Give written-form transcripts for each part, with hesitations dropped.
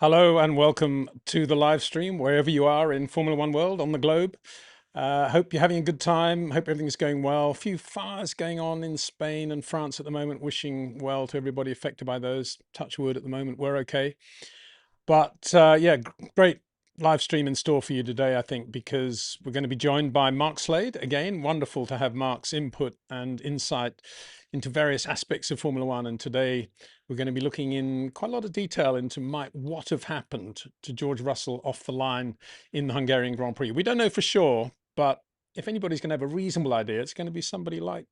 Hello and welcome to the live stream, wherever you are in Formula One world on the globe. Hope you're having a good time. Hope everything's going well. A few fires going on in Spain and France at the moment. Wishing well to everybody affected by those. Touch wood at the moment, we're okay. But yeah, great live stream in store for you today, I think, because we're going to be joined by Mark Slade. Again, wonderful to have Mark's input and insight into various aspects of Formula One. And today we're going to be looking in quite a lot of detail into what have happened to George Russell off the line in the Hungarian Grand Prix. We don't know for sure, but if anybody's going to have a reasonable idea, it's going to be somebody like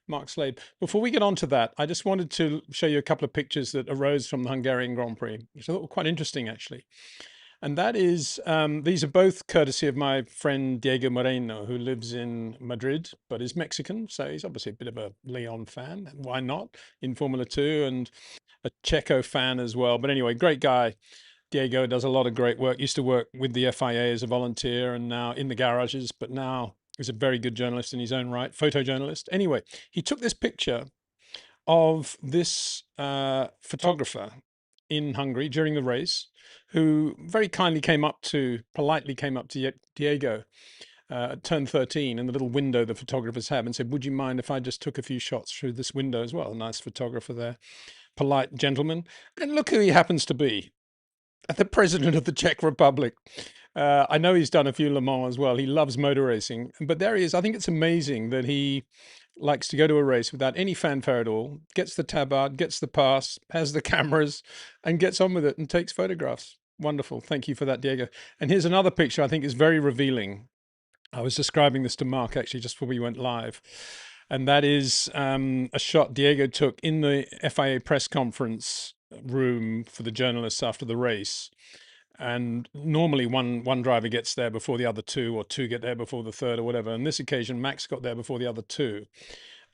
Mark Slade. Before we get on to that, I just wanted to show you a couple of pictures that arose from the Hungarian Grand Prix, which I thought were quite interesting, actually. And that is, these are both courtesy of my friend Diego Moreno, who lives in Madrid, but is Mexican. So he's obviously a bit of a Leon fan. Why not? In Formula 2, and a Checo fan as well. But anyway, great guy. Diego does a lot of great work. Used to work with the FIA as a volunteer and now in the garages, but now he's a very good journalist in his own right, photojournalist. Anyway, he took this picture of this photographer in Hungary during the race, who very kindly politely came up to Diego at turn 13 in the little window the photographers have and said, would you mind if I just took a few shots through this window as well? A nice photographer there, polite gentleman. And look who he happens to be. The president of the Czech Republic. I know he's done a few Le Mans as well. He loves motor racing, but there he is. I think it's amazing that he likes to go to a race without any fanfare at all, gets the tab out, gets the pass, has the cameras, and gets on with it and takes photographs. Wonderful. Thank you for that, Diego. And here's another picture I think is very revealing. I was describing this to Mark actually just before we went live. And that is a shot Diego took in the FIA press conference room for the journalists after the race. And normally one driver gets there before the other two, or two get there before the third, or whatever. On this occasion, Max got there before the other two.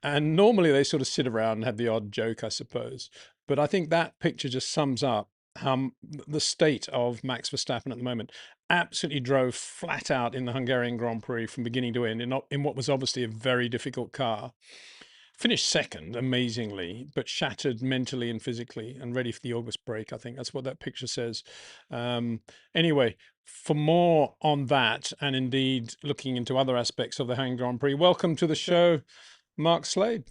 And normally they sort of sit around and have the odd joke, I suppose. But I think that picture just sums up how the state of Max Verstappen at the moment. Absolutely drove flat out in the Hungarian Grand Prix from beginning to end in what was obviously a very difficult car. Finished second, amazingly, but shattered mentally and physically and ready for the August break. I think that's what that picture says. Anyway, for more on that, and indeed looking into other aspects of the Hungarian Grand Prix, welcome to the show, Mark Slade.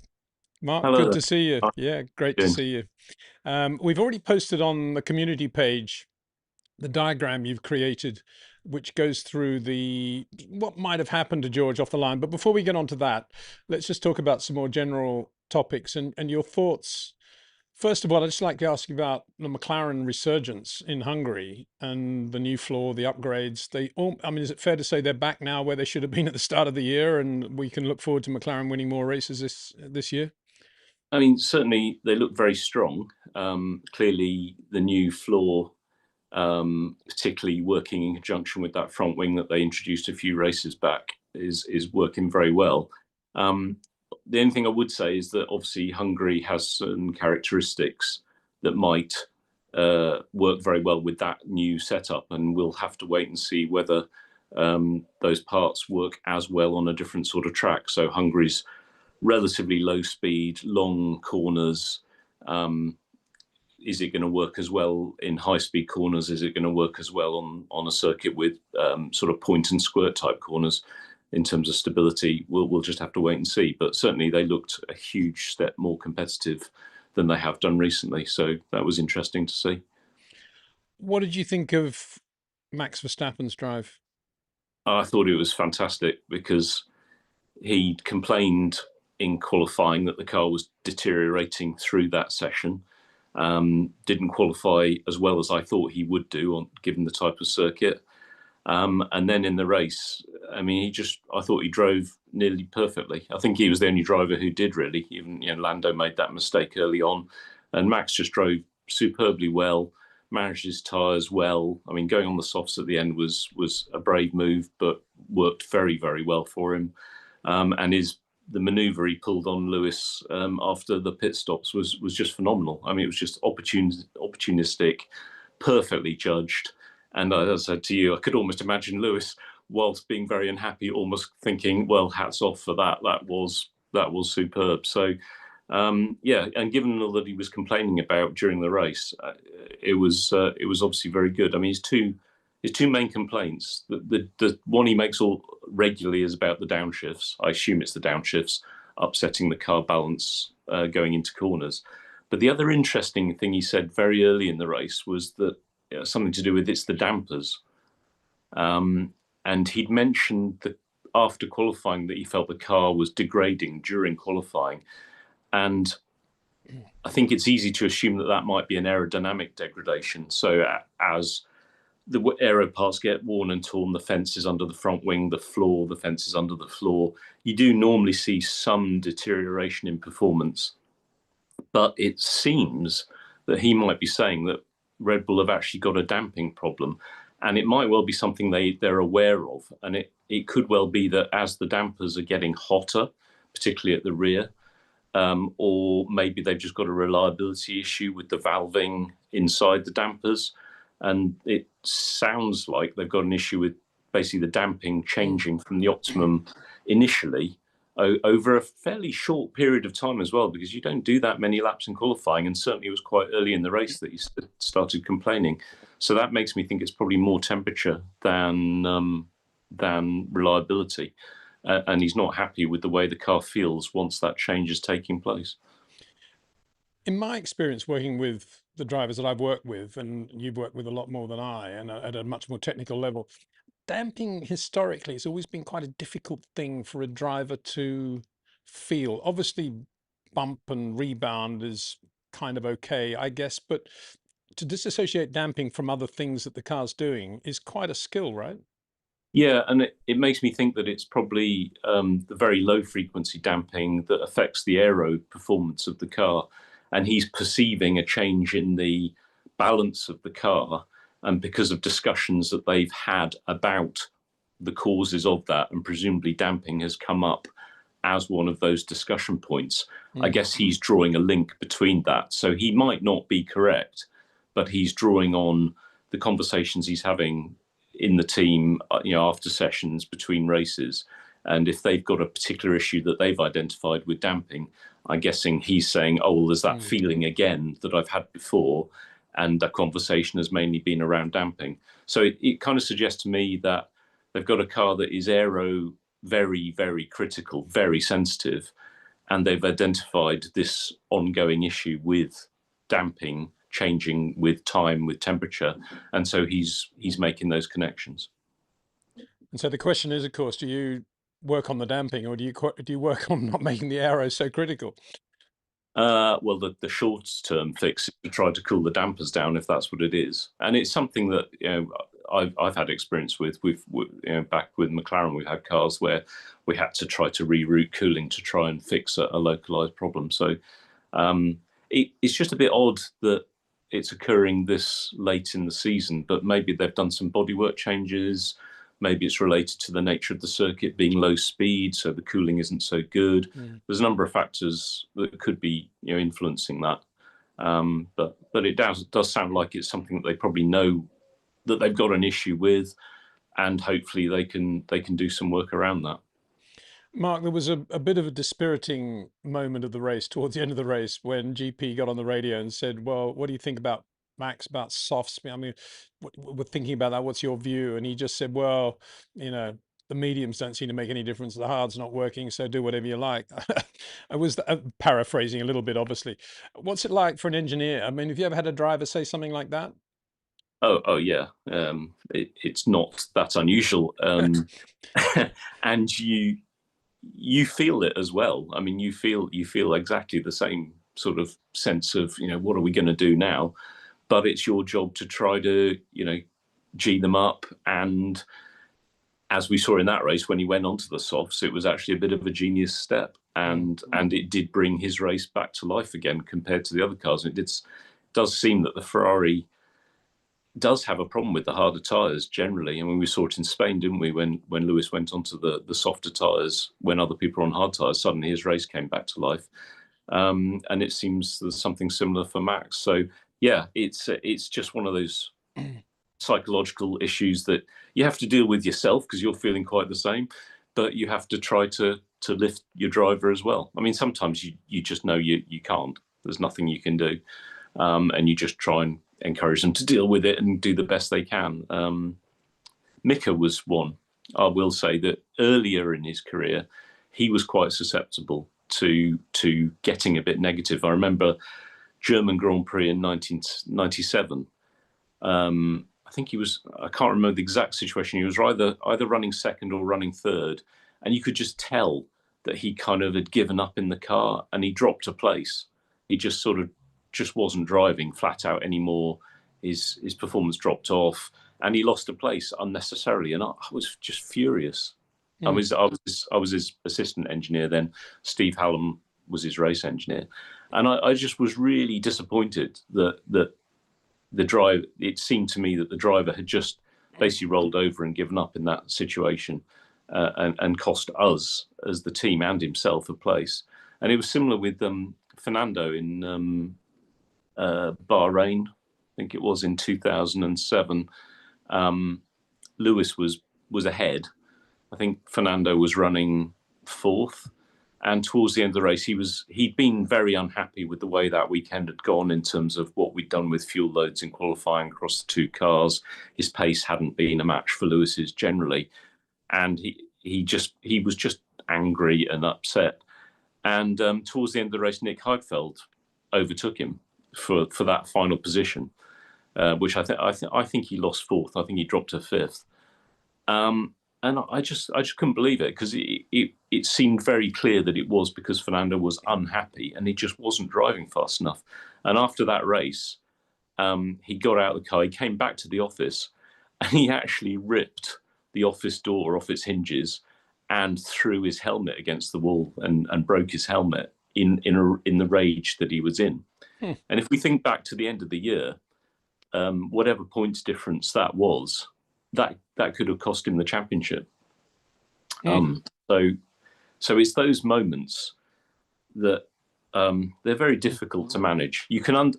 Mark, Hello. Good to see you. Yeah, great to see you. We've already posted on the community page the diagram you've created, which goes through what might have happened to George off the line. But before we get on to that, let's just talk about some more general topics and your thoughts. First of all, I'd just like to ask you about the McLaren resurgence in Hungary and the new floor, the upgrades. I mean, is it fair to say they're back now where they should have been at the start of the year, and we can look forward to McLaren winning more races this year? I mean, certainly they look very strong. Clearly, the new floor, particularly working in conjunction with that front wing that they introduced a few races back, is working very well. The only thing I would say is that obviously Hungary has certain characteristics that might work very well with that new setup, and we'll have to wait and see whether those parts work as well on a different sort of track. So Hungary's relatively low speed, long corners. Is it going to work as well in high-speed corners? Is it going to work as well on a circuit with sort of point and squirt type corners in terms of stability? We'll just have to wait and see. But certainly they looked a huge step more competitive than they have done recently. So that was interesting to see. What did you think of Max Verstappen's drive? I thought it was fantastic because he complained in qualifying that the car was deteriorating through that session. Didn't qualify as well as I thought he would do, given the type of circuit. And then in the race, I mean, I thought he drove nearly perfectly. I think he was the only driver who did really. Even Lando made that mistake early on, and Max just drove superbly well, managed his tyres well. I mean, going on the softs at the end was a brave move, but worked very, very well for him. And the manoeuvre he pulled on Lewis after the pit stops was just phenomenal. I mean, it was just opportunistic, perfectly judged. And as I said to you, I could almost imagine Lewis, whilst being very unhappy, almost thinking, "Well, hats off for that. That was superb." So, yeah, and given all that he was complaining about during the race, it was obviously very good. I mean, his two main complaints, the one he makes all regularly is about the downshifts. I assume it's the downshifts upsetting the car balance going into corners. But the other interesting thing he said very early in the race was that something to do with it's the dampers. And he'd mentioned that after qualifying that he felt the car was degrading during qualifying. And I think it's easy to assume that that might be an aerodynamic degradation. So as the aero parts get worn and torn, the fences under the front wing, the fences under the floor, you do normally see some deterioration in performance. But it seems that he might be saying that Red Bull have actually got a damping problem. And it might well be something they're aware of. And it could well be that as the dampers are getting hotter, particularly at the rear, or maybe they've just got a reliability issue with the valving inside the dampers. And it sounds like they've got an issue with basically the damping changing from the optimum initially over a fairly short period of time as well, because you don't do that many laps in qualifying, and certainly it was quite early in the race that he started complaining. So that makes me think it's probably more temperature than reliability, and he's not happy with the way the car feels once that change is taking place. In my experience working with the drivers that I've worked with, and you've worked with a lot more than I, and at a much more technical level, damping historically has always been quite a difficult thing for a driver to feel. Obviously, bump and rebound is kind of okay, I guess, but to disassociate damping from other things that the car's doing is quite a skill, right? Yeah, and it makes me think that it's probably the very low frequency damping that affects the aero performance of the car. And he's perceiving a change in the balance of the car. And because of discussions that they've had about the causes of that, and presumably damping has come up as one of those discussion points, I guess he's drawing a link between that. So he might not be correct, but he's drawing on the conversations he's having in the team, after sessions between races. And if they've got a particular issue that they've identified with damping, I'm guessing he's saying, "Oh, well, there's that feeling again that I've had before." And the conversation has mainly been around damping. So it kind of suggests to me that they've got a car that is aero very, very critical, very sensitive. And they've identified this ongoing issue with damping changing with time, with temperature. And so he's making those connections. And so the question is, of course, do you work on the damping, or do you work on not making the aero so critical? Well, the short-term fix is to try to cool the dampers down, if that's what it is. And it's something that I've had experience with. Back with McLaren, we've had cars where we had to try to reroute cooling to try and fix a localized problem. So it's just a bit odd that it's occurring this late in the season, but maybe they've done some bodywork changes. Maybe it's related to the nature of the circuit being low speed, so the cooling isn't so good. There's a number of factors that could be influencing that. But it does sound like it's something that they probably know that they've got an issue with, and hopefully they can do some work around that. Mark, there was a bit of a dispiriting moment of the race towards the end of the race when GP got on the radio and said, "Well, what do you think about Max, about softs? I mean, we're thinking about that. What's your view?" And he just said, "Well, the mediums don't seem to make any difference. The hard's not working, so do whatever you like." I was paraphrasing a little bit, obviously. What's it like for an engineer? I mean, have you ever had a driver say something like that? Oh yeah. It's not that unusual, and you feel it as well. I mean, you feel exactly the same sort of sense of, what are we going to do now? But it's your job to try to, G them up. And as we saw in that race, when he went onto the softs, it was actually a bit of a genius step. And it did bring his race back to life again compared to the other cars. And does seem that the Ferrari does have a problem with the harder tyres generally. I mean, we saw it in Spain, didn't we? When Lewis went onto the softer tyres, when other people were on hard tyres, suddenly his race came back to life. And it seems there's something similar for Max. So yeah, it's just one of those psychological issues that you have to deal with yourself because you're feeling quite the same, but you have to try to lift your driver as well. I mean, sometimes you just know you can't. There's nothing you can do, and you just try and encourage them to deal with it and do the best they can. Mika was one. I will say that earlier in his career, he was quite susceptible to getting a bit negative. I remember German Grand Prix in 1997. I think I can't remember the exact situation. He was either running second or running third. And you could just tell that he kind of had given up in the car and he dropped a place. He just wasn't driving flat out anymore. His performance dropped off and he lost a place unnecessarily. And I was just furious. I was his assistant engineer then. Steve Hallam was his race engineer. And I just was really disappointed that the drive, it seemed to me that the driver had just basically rolled over and given up in that situation, and cost us as the team and himself a place. And it was similar with Fernando in Bahrain. I think it was in 2007. Lewis was ahead. I think Fernando was running fourth. And towards the end of the race, he'd been very unhappy with the way that weekend had gone in terms of what we'd done with fuel loads in qualifying across the two cars. His pace hadn't been a match for Lewis's generally, and he was just angry and upset. And towards the end of the race, Nick Heidfeld overtook him for that final position, which I think he lost fourth. I think he dropped to fifth. And I just couldn't believe it because it seemed very clear that it was because Fernando was unhappy and he just wasn't driving fast enough. And after that race, he got out of the car, he came back to the office, and he actually ripped the office door off its hinges and threw his helmet against the wall and broke his helmet in the rage that he was in. And if we think back to the end of the year, whatever points difference that was, that could have cost him the championship. So it's those moments that they're very difficult to manage.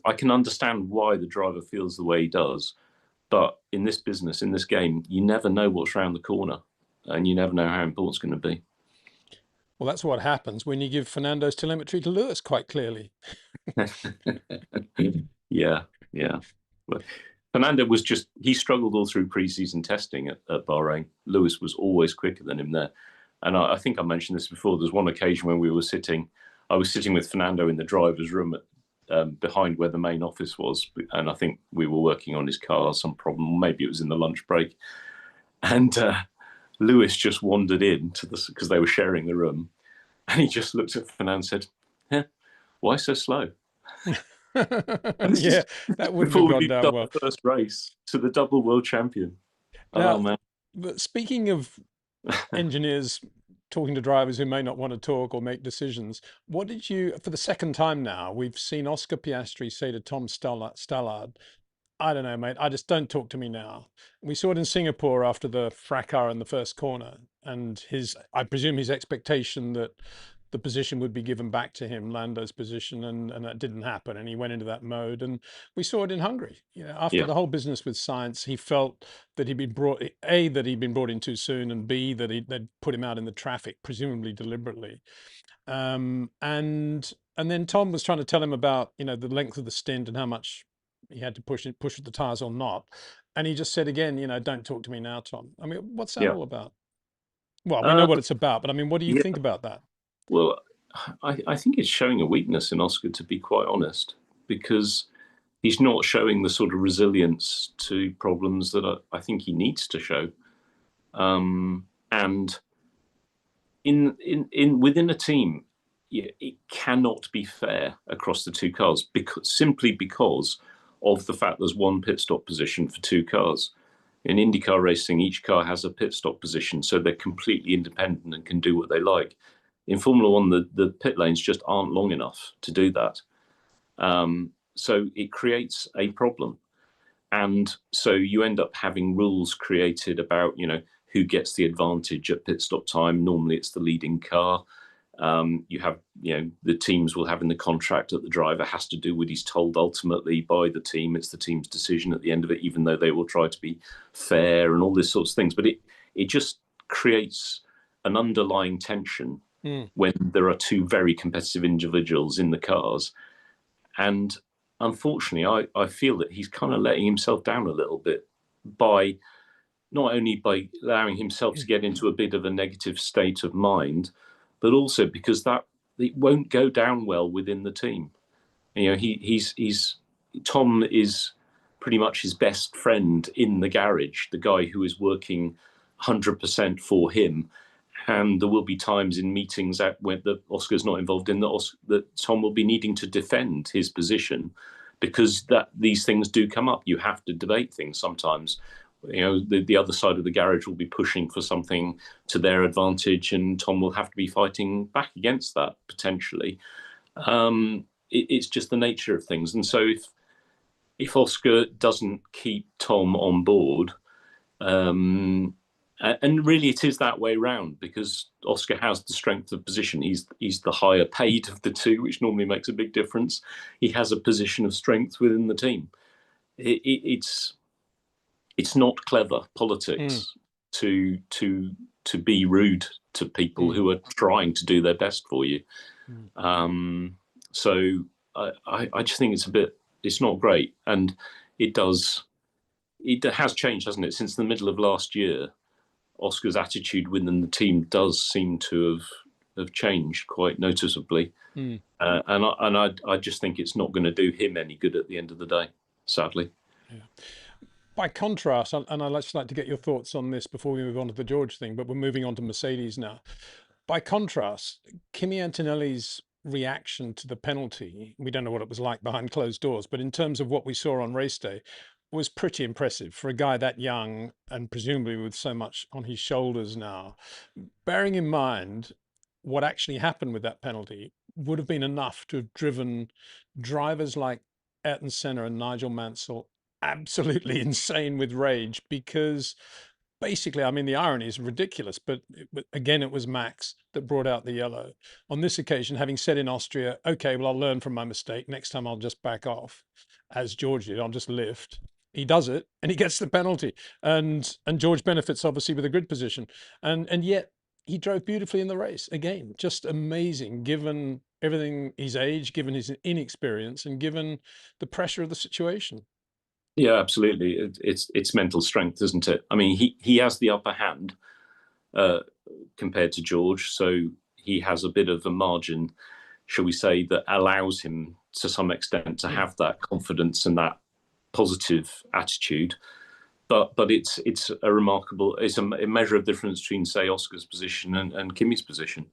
I can understand why the driver feels the way he does, but in this business, in this game, you never know what's around the corner, and you never know how important it's going to be. Well, that's what happens when you give Fernando's telemetry to Lewis quite clearly. Yeah. But Fernando he struggled all through pre-season testing at Bahrain. Lewis was always quicker than him there. And I think I mentioned this before. There's one occasion when I was sitting with Fernando in the driver's room behind where the main office was. And I think we were working on his car, some problem. Maybe it was in the lunch break. And Lewis just wandered in because they were sharing the room. And he just looked at Fernando and said, why so slow? Yeah, that wouldn't have gone down well. The first race to the double world champion. Now, oh man! But speaking of engineers talking to drivers who may not want to talk or make decisions, what did you, for the second time now, we've seen Oscar Piastri say to Tom Stallard, I don't know, mate, don't talk to me now. We saw it in Singapore after the fracas in the first corner, and I presume his expectation that the position would be given back to him, Lando's position, and that didn't happen, and he went into that mode. And we saw it in Hungary. After the whole business with science, he felt that he'd been brought in too soon, and B, that they'd put him out in the traffic, presumably deliberately. And then Tom was trying to tell him about the length of the stint and how much he had to push with the tires or not. And he just said again, don't talk to me now, Tom. I mean, what's that all about? Well, we know what it's about, but I mean, what do you think about that? Well, I think it's showing a weakness in Oscar, to be quite honest, because he's not showing the sort of resilience to problems that I think he needs to show. And within a team, it cannot be fair across the two cars, simply because of the fact there's one pit stop position for two cars. In IndyCar racing, each car has a pit stop position, so they're completely independent and can do what they like. In Formula One, the pit lanes just aren't long enough to do that. So it creates a problem. And so you end up having rules created about, who gets the advantage at pit stop time. Normally it's the leading car. You have, the teams will have in the contract that the driver has to do what he's told ultimately by the team. It's the team's decision at the end of it, even though they will try to be fair and all these sorts of things. But it just creates an underlying tension when there are two very competitive individuals in the cars. And unfortunately, I feel that he's kind of letting himself down a little bit by not only by allowing himself to get into a bit of a negative state of mind, but also because that it won't go down well within the team. Tom is pretty much his best friend in the garage, the guy who is working 100% for him. And there will be times in meetings when Oscar's not involved in that Tom will be needing to defend his position, because these things do come up. You have to debate things sometimes. The other side of the garage will be pushing for something to their advantage, and Tom will have to be fighting back against that potentially. It's just the nature of things. And so if Oscar doesn't keep Tom on board, and really it is that way round, because Oscar has the strength of position. He's the higher paid of the two, which normally makes a big difference. He has a position of strength within the team. It's not clever politics to be rude to people who are trying to do their best for you. So I just think it's not great. And it has changed, hasn't it? Since the middle of last year, Oscar's attitude within the team does seem to have changed quite noticeably. And I just think it's not going to do him any good at the end of the day, sadly. Yeah. By contrast, and I'd just like to get your thoughts on this before we move on to the George thing, but we're moving on to Mercedes now. By contrast, Kimi Antonelli's reaction to the penalty, we don't know what it was like behind closed doors, but in terms of what we saw on race day, was pretty impressive for a guy that young and presumably with so much on his shoulders now. Bearing in mind what actually happened with that penalty would have been enough to have driven drivers like Ayrton Senna and Nigel Mansell absolutely insane with rage, because basically, I mean, the irony is ridiculous, but again, it was Max that brought out the yellow. On this occasion, having said in Austria, okay, well, I'll learn from my mistake. Next time I'll just back off, as George did. I'll just lift. He does it and he gets the penalty. And George benefits obviously with a grid position. And yet he drove beautifully in the race. Again, just amazing, given everything, his age, given his inexperience, and given the pressure of the situation. Yeah, absolutely. It's mental strength, isn't it? I mean, he has the upper hand compared to George, so he has a bit of a margin, shall we say, that allows him to some extent to have that confidence and that positive attitude. But it's a measure of difference between, say, Oscar's position and Kimi's position.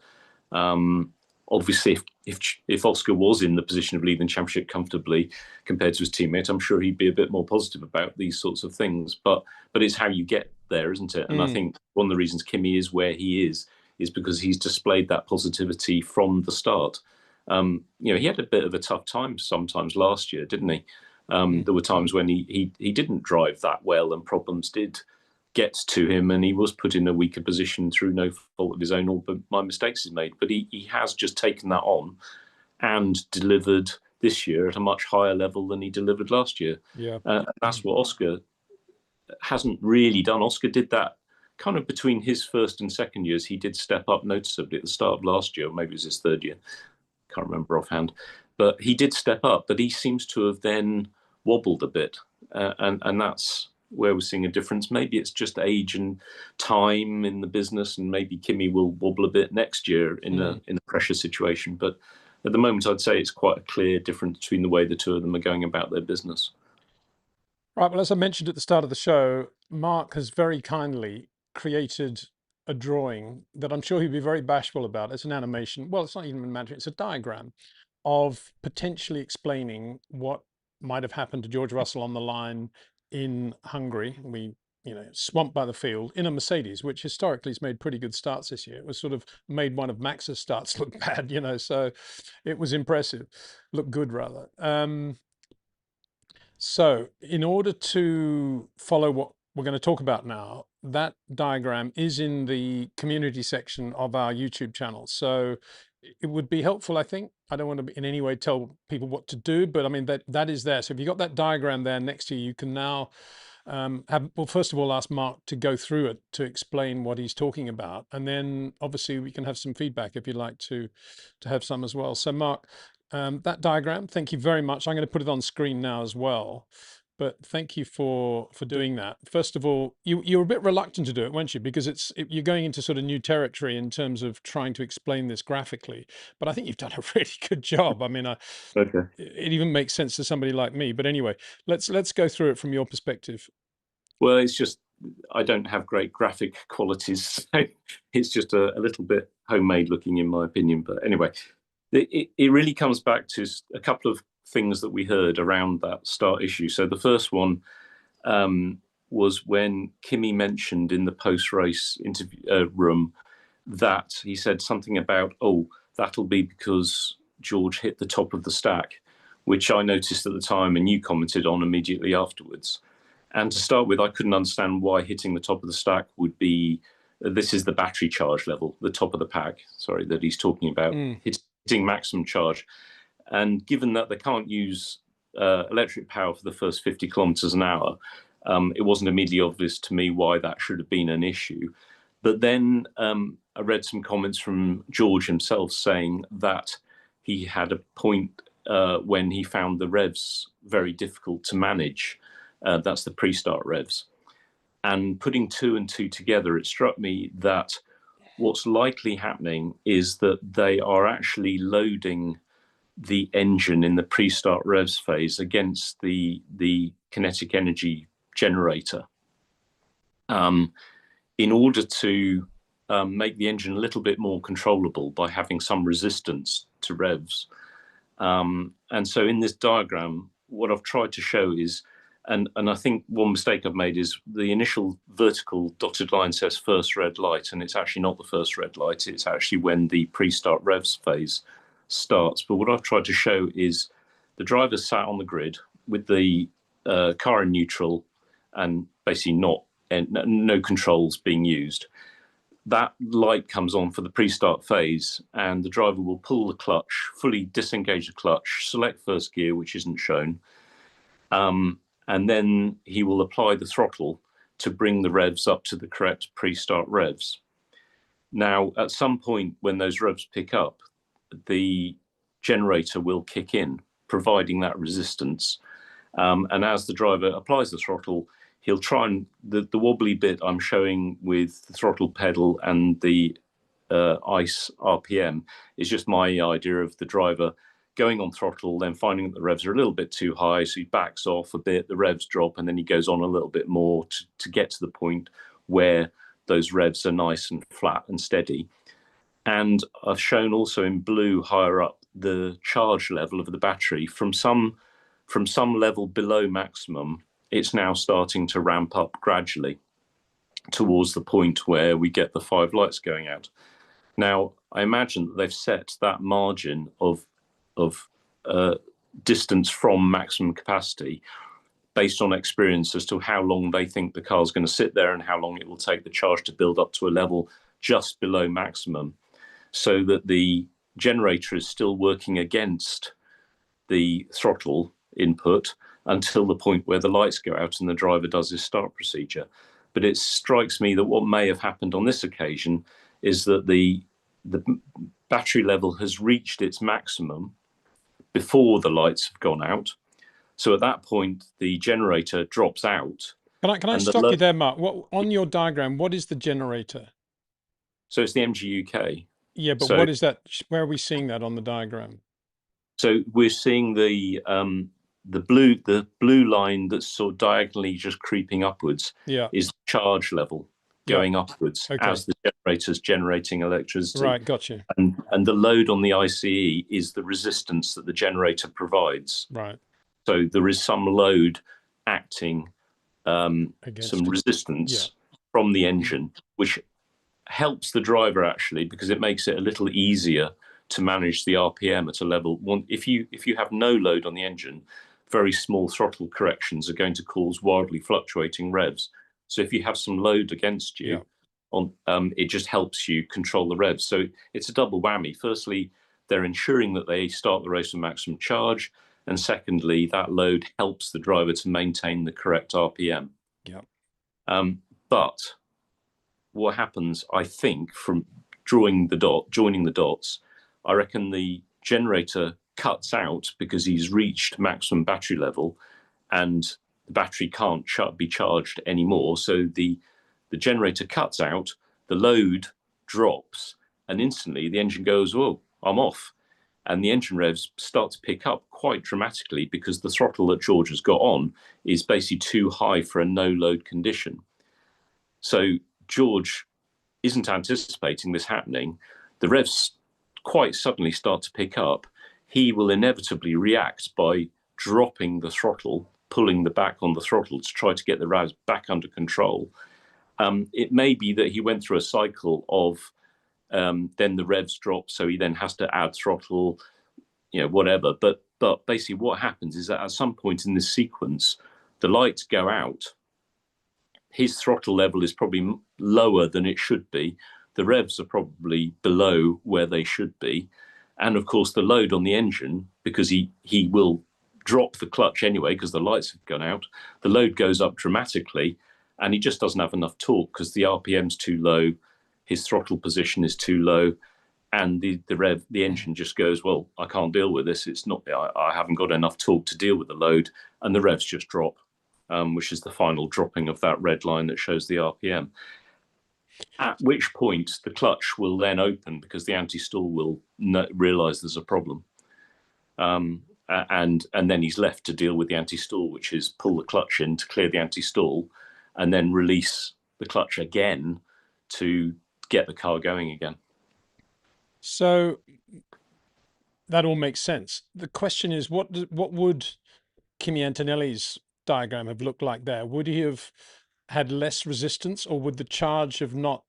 Obviously, if Oscar was in the position of leading the championship comfortably compared to his teammate, I'm sure he'd be a bit more positive about these sorts of things. But it's how you get there, isn't it? And I think one of the reasons Kimi is where he is because he's displayed that positivity from the start. He had a bit of a tough time sometimes last year, didn't he? There were times when he didn't drive that well, and problems did get to him, and he was put in a weaker position through no fault of his own or by mistakes he's made. But he has just taken that on and delivered this year at a much higher level than he delivered last year. Yeah, that's what Oscar hasn't really done. Oscar did that kind of between his first and second years. He did step up noticeably at the start of last year, or maybe it was his third year. Can't remember offhand. But he did step up, but he seems to have then wobbled a bit. And that's where we're seeing a difference. Maybe it's just age and time in the business, and maybe Kimi will wobble a bit next year in a pressure situation. But at the moment, I'd say it's quite a clear difference between the way the two of them are going about their business. Right. Well, as I mentioned at the start of the show, Mark has very kindly created a drawing that I'm sure he'd be very bashful about. It's an animation. Well, it's not even an animation, it's a diagram of potentially explaining what might have happened to George Russell on the line in Hungary. We, swamped by the field in a Mercedes, which historically has made pretty good starts this year. It was sort of made one of Max's starts look bad, so it was impressive, look good rather. So in order to follow what we're going to talk about now, that diagram is in the community section of our YouTube channel. So it would be helpful, I think. I don't want to in any way tell people what to do, but I mean, that is there. So if you've got that diagram there next to you, you can now well, first of all, ask Mark to go through it to explain what he's talking about. And then obviously we can have some feedback if you'd like to have some as well. So Mark, that diagram, thank you very much. I'm going to put it on screen now as well. But thank you for doing that. First of all, you were a bit reluctant to do it, weren't you? Because you're going into sort of new territory in terms of trying to explain this graphically. But I think you've done a really good job. I mean, Okay. it even makes sense to somebody like me. But anyway, let's go through it from your perspective. Well, it's just I don't have great graphic qualities, so it's just a little bit homemade looking, in my opinion. But anyway, it really comes back to a couple of things that we heard around that start issue. So the first one was when Kimi mentioned in the post-race interview room that he said something about, oh, that'll be because George hit the top of the stack, which I noticed at the time and you commented on immediately afterwards. And to start with, I couldn't understand why hitting the top of the stack would be, this is the battery charge level, the top of the pack, sorry, that he's talking about, hitting maximum charge. And given that they can't use electric power for the first 50 kilometers an hour, it wasn't immediately obvious to me why that should have been an issue. But then I read some comments from George himself saying that he had a point when he found the revs very difficult to manage. That's the pre-start revs. And putting two and two together, it struck me that what's likely happening is that they are actually loading the engine in the pre-start revs phase against the kinetic energy generator in order to make the engine a little bit more controllable by having some resistance to revs. And so in this diagram, what I've tried to show is, and I think one mistake I've made is the initial vertical dotted line says first red light, and it's actually not the first red light. It's actually when the pre-start revs phase starts. But what I've tried to show is the driver sat on the grid with the car in neutral and basically no controls being used. That light comes on for the pre-start phase, and the driver will pull the clutch, fully disengage the clutch, select first gear, which isn't shown, and then he will apply the throttle to bring the revs up to the correct pre-start revs. Now, at some point when those revs pick up, the generator will kick in, providing that resistance. And as the driver applies the throttle, he'll try and, the wobbly bit I'm showing with the throttle pedal and the ICE RPM is just my idea of the driver going on throttle, then finding that the revs are a little bit too high, so he backs off a bit, the revs drop, and then he goes on a little bit more to get to the point where those revs are nice and flat and steady. And I've shown also in blue higher up the charge level of the battery from some level below maximum. It's now starting to ramp up gradually towards the point where we get the 5 lights going out. Now, I imagine that they've set that margin of distance from maximum capacity based on experience as to how long they think the car is going to sit there and how long it will take the charge to build up to a level just below maximum, so that the generator is still working against the throttle input until the point where the lights go out and the driver does his start procedure. But it strikes me that what may have happened on this occasion is that the battery level has reached its maximum before the lights have gone out. So at that point, the generator drops out. Can I stop you there, Mark? What on your diagram? What is the generator? So it's the MGUK. Yeah, but so, what is that? Where are we seeing that on the diagram? So we're seeing the blue line that's sort of diagonally just creeping upwards. Yeah, is charge level. going upwards Okay. as the generator's generating electricity. Right, gotcha. And the load on the ICE is the resistance that the generator provides. Right. So there is some load acting, Against some it. resistance from the engine, which helps the driver actually, because it makes it a little easier to manage the RPM at a level. If you have no load on the engine, very small throttle corrections are going to cause wildly fluctuating revs. So if you have some load against you, it just helps you control the revs. So it's a double whammy. Firstly, they're ensuring that they start the race with maximum charge, and secondly, that load helps the driver to maintain the correct RPM. Yeah. But what happens, I think, from joining the dots, I reckon the generator cuts out because he's reached maximum battery level, and the battery can't be charged anymore. So the generator cuts out, the load drops, and instantly the engine goes, "Whoa, I'm off." And the engine revs start to pick up quite dramatically because the throttle that George has got on is basically too high for a no load condition. So George isn't anticipating this happening. The revs quite suddenly start to pick up. He will inevitably react by dropping the throttle, pulling the back on the throttle to try to get the revs back under control. It may be that he went through a cycle of then the revs drop, so he then has to add throttle, whatever. But basically what happens is that at some point in this sequence, the lights go out. His throttle level is probably lower than it should be. The revs are probably below where they should be. And of course, the load on the engine, because he will drop the clutch anyway, because the lights have gone out, the load goes up dramatically, and he just doesn't have enough torque because the RPM's too low, his throttle position is too low, and the engine just goes, well, I can't deal with this. It's not, I haven't got enough torque to deal with the load, and the revs just drop. Which is the final dropping of that red line that shows the RPM. At which point the clutch will then open because the anti-stall will realise there's a problem. And then he's left to deal with the anti-stall, which is pull the clutch in to clear the anti-stall and then release the clutch again to get the car going again. So that all makes sense. The question is, what would Kimi Antonelli's diagram have looked like there? Would he have had less resistance, or would the charge have not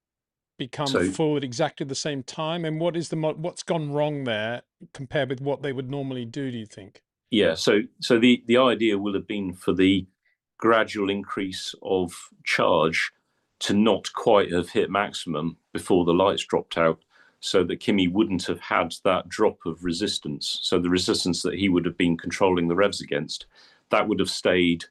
become full at exactly the same time? And what is what's gone wrong there compared with what they would normally do you think? Yeah, so the idea will have been for the gradual increase of charge to not quite have hit maximum before the lights dropped out, so that Kimi wouldn't have had that drop of resistance. So the resistance that he would have been controlling the revs against, that would have stayed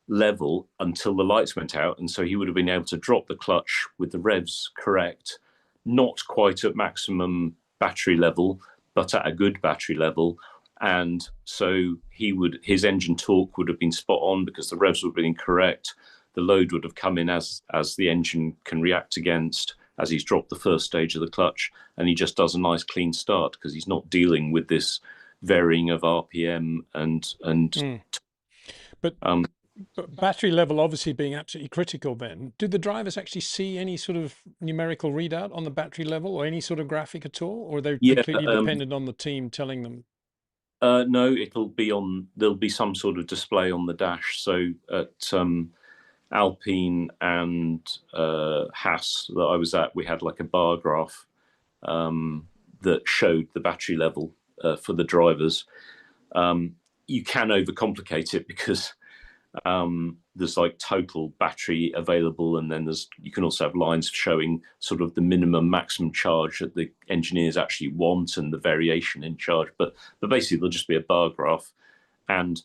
level until the lights went out. And so he would have been able to drop the clutch with the revs correct, not quite at maximum battery level, but at a good battery level. And so his engine torque would have been spot on because the revs would have been correct. The load would have come in as the engine can react against, as he's dropped the first stage of the clutch, and he just does a nice clean start because he's not dealing with this varying of RPM But battery level obviously being absolutely critical then, do the drivers actually see any sort of numerical readout on the battery level or any sort of graphic at all, or are they completely dependent on the team telling them? No, there'll be some sort of display on the dash. So at Alpine and Haas that I was at, we had like a bar graph that showed the battery level for the drivers. You can overcomplicate it because there's like total battery available, and then you can also have lines showing sort of the minimum maximum charge that the engineers actually want and the variation in charge. But basically there'll just be a bar graph, and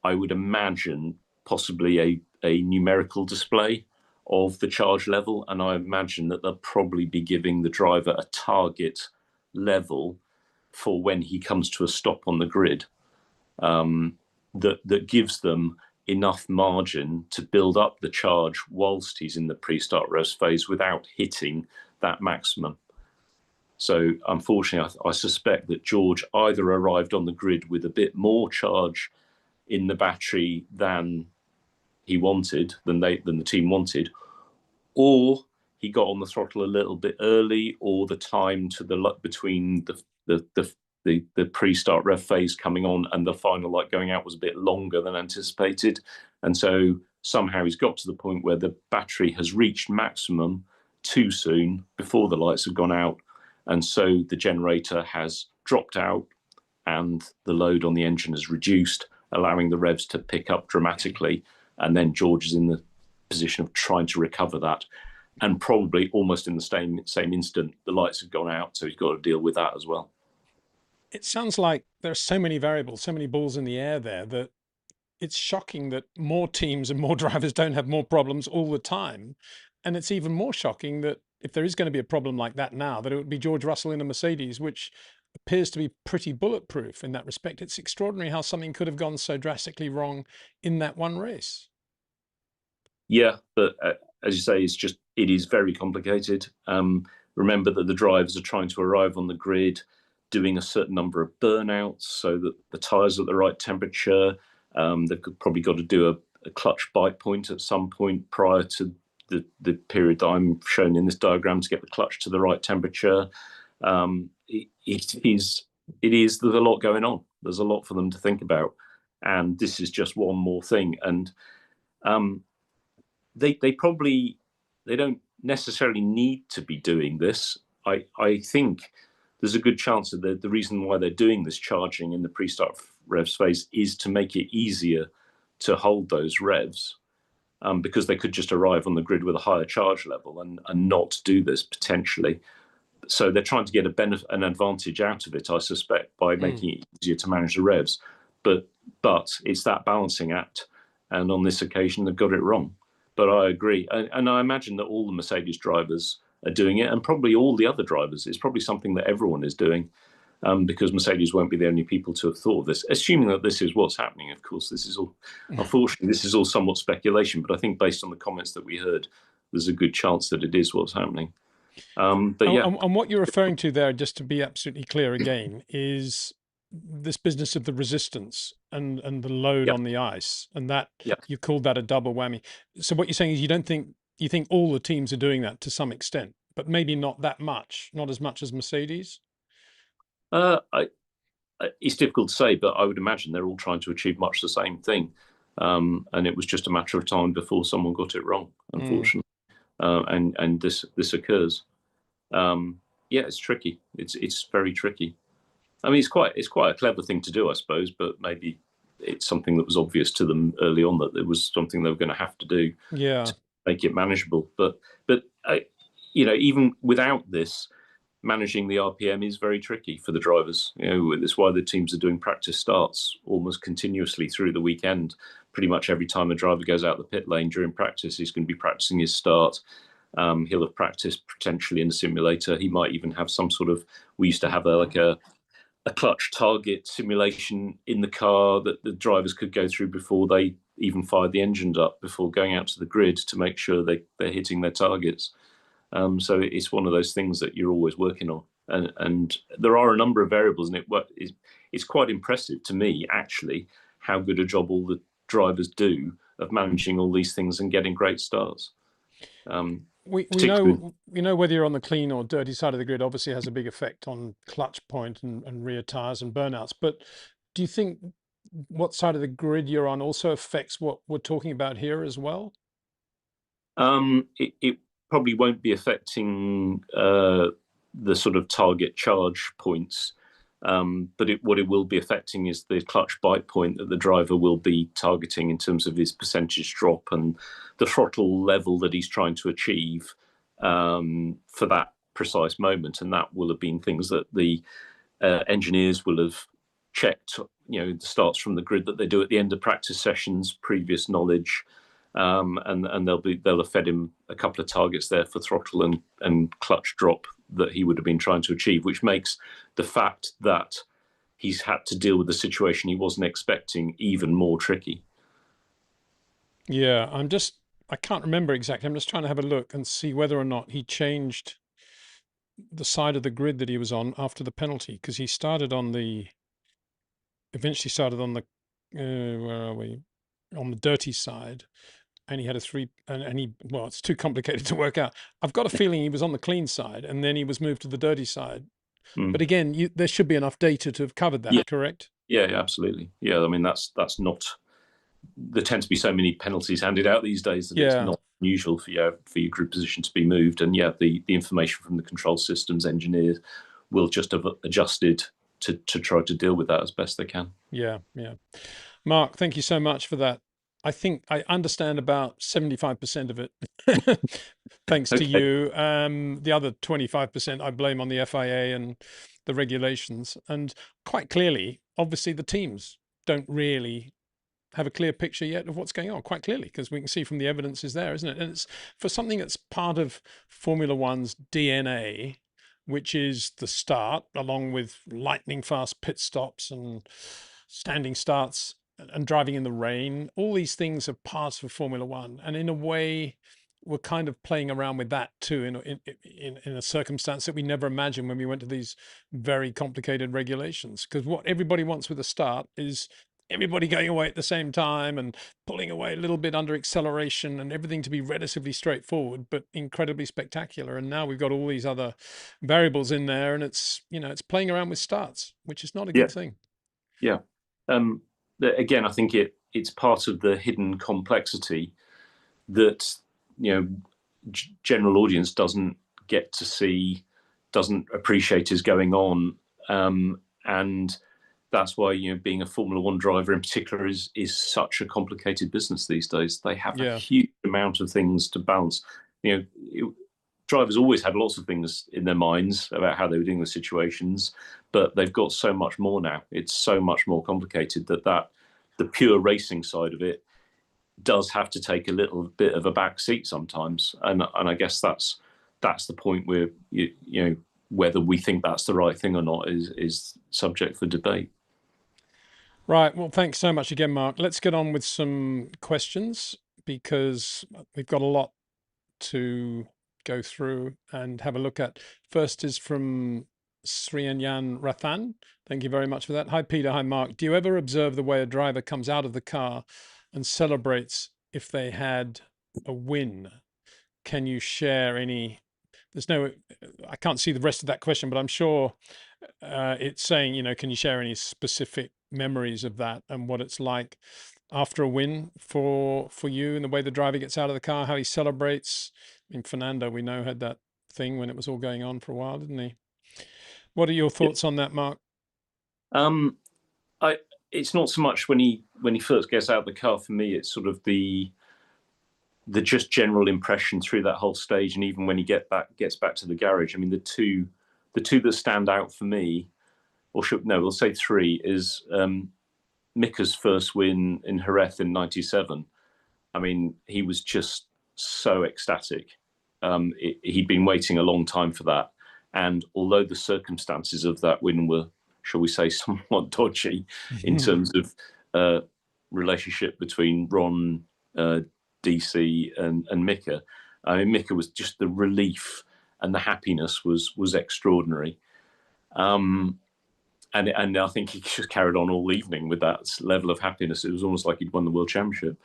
I would imagine possibly a numerical display of the charge level, and I imagine that they'll probably be giving the driver a target level for when he comes to a stop on the grid, that gives them enough margin to build up the charge whilst he's in the pre-start rest phase without hitting that maximum. So unfortunately, I suspect that George either arrived on the grid with a bit more charge in the battery than he wanted, than the team wanted, or he got on the throttle a little bit early, or the time to the between the pre-start rev phase coming on and the final light going out was a bit longer than anticipated. And so somehow he's got to the point where the battery has reached maximum too soon before the lights have gone out. And so the generator has dropped out and the load on the engine has reduced, allowing the revs to pick up dramatically. And then George is in the position of trying to recover that. And probably almost in the same instant, the lights have gone out. So he's got to deal with that as well. It sounds like there are so many variables, so many balls in the air there, that it's shocking that more teams and more drivers don't have more problems all the time. And it's even more shocking that if there is going to be a problem like that now, that it would be George Russell in a Mercedes, which appears to be pretty bulletproof in that respect. It's extraordinary how something could have gone so drastically wrong in that one race. Yeah, but as you say, it is very complicated. Remember that the drivers are trying to arrive on the grid, doing a certain number of burnouts so that the tyres are at the right temperature. They've probably got to do a clutch bite point at some point prior to the period that I'm shown in this diagram to get the clutch to the right temperature. There's a lot going on. There's a lot for them to think about, and this is just one more thing. And they don't necessarily need to be doing this. I think there's a good chance that the reason why they're doing this charging in the pre-start revs phase is to make it easier to hold those revs, because they could just arrive on the grid with a higher charge level and not do this potentially. So they're trying to get an advantage out of it, I suspect, by making it easier to manage the revs. But it's that balancing act, and on this occasion they've got it wrong. But I agree, and I imagine that all the Mercedes drivers are doing it, and probably all the other drivers. It's probably something that everyone is doing, because Mercedes won't be the only people to have thought of this, assuming that this is what's happening. Of course, this is all, unfortunately, this is all somewhat speculation, but I think based on the comments that we heard, there's a good chance that it is what's happening. But yeah. And what you're referring to there, just to be absolutely clear again, is this business of the resistance and the load on the ice, and that you called that a double whammy. So what you're saying is you think all the teams are doing that to some extent, but maybe not that much, not as much as Mercedes. It's difficult to say, but I would imagine they're all trying to achieve much the same thing, and it was just a matter of time before someone got it wrong, unfortunately, and this occurs. Yeah, it's tricky. It's very tricky. I mean, it's quite a clever thing to do, I suppose, but maybe it's something that was obvious to them early on that it was something they were going to have to do to make it manageable. But even without this, managing the RPM is very tricky for the drivers. That's why the teams are doing practice starts almost continuously through the weekend. Pretty much every time a driver goes out the pit lane during practice, he's going to be practicing his start. He'll have practiced potentially in the simulator. He might even have some sort of. We used to have a clutch target simulation in the car that the drivers could go through before they even fired the engines up, before going out to the grid, to make sure they're hitting their targets. So it's one of those things that you're always working on, and there are a number of variables, and it's quite impressive to me, actually, how good a job all the drivers do of managing all these things and getting great starts. We know whether you're on the clean or dirty side of the grid obviously has a big effect on clutch point and rear tires and burnouts. But do you think what side of the grid you're on also affects what we're talking about here as well? It probably won't be affecting the sort of target charge points, but what it will be affecting is the clutch bite point that the driver will be targeting in terms of his percentage drop and the throttle level that he's trying to achieve for that precise moment. And that will have been things that the engineers will have checked, the starts from the grid that they do at the end of practice sessions, previous knowledge, and they'll have fed him a couple of targets there for throttle and clutch drop that he would have been trying to achieve, which makes the fact that he's had to deal with the situation he wasn't expecting even more tricky. Yeah, I can't remember exactly. I'm just trying to have a look and see whether or not he changed the side of the grid that he was on after the penalty, because he eventually started on the, where are we? On the dirty side. and he had a three, and he, well, it's too complicated to work out. I've got a feeling he was on the clean side, and then he was moved to the dirty side. But Mm. again, there should be enough data to have covered Yeah, that, correct? yeah, absolutely. Yeah, I mean that's not. There tend to be so many penalties handed out these days that it's Yeah, not unusual for your grid position to be moved. And yeah, the information from the control systems engineers will just have adjusted to try to deal with that as best they can. yeah, yeah. Mark, thank you so much for that. I think I understand about 75% of it, thanks to Okay. you. The other 25% I blame on the FIA and the regulations. And quite clearly, obviously, the teams don't really have a clear picture yet of what's going on, quite clearly, because we can see from the evidence is there, isn't it? And it's for something that's part of Formula One's DNA, which is the start, along with lightning fast pit stops and standing starts and driving in the rain. All these things are parts of Formula One, and in a way, we're kind of playing around with that too, in a circumstance that we never imagined when we went to these very complicated regulations. Because what everybody wants with a start is everybody going away at the same time and pulling away a little bit under acceleration and everything to be relatively straightforward but incredibly spectacular. And now we've got all these other variables in there, and it's playing around with starts, which is not a Yeah, good thing. yeah. Um, Again, I think it's part of the hidden complexity that general audience doesn't get to see, doesn't appreciate is going on, and that's why being a Formula One driver in particular is such a complicated business these days. They have a Yeah, huge amount of things to balance. Drivers always had lots of things in their minds about how they were doing the situations, but they've got so much more now. It's so much more complicated that the pure racing side of it does have to take a little bit of a back seat sometimes, and I guess that's the point where whether we think that's the right thing or not is subject for debate. right. Well, thanks so much again, Mark. Let's get on with some questions because we've got a lot to go through and have a look at. First is from Srianyan Rathan. Thank you very much for that. Hi, Peter. Hi, Mark. Do you ever observe the way a driver comes out of the car and celebrates if they had a win? Can you share any? I can't see the rest of that question, but I'm sure it's saying, can you share any specific memories of that and what it's like after a win for you, and the way the driver gets out of the car, how he celebrates? I mean, Fernando, we know, had that thing when it was all going on for a while, didn't he? What are your Yeah. thoughts on that, Mark? Um, I It's not so much when he first gets out of the car. For me, it's sort of the just general impression through that whole stage, and even when he gets back to the garage. I mean, the two that stand out for me, we'll say three, is Mika's first win in Jerez in '97. I mean, he was just so ecstatic. He'd been waiting a long time for that, and although the circumstances of that win were, shall we say, somewhat dodgy in terms of relationship between Ron, DC, and Mika. I mean, Mika was just, the relief and the happiness was extraordinary. And I think he just carried on all evening with that level of happiness. It was almost like he'd won the world championship.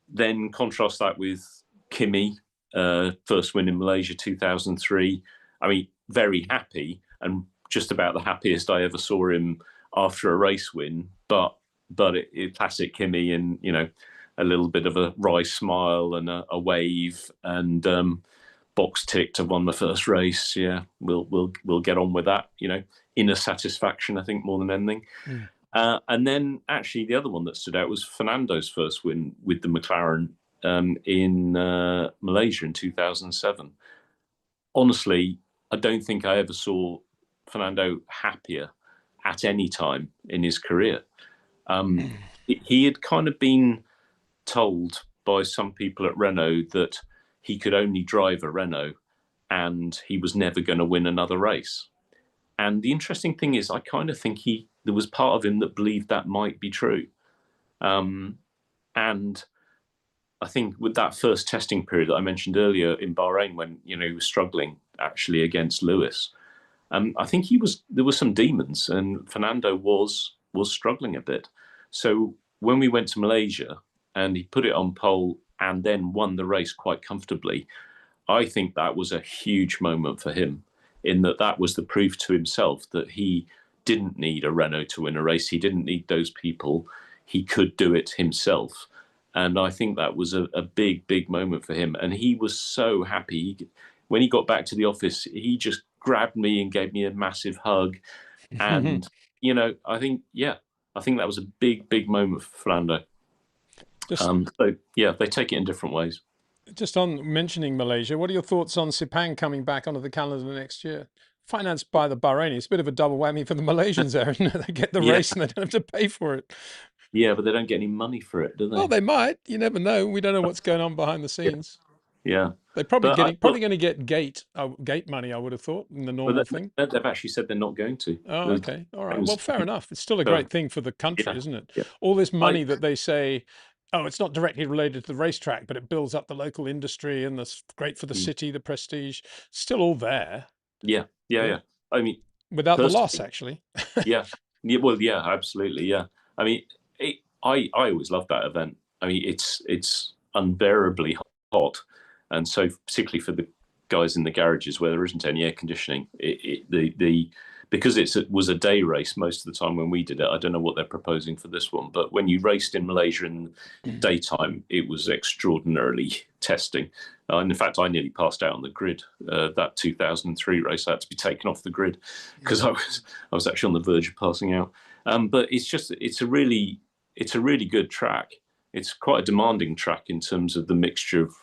Then contrast that with Kimi, first win in Malaysia 2003. I mean, very happy, and just about the happiest I ever saw him after a race win. But classic Kimi, and a little bit of a wry smile and a wave, and box ticked. I've won the first race. Yeah, we'll get on with that. Inner satisfaction, I think, more than anything. Mm. And then actually the other one that stood out was Fernando's first win with the McLaren in Malaysia in 2007. Honestly, I don't think I ever saw Fernando happier at any time in his career. He had kind of been told by some people at Renault that he could only drive a Renault and he was never going to win another race. And the interesting thing is, I kind of think there was part of him that believed that might be true. And I think with that first testing period that I mentioned earlier in Bahrain, when he was struggling actually against Lewis, I think there were some demons, and Fernando was struggling a bit. So when we went to Malaysia, and he put it on pole and then won the race quite comfortably. I think that was a huge moment for him, in that that was the proof to himself that he didn't need a Renault to win a race. He didn't need those people. He could do it himself. And I think that was a big, big moment for him. And he was so happy. When he got back to the office, he just grabbed me and gave me a massive hug. And, I think, I think that was a big, big moment for Fernando. Just They take it in different ways. just on mentioning Malaysia, what are your thoughts on Sepang coming back onto the calendar next year? Financed by the Bahraini, it's a bit of a double whammy for the Malaysians there, isn't it? They get the Yeah, race and they don't have to pay for it. yeah, but they don't get any money for it, do Well, they? they might. You never know. We don't know what's going on behind the Yeah, scenes. yeah. They're probably But probably going to get gate money, I would have thought, in the normal thing. they've actually said they're not going to. Oh, The okay. All right. Well, things, fair enough. It's still a so, great thing for the country, yeah, isn't it? yeah. All this I money that they say, oh, it's not directly related to the racetrack, but it builds up the local industry and that's great for the mm, city, the prestige. Still all there. yeah, yeah, Yeah. yeah. I mean, Without the loss, personally, actually. yeah, yeah. Well, yeah, absolutely, yeah. I mean, I always love that event. I mean, it's unbearably hot, and so particularly for the guys in the garages where there isn't any air conditioning, the because was a day race most of the time when we did it. I don't know what they're proposing for this one, but when you raced in Malaysia in daytime, it was extraordinarily testing. And in fact, I nearly passed out on the grid. That 2003 race, I had to be taken off the grid because I was actually on the verge of passing out. But it's a really good track. It's quite a demanding track in terms of the mixture of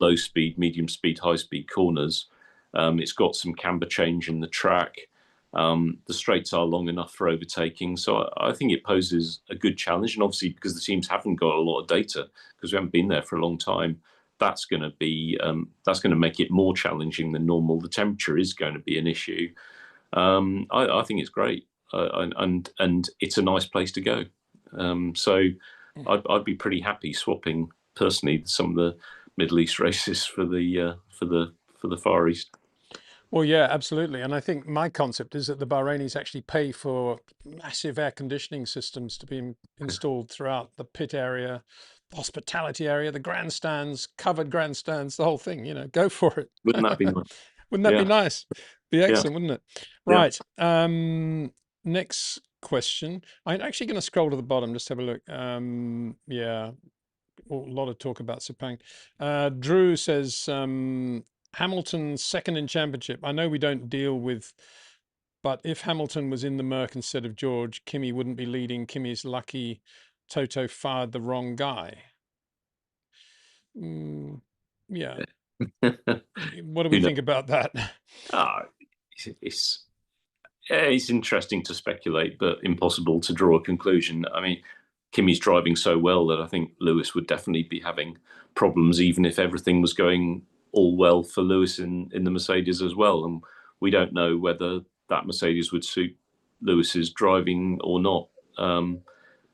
low speed, medium speed, high speed corners. It's got some camber change in the track. The straights are long enough for overtaking, so I think it poses a good challenge. And obviously, because the teams haven't got a lot of data, because we haven't been there for a long time, that's going to make it more challenging than normal. The temperature is going to be an issue. I think it's great, and it's a nice place to go. So I'd be pretty happy swapping personally some of the Middle East races for the Far East. Well, yeah, absolutely. And I think my concept is that the Bahrainis actually pay for massive air conditioning systems to be installed throughout the pit area, the hospitality area, the grandstands, covered grandstands, the whole thing, go for it. Wouldn't that be nice? Wouldn't that be Yeah, nice? Be yeah, excellent, wouldn't it? yeah. Right. Next question. I'm actually going to scroll to the bottom, just have a look. Yeah, a lot of talk about Sepang. Drew says, Hamilton second in championship. I know we don't deal with, but if Hamilton was in the Merc instead of George, Kimi wouldn't be leading. Kimi's lucky Toto fired the wrong guy. Yeah. What do we Who knows? think about that? Ah, it's it's interesting to speculate, but impossible to draw a conclusion. I mean, Kimi's driving so well that I think Lewis would definitely be having problems, even if everything was going all well for Lewis in the Mercedes as well. And we don't know whether that Mercedes would suit Lewis's driving or not.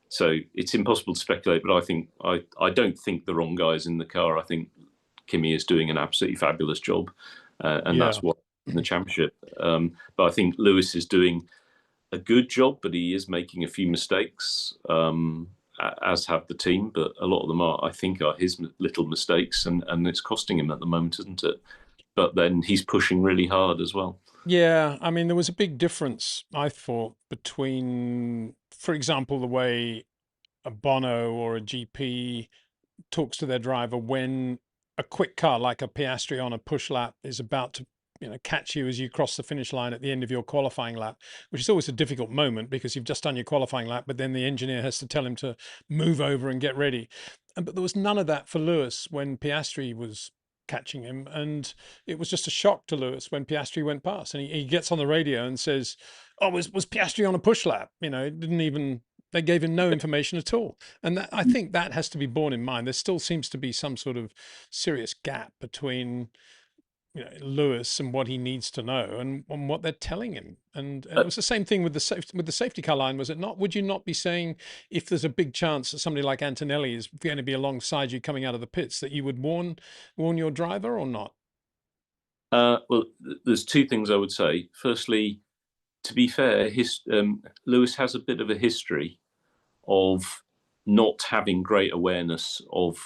So it's impossible to speculate. But I don't think the wrong guy's in the car. I think Kimi is doing an absolutely fabulous job, and Yeah. that's what in the championship. But I think Lewis is doing a good job, but he is making a few mistakes, as have the team. But a lot of them I think, are his little mistakes, and it's costing him at the moment, isn't it? But then he's pushing really hard as well. Yeah, I mean, there was a big difference, I thought, between, for example, the way a Bono or a GP talks to their driver when a quick car like a Piastri on a push lap is about to catch you as you cross the finish line at the end of your qualifying lap, which is always a difficult moment because you've just done your qualifying lap, but then the engineer has to tell him to move over and get ready. But there was none of that for Lewis when Piastri was catching him, and it was just a shock to Lewis when Piastri went past, and he gets on the radio and says, oh, was Piastri on a push lap? Didn't even, they gave him no information at all. And I think that has to be borne in mind. There still seems to be some sort of serious gap between Lewis and what he needs to know and what they're telling him. And it was the same thing with the safety car line, was it not? Would you not be saying, if there's a big chance that somebody like Antonelli is going to be alongside you coming out of the pits, that you would warn your driver or not? Well, there's two things I would say. Firstly, to be fair, Lewis has a bit of a history of not having great awareness of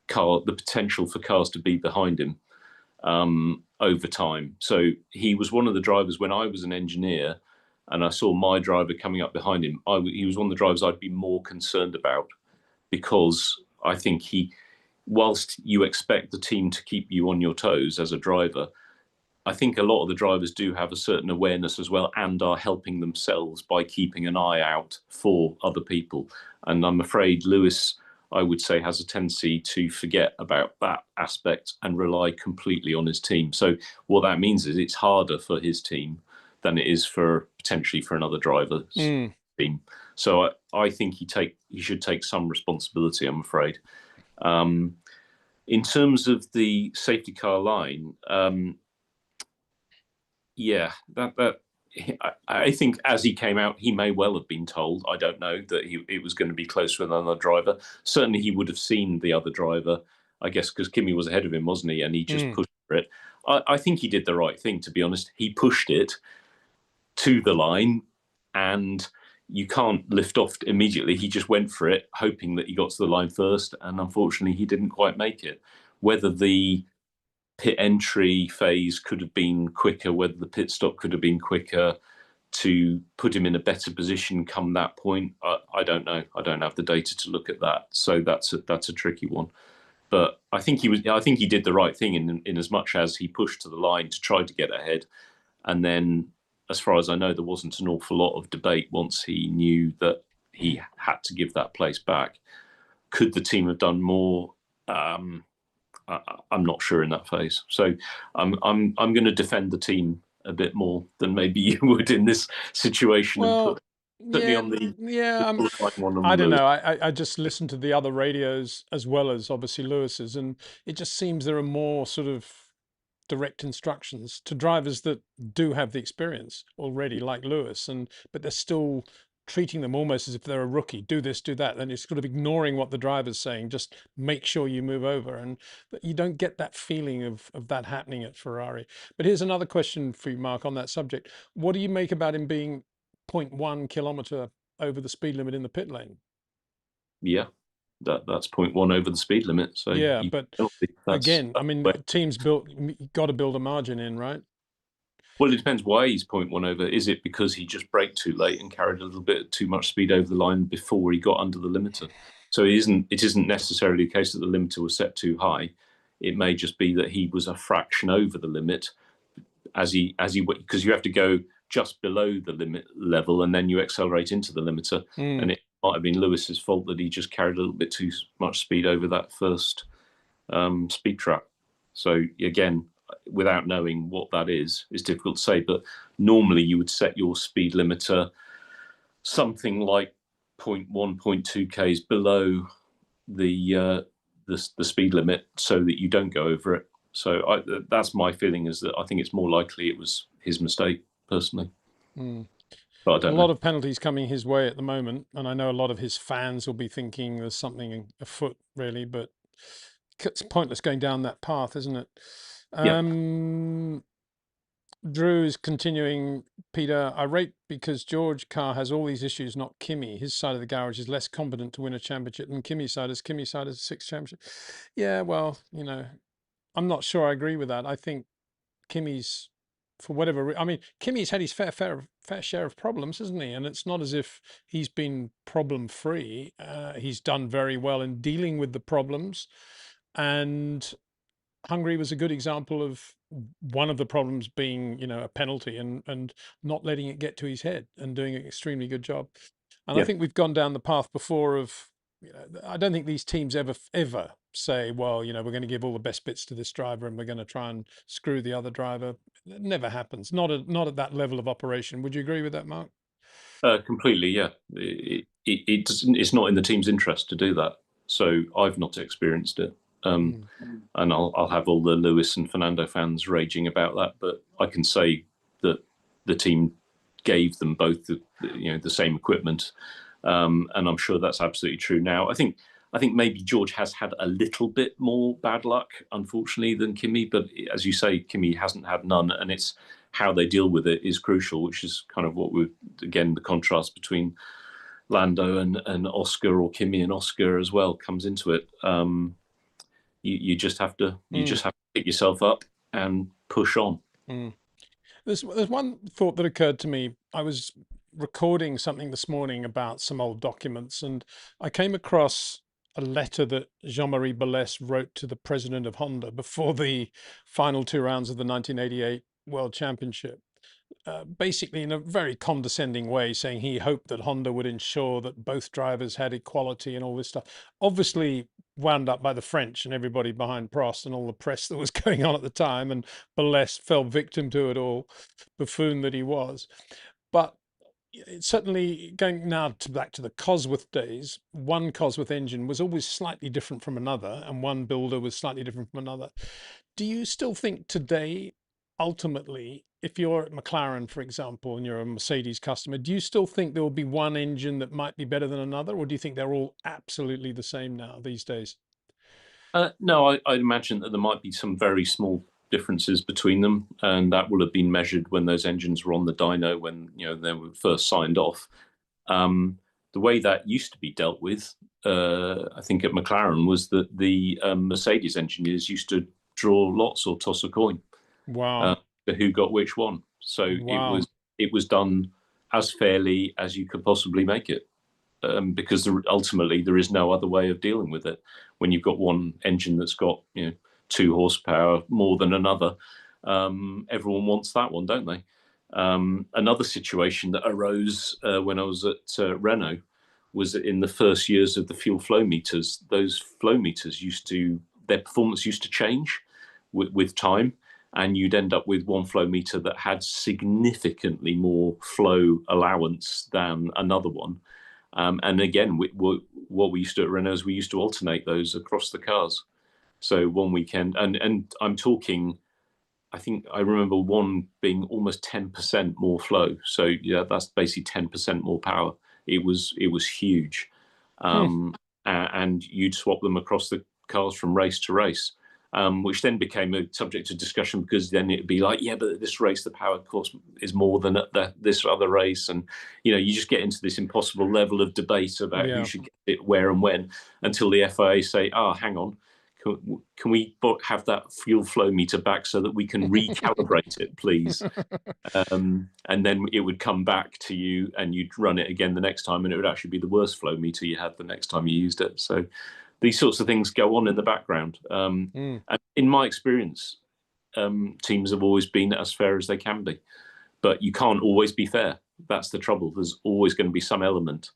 the potential for cars to be behind him over time. So he was one of the drivers when I was an engineer and I saw my driver coming up behind him. He was one of the drivers I'd be more concerned about, because I think whilst you expect the team to keep you on your toes as a driver, I think a lot of the drivers do have a certain awareness as well and are helping themselves by keeping an eye out for other people. And I'm afraid Lewis, I would say, has a tendency to forget about that aspect and rely completely on his team. So what that means is it's harder for his team than it is for potentially for another driver's team. So I think he should take some responsibility, I'm afraid. In terms of the safety car line, yeah, I think as he came out, he may well have been told, I don't know, that it was going to be close with another driver. Certainly he would have seen the other driver, I guess, because Kimi was ahead of him, wasn't he? And he just pushed for it. I think he did the right thing, to be honest. He pushed it to the line, and you can't lift off immediately. He just went for it, hoping that he got to the line first, and unfortunately he didn't quite make it. Whether the pit entry phase could have been quicker, whether the pit stop could have been quicker to put him in a better position come that point, I don't know. I don't have the data to look at that, so that's a tricky one. But I think he did the right thing in as much as he pushed to the line to try to get ahead, and then, as far as I know, there wasn't an awful lot of debate once he knew that he had to give that place back. Could the team have done more? I'm not sure in that phase. So I'm going to defend the team a bit more than maybe you would in this situation. Well, and put me on the one on I don't Lewis. know. I just listened to the other radios as well as obviously Lewis's, and it just seems there are more sort of direct instructions to drivers that do have the experience already, like Lewis, but they're still treating them almost as if they're a rookie. Do this, do that, and it's sort of ignoring what the driver's saying. Just make sure you move over, and you don't get that feeling of that happening at Ferrari. But here's another question for you, Mark, on that subject. What do you make about him being 0.1 kilometer over the speed limit in the pit lane? Yeah, that's 0.1 over the speed limit. So yeah, but again, I mean, that's teams got to build a margin in, right? Well, it depends why he's 0.1 over. Is it because he just braked too late and carried a little bit too much speed over the line before he got under the limiter? So it isn't necessarily the case that the limiter was set too high. It may just be that he was a fraction over the limit because you have to go just below the limit level and then you accelerate into the limiter. And it might have been Lewis's fault that he just carried a little bit too much speed over that first speed trap. So again, without knowing what that is, it's difficult to say. But normally you would set your speed limiter something like 0.1, 0.2 k's below the speed limit so that you don't go over it. So that's my feeling, is that I think it's more likely it was his mistake, personally. But I don't know. A lot of penalties coming his way at the moment, and I know a lot of his fans will be thinking there's something afoot, really, but it's pointless going down that path, isn't it? Yeah. Drew is continuing, Peter, irate because George Carr has all these issues, not Kimi. His side of the garage is less competent to win a championship than Kimi's side is. Kimi's side is 6 championships. Yeah, well, I'm not sure I agree with that. I think Kimi's, for whatever, I mean, Kimi's had his fair share of problems, hasn't he? And it's not as if he's been problem free. He's done very well in dealing with the problems, and Hungary was a good example of one of the problems being, a penalty and not letting it get to his head and doing an extremely good job. And I think we've gone down the path before of, I don't think these teams ever say, well, we're going to give all the best bits to this driver and we're going to try and screw the other driver. It never happens. Not at that level of operation. Would you agree with that, Mark? Completely, yeah. It's not in the team's interest to do that. So I've not experienced it. And I'll have all the Lewis and Fernando fans raging about that, but I can say that the team gave them both the same equipment, and I'm sure that's absolutely true. Now, I think maybe George has had a little bit more bad luck, unfortunately, than Kimi, but as you say, Kimi hasn't had none, and it's how they deal with it is crucial, which is kind of what the contrast between Lando and Oscar, or Kimi and Oscar as well, comes into it. You just have to Mm, pick yourself up and push on. mm. There's one thought that occurred to me. I was recording something this morning about some old documents, and I came across a letter that Jean-Marie Balès wrote to the president of Honda before the final two rounds of the 1988 World Championship. Basically, in a very condescending way, saying he hoped that Honda would ensure that both drivers had equality and all this stuff. Obviously, wound up by the French and everybody behind Prost and all the press that was going on at the time, and Balès fell victim to it all, buffoon that he was. But it's certainly going now to back to the Cosworth days. One Cosworth engine was always slightly different from another, and one builder was slightly different from another. Do you still think today, ultimately, if you're at McLaren, for example, and you're a Mercedes customer, do you still think there will be one engine that might be better than another, or do you think they're all absolutely the same now these days? No, I'd imagine that there might be some very small differences between them, and that will have been measured when those engines were on the dyno, when they were first signed off. The way that used to be dealt with, I think at McLaren, was that the Mercedes engineers used to draw lots or toss a coin uh, Wow. to who got which one. So Wow. it was done as fairly as you could possibly make it, because ultimately there is no other way of dealing with it. When you've got one engine that's got 2 horsepower more than another, everyone wants that one, don't they? Another situation that arose when I was at Renault was that in the first years of the fuel flow meters, those flow meters their performance used to change with time, and you'd end up with one flow meter that had significantly more flow allowance than another one. And again, what we used to do at Renault is we used to alternate those across the cars. So one weekend, and I'm talking, I think I remember one being almost 10% more flow. So yeah, that's basically 10% more power. It was huge, Hmm. and you'd swap them across the cars from race to race, which then became a subject of discussion, because then it'd be like, yeah, but at this race the power course is more than at this other race, and you just get into this impossible level of debate about who Yeah. should get it where and when, until the FIA say, hang on. Can we have that fuel flow meter back so that we can recalibrate it, please? And then it would come back to you, and you'd run it again the next time, and it would actually be the worst flow meter you had the next time you used it. So these sorts of things go on in the background. Hmm. And in my experience, teams have always been as fair as they can be, but you can't always be fair. That's the trouble. There's always going to be some element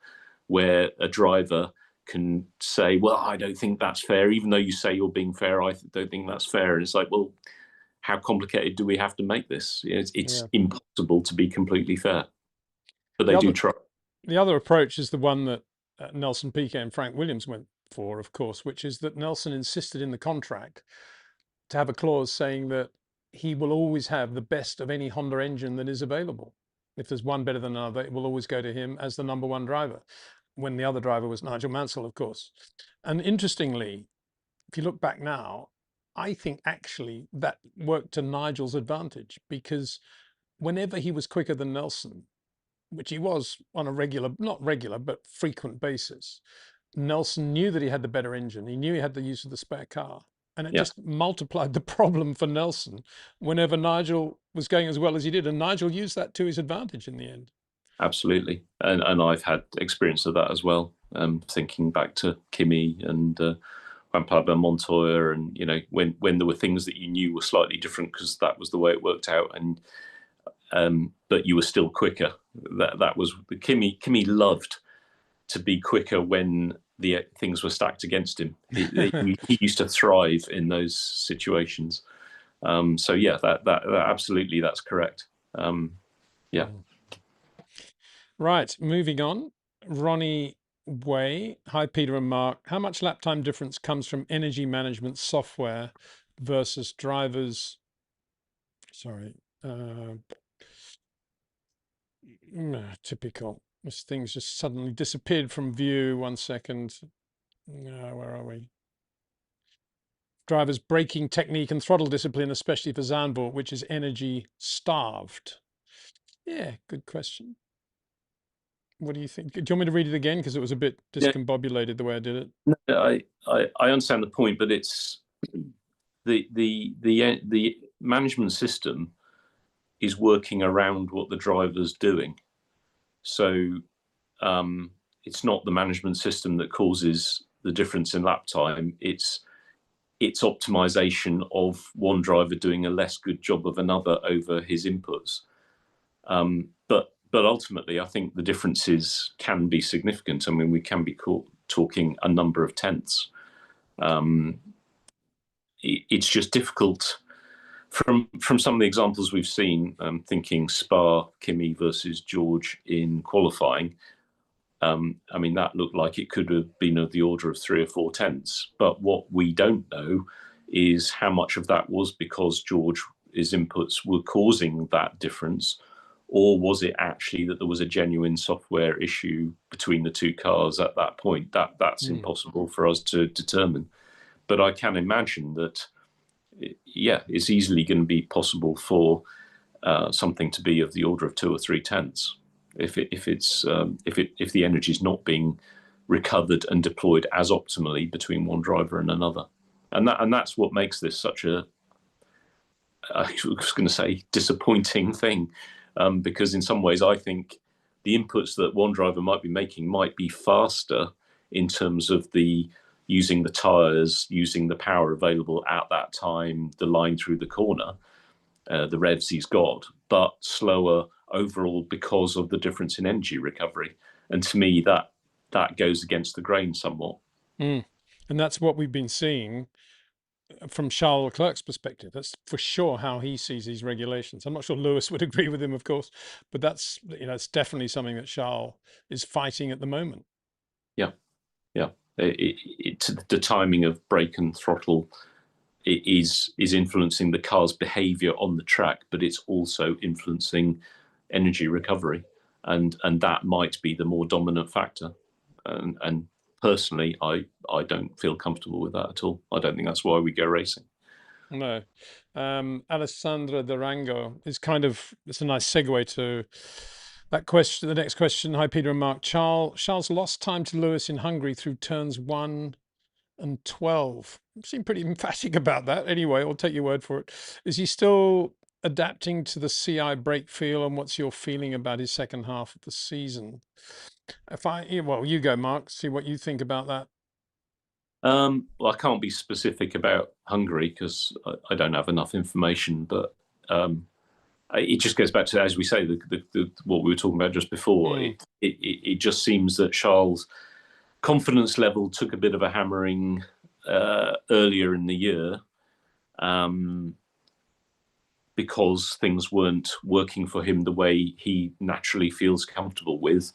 where a driver can say, well, I don't think that's fair, even though you say you're being fair. I don't think that's fair. And it's like, well, how complicated do we have to make this? It's Yeah. impossible to be completely fair, but The they do other try. the other approach is the one that Nelson Piquet and Frank Williams went for, of course, which is that Nelson insisted in the contract to have a clause saying that he will always have the best of any Honda engine that is available. If there's one better than another, it will always go to him as the number one driver, when the other driver was Nigel Mansell, of course. And interestingly, if you look back now, I think actually that worked to Nigel's advantage, because whenever he was quicker than Nelson, which he was on a regular, not regular, but frequent basis, Nelson knew that he had the better engine. He knew he had the use of the spare car. And it Yeah, just multiplied the problem for Nelson whenever Nigel was going as well as he did. And Nigel used that to his advantage in the end. absolutely. And I've had experience of that as well. Thinking back to Kimi and Juan Pablo Montoya, and when there were things that you knew were slightly different because that was the way it worked out, and but you were still quicker. That was Kimi loved to be quicker when the things were stacked against him. He used to thrive in those situations. So yeah, that absolutely, that's correct. Yeah. Mm. Right, moving on. Ronnie Way. Hi, Peter and Mark. How much lap time difference comes from energy management software versus drivers? Sorry. Typical. This thing's just suddenly disappeared from view. 1 second. Where are we? Drivers' braking technique and throttle discipline, especially for Zandvoort, which is energy starved. Yeah, good question. What do you think? Do you want me to read it again? Because it was a bit Yeah, discombobulated the way I did it. I understand the point, but it's the management system is working around what the driver's doing. So it's not the management system that causes the difference in lap time. It's optimization of one driver doing a less good job of another over his inputs. But ultimately, I think the differences can be significant. I mean, we can be talking a number of tenths. It's just difficult from some of the examples we've seen. Thinking Spa, Kimi versus George in qualifying. I mean, that looked like it could have been of the order of 3 or 4 tenths. But what we don't know is how much of that was because George's inputs were causing that difference, or was it actually that there was a genuine software issue between the two cars at that point? That's impossible for us to determine. But I can imagine that, yeah, it's easily going to be possible for something to be of the order of 2 or 3 tenths if the energy is not being recovered and deployed as optimally between one driver and another, and that's what makes this such a, I was going to say, disappointing thing, because in some ways I think the inputs that one driver might be making might be faster in terms of the using the tires, using the power available at that time, the line through the corner, the revs he's got, but slower overall because of the difference in energy recovery. And to me, that goes against the grain somewhat. And that's what we've been seeing from Charles Leclerc's perspective. That's for sure how he sees these regulations. I'm not sure Lewis would agree with him, of course, but that's, it's definitely something that Charles is fighting at the moment. Yeah, yeah. The timing of brake and throttle is influencing the car's behavior on the track, but it's also influencing energy recovery, and that might be the more dominant factor. And personally, I don't feel comfortable with that at all. I don't think that's why we go racing. No. Alessandra Durango is kind of, it's a nice segue to that question. The next question. Hi, Peter and Mark. Charles lost time to Lewis in Hungary through turns 1 and 12. You seem pretty emphatic about that. Anyway, I'll take your word for it. Is he still adapting to the CI brake feel, and what's your feeling about his second half of the season? Well, you go, Mark, see what you think about that. Well, I can't be specific about Hungary because I don't have enough information, but it just goes back to, as we say, what we were talking about just before. It just seems that Charles' confidence level took a bit of a hammering earlier in the year, because things weren't working for him the way he naturally feels comfortable with.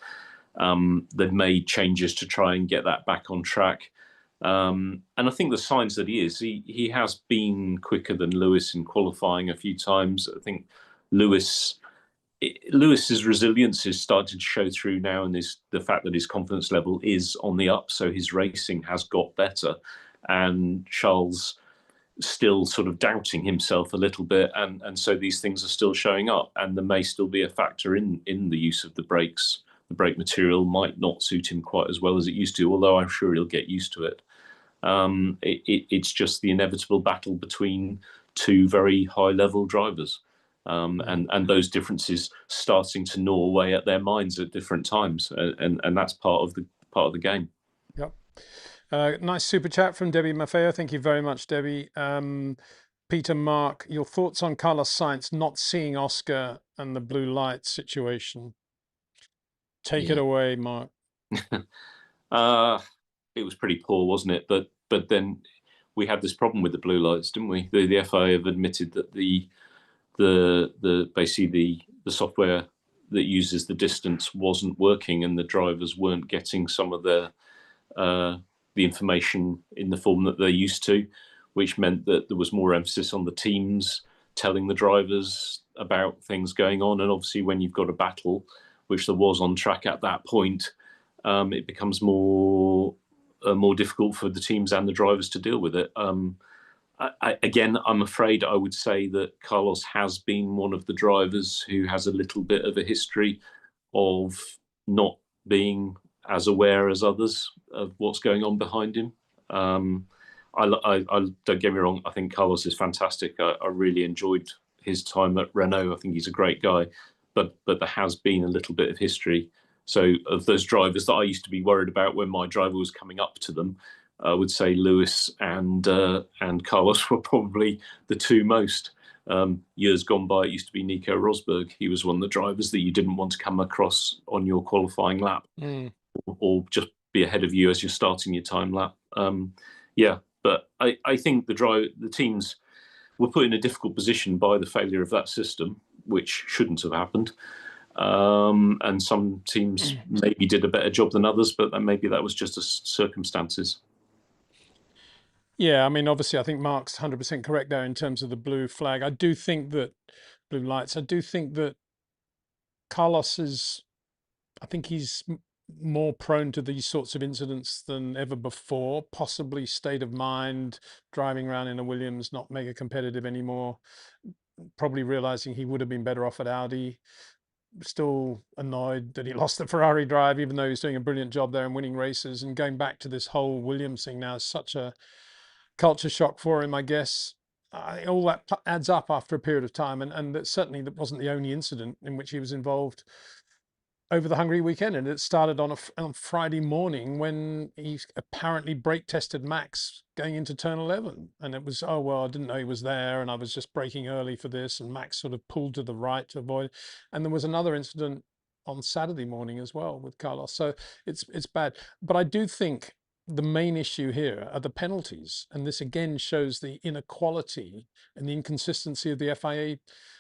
They've made changes to try and get that back on track. And I think the signs that he has been quicker than Lewis in qualifying a few times. I think Lewis's resilience is starting to show through now, and the fact that his confidence level is on the up, so his racing has got better. And Charles still sort of doubting himself a little bit, and so these things are still showing up, and there may still be a factor in the use of the brakes. The brake material might not suit him quite as well as it used to, although I'm sure he'll get used to it. It's just the inevitable battle between two very high-level drivers, and those differences starting to gnaw away at their minds at different times, and that's part of the game. Yep. Nice super chat from Debbie Maffeo. Thank you very much, Debbie. Peter, Mark, your thoughts on Carlos Sainz not seeing Oscar and the blue light situation? Take it away, Mark. It was pretty poor, wasn't it? But then we had this problem with the blue lights, didn't we? The FIA have admitted that the basically the software that uses the distance wasn't working, and the drivers weren't getting some of the information in the form that they're used to, which meant that there was more emphasis on the teams telling the drivers about things going on. And obviously, when you've got a battle, which there was on track at that point, it becomes more difficult for the teams and the drivers to deal with it. Again, I'm afraid I would say that Carlos has been one of the drivers who has a little bit of a history of not being as aware as others of what's going on behind him. I don't get me wrong. I think Carlos is fantastic. I really enjoyed his time at Renault. I think he's a great guy, but there has been a little bit of history. So of those drivers that I used to be worried about when my driver was coming up to them, I would say Lewis and Carlos were probably the two most. Years gone by, it used to be Nico Rosberg. He was one of the drivers that you didn't want to come across on your qualifying lap, or just be ahead of you as you're starting your time lap. Yeah, but I think the teams were put in a difficult position by the failure of that system, which shouldn't have happened. And some teams maybe did a better job than others, but maybe that was just circumstances. Yeah, I mean, obviously, I think Mark's 100% correct there in terms of the blue flag. I do think that blue lights. I do think that Carlos is. I think he's more prone to these sorts of incidents than ever before. Possibly state of mind, driving around in a Williams, not mega competitive anymore. Probably realizing he would have been better off at Audi. Still annoyed that he lost the Ferrari drive, even though he's doing a brilliant job there and winning races. And going back to this whole Williams thing now is such a culture shock for him, I guess. All that adds up after a period of time, and that certainly that wasn't the only incident in which he was involved over the Hungary weekend, and it started on Friday morning when he apparently brake tested Max going into turn 11, and it was, oh well, I didn't know he was there, and I was just braking early for this, and Max sort of pulled to the right to avoid. And there was another incident on Saturday morning as well with Carlos. So it's bad, but I do think the main issue here are the penalties, and this again shows the inequality and the inconsistency of the FIA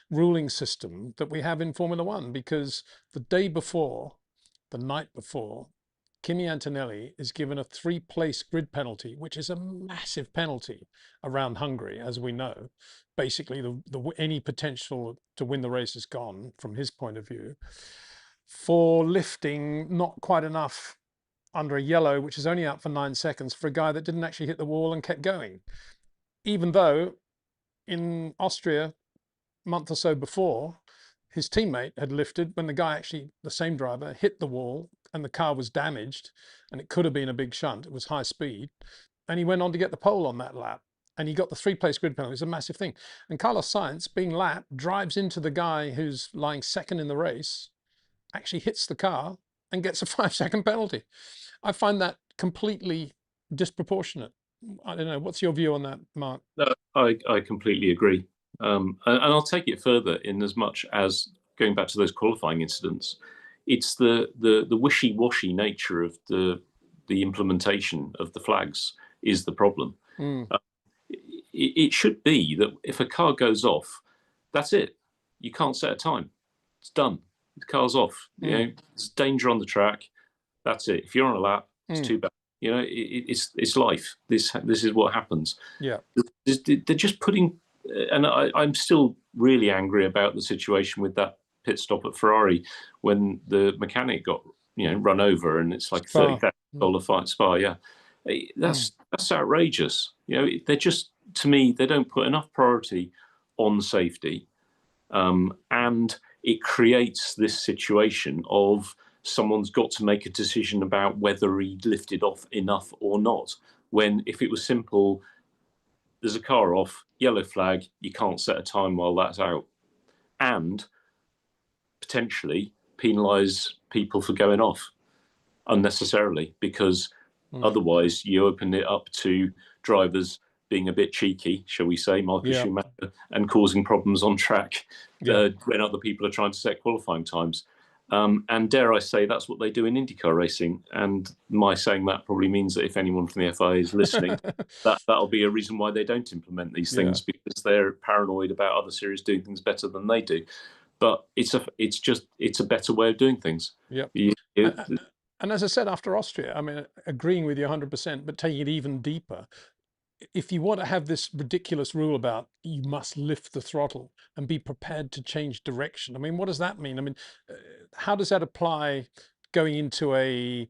ruling system that we have in Formula One, because the day before, the night before, Kimi Antonelli is given a 3-place grid penalty, which is a massive penalty around Hungary, as we know. Basically, any potential to win the race is gone from his point of view, for lifting not quite enough under a yellow, which is only out for 9 seconds, for a guy that didn't actually hit the wall and kept going. Even though in Austria, a month or so before, his teammate had lifted when the guy actually, the same driver, hit the wall and the car was damaged, and it could have been a big shunt. It was high speed. And he went on to get the pole on that lap. And he got the 3-place grid penalty. It's a massive thing. And Carlos Sainz, being lapped, drives into the guy who's lying second in the race, actually hits the car and gets a 5-second penalty. I find that completely disproportionate. I don't know. What's your view on that, Mark? No, I completely agree. And I'll take it further in as much as going back to those qualifying incidents. It's the wishy-washy nature of the implementation of the flags is the problem. It should be that if a car goes off, that's it. You can't set a time. It's done. The car's off. You know, there's danger on the track. That's it. If you're on a lap, it's too bad. You know, it's life. This is what happens. Yeah, they're just putting, and I'm still really angry about the situation with that pit stop at Ferrari when the mechanic got run over, and it's like $30,000 fine. Spa, yeah, that's outrageous. You know, they're just, to me, they don't put enough priority on safety, and it creates this situation of someone's got to make a decision about whether he lifted off enough or not. When if it was simple, there's a car off, yellow flag, you can't set a time while that's out, and potentially penalise people for going off unnecessarily, because otherwise you open it up to drivers being a bit cheeky, shall we say, Marcus Schumacher, and causing problems on track when other people are trying to set qualifying times. And dare I say, that's what they do in IndyCar racing. And my saying that probably means that if anyone from the FIA is listening, that'll be a reason why they don't implement these things, because they're paranoid about other series doing things better than they do. But it's a better way of doing things. Yeah. And as I said, after Austria, I mean, agreeing with you 100%, but taking it even deeper, if you want to have this ridiculous rule about you must lift the throttle and be prepared to change direction, I mean, what does that mean? I mean, how does that apply going into a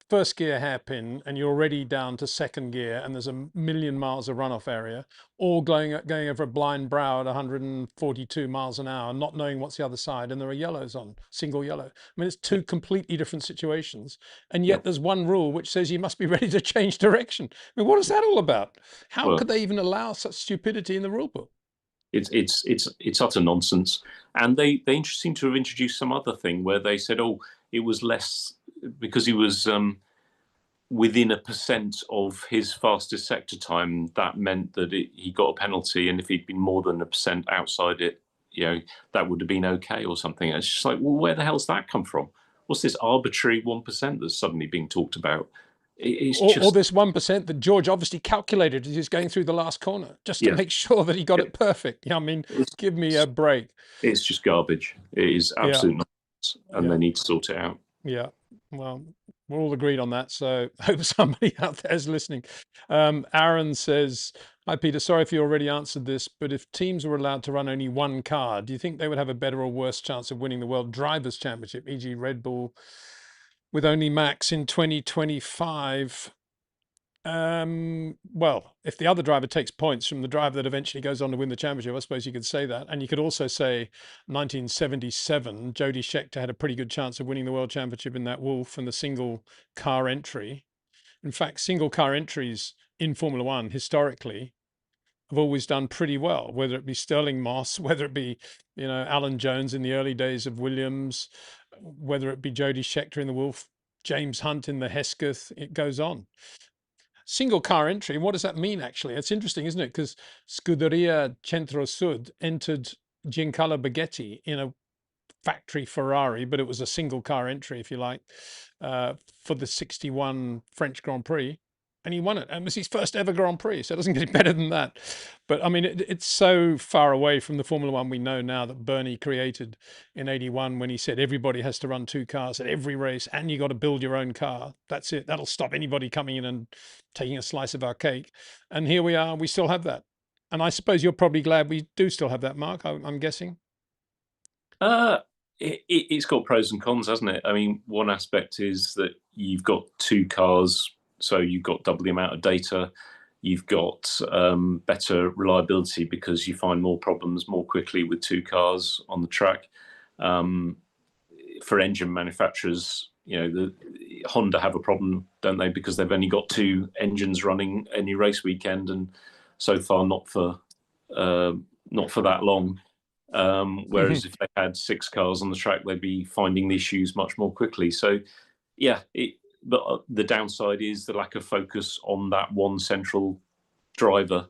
first gear hairpin and you're already down to second gear and there's a million miles of runoff area, or going over a blind brow at 142 miles an hour, not knowing what's the other side, and there are yellows on, single yellow. I mean, it's two completely different situations, and Yeah. yet there's one rule which says you must be ready to change direction. I mean, what is that all about? How Well, could they even allow such stupidity in the rule book? it's utter nonsense. And they seem to have introduced some other thing where they said, oh, it was less because he was within a percent of his fastest sector time. That meant that he got a penalty, and if he'd been more than a percent outside it, that would have been okay or something. And it's just like, well, where the hell's that come from? What's this arbitrary 1% that's suddenly being talked about? It's Or just, this 1% that George obviously calculated as he was going through the last corner, just to yeah, make sure that he got yeah, it perfect. Yeah, I mean, give me a it's, break. it's just garbage. It is Yeah, absolute nonsense, and yeah, they need to sort it out. yeah. Well, we're all agreed on that. So I hope somebody out there is listening. Aaron says, "Hi Peter, sorry if you already answered this, but if teams were allowed to run only one car, do you think they would have a better or worse chance of winning the World Drivers' Championship, e.g., Red Bull, with only Max in 2025?" Well, if the other driver takes points from the driver that eventually goes on to win the championship, I suppose you could say that. And you could also say 1977, Jody Scheckter had a pretty good chance of winning the world championship in that Wolf and the single car entry. In fact, single car entries in Formula One historically have always done pretty well, whether it be Sterling Moss, whether it be, Alan Jones in the early days of Williams, whether it be Jody Scheckter in the Wolf, James Hunt in the Hesketh, it goes on. Single car entry, what does that mean actually? It's interesting, isn't it? Because Scuderia Centro Sud entered Giancarlo Baghetti in a factory Ferrari, but it was a single car entry, if you like, for the 61 French Grand Prix. And he won it. And it was his first ever Grand Prix. So it doesn't get any better than that. But I mean, it's so far away from the Formula One we know now that Bernie created in 81 when he said everybody has to run two cars at every race and you got to build your own car. That's it. That'll stop anybody coming in and taking a slice of our cake. And here we are. We still have that. And I suppose you're probably glad we do still have that, Mark, I'm guessing. Uh, it's got pros and cons, hasn't it? I mean, one aspect is that you've got two cars, so you've got double the amount of data. You've got better reliability because you find more problems more quickly with two cars on the track. For engine manufacturers, the Honda have a problem, don't they? Because they've only got two engines running any race weekend, and so far not for that long. Whereas if they had six cars on the track, they'd be finding the issues much more quickly. So, yeah, but the downside is the lack of focus on that one central driver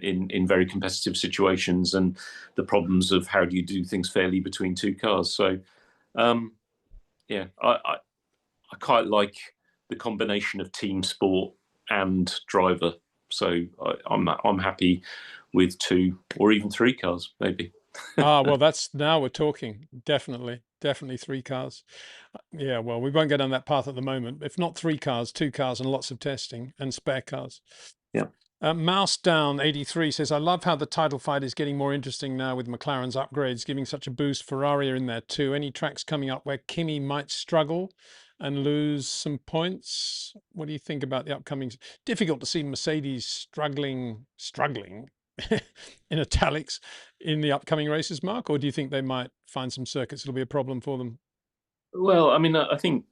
in very competitive situations, and the problems of how do you do things fairly between two cars. So, yeah, I quite like the combination of team sport and driver. So I'm happy with two or even three cars, maybe. Well, now we're talking. Definitely three cars. Yeah, well, we won't go down that path at the moment. If not three cars, two cars and lots of testing and spare cars. Yeah. Mouse Down 83 says, I love how the title fight is getting more interesting now with McLaren's upgrades, giving such a boost. Ferrari are in there too. Any tracks coming up where Kimi might struggle and lose some points? What do you think about the upcoming? Difficult to see Mercedes struggling in italics in the upcoming races, Mark? Or do you think they might find some circuits that'll be a problem for them? Well, I mean, I think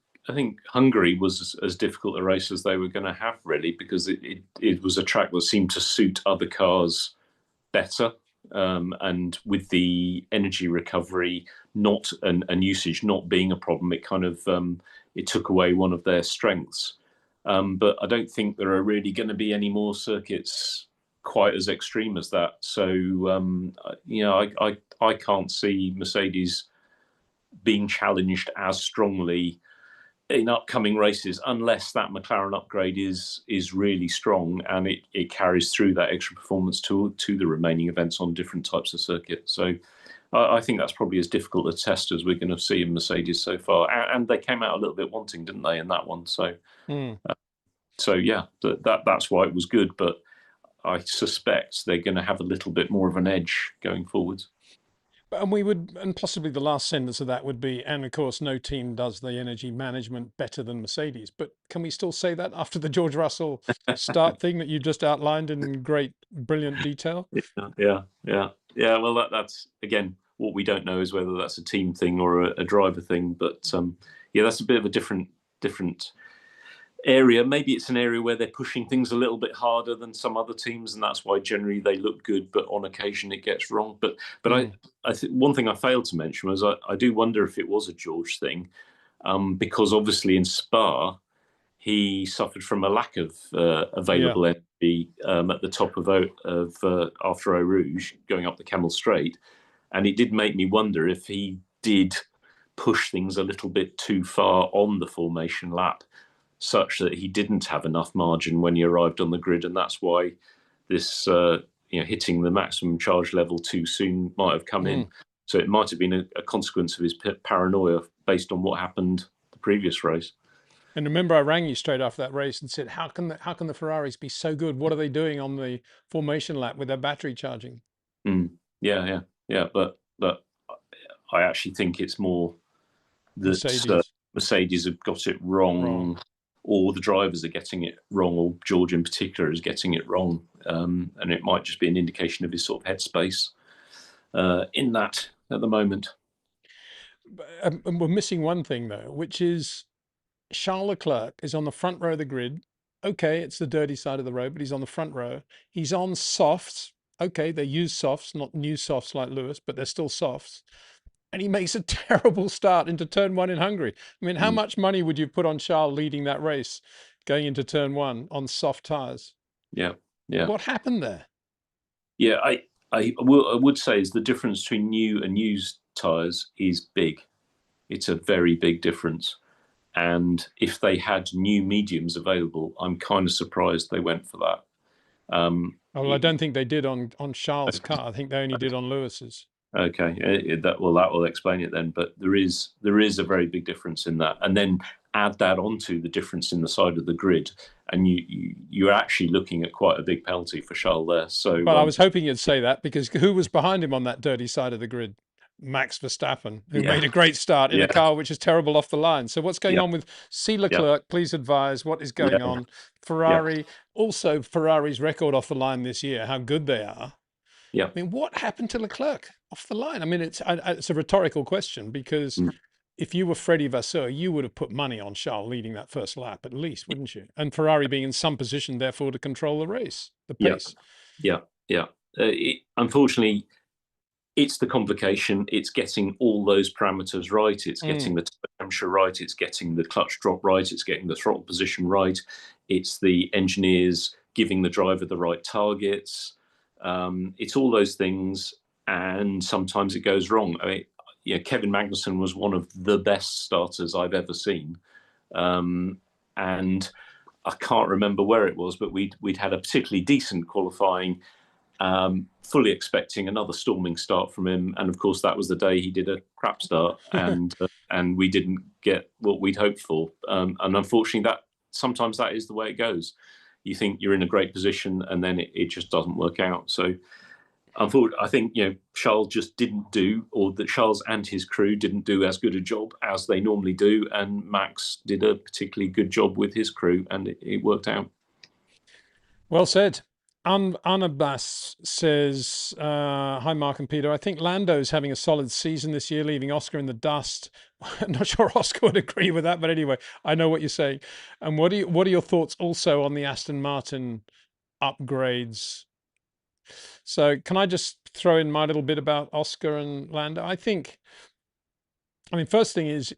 Hungary was as difficult a race as they were going to have, really, because it was a track that seemed to suit other cars better, and with the energy recovery not and usage not being a problem, it kind of it took away one of their strengths. But I don't think there are really going to be any more circuits quite as extreme as that. So I can't see Mercedes being challenged as strongly in upcoming races unless that McLaren upgrade is really strong and it carries through that extra performance to the remaining events on different types of circuit. So I think that's probably as difficult a test as we're going to see in Mercedes so far. And they came out a little bit wanting, didn't they, in that one? So yeah, that's why it was good. But I suspect they're going to have a little bit more of an edge going forwards. And we would, and possibly the last sentence of that would be, and of course, no team does the energy management better than Mercedes. But can we still say that after the George Russell start thing that you just outlined in great, brilliant detail? Yeah. Well, that's again what we don't know is whether that's a team thing or a driver thing. But yeah, that's a bit of a different area. Maybe it's an area where they're pushing things a little bit harder than some other teams, and that's why generally they look good, but on occasion it gets wrong. But Mm, I think one thing I failed to mention was I do wonder if it was a George thing, because obviously in Spa he suffered from a lack of yeah. available energy at the top of after Eau Rouge going up the Camel Straight, and it did make me wonder if he did push things a little bit too far on the formation lap such that he didn't have enough margin when he arrived on the grid, and that's why this hitting the maximum charge level too soon might have come in. Mm. So it might have been a consequence of his paranoia based on what happened the previous race. And remember, I rang you straight after that race and said, how can the Ferraris be so good? What are they doing on the formation lap with their battery charging? Mm. Yeah. But I actually think it's more that Mercedes, Mercedes have got it wrong. wrong, or the drivers are getting it wrong, or George in particular is getting it wrong, and it might just be an indication of his sort of headspace in that at the moment. And we're missing one thing though, which is Charles Leclerc is on the front row of the grid. Okay, it's the dirty side of the road, but he's on the front row. He's on softs. Okay, they use softs, not new softs like Lewis, but they're still softs. And he makes a terrible start into turn one in Hungary. I mean, how Mm. much money would you put on Charles leading that race going into turn one on soft tires? Yeah, yeah, What happened there? yeah. I would say is the difference between new and used tires is big. It's a very big difference. And if they had new mediums available, I'm kind of surprised they went for that. Oh, well, I don't think they did on Charles' car. I think they only did on Lewis's. Okay, that will explain it then. But there is a very big difference in that, and then add that onto the difference in the side of the grid, and you're actually looking at quite a big penalty for Charles there. So Well, I was hoping you'd say that because who was behind him on that dirty side of the grid? Max Verstappen, who yeah, made a great start in a yeah, car which is terrible off the line. So what's going yeah, on with C. yeah, Leclerc? Please advise what is going yeah, on. yeah, Ferrari, also Ferrari's record off the line this year, how good they are. yeah. I mean, what happened to Leclerc off the line? I mean, it's a rhetorical question because Mm. if you were Freddie Vasseur, you would have put money on Charles leading that first lap at least, wouldn't you? And Ferrari being in some position, therefore, to control the race, the Yeah, pace. yeah, yeah. Unfortunately, it's the complication. It's getting all those parameters right. It's Mm. getting the temperature right. It's getting the clutch drop right. It's getting the throttle position right. It's the engineers giving the driver the right targets. It's all those things, and sometimes it goes wrong. I mean, Kevin Magnussen was one of the best starters I've ever seen, and I can't remember where it was, but we'd had a particularly decent qualifying, fully expecting another storming start from him, and of course that was the day he did a crap start, and we didn't get what we'd hoped for, and unfortunately that sometimes that is the way it goes. You think you're in a great position, and then it just doesn't work out. So unfortunately, I think Charles just didn't do, or that Charles and his crew didn't do as good a job as they normally do, and Max did a particularly good job with his crew, and it worked out. Well said. Anabas says, hi, Mark and Peter. I think Lando's having a solid season this year, leaving Oscar in the dust. I'm not sure Oscar would agree with that, but anyway, I know what you're saying. And what are your thoughts also on the Aston Martin upgrades? So can I just throw in my little bit about Oscar and Lando? I mean, first thing is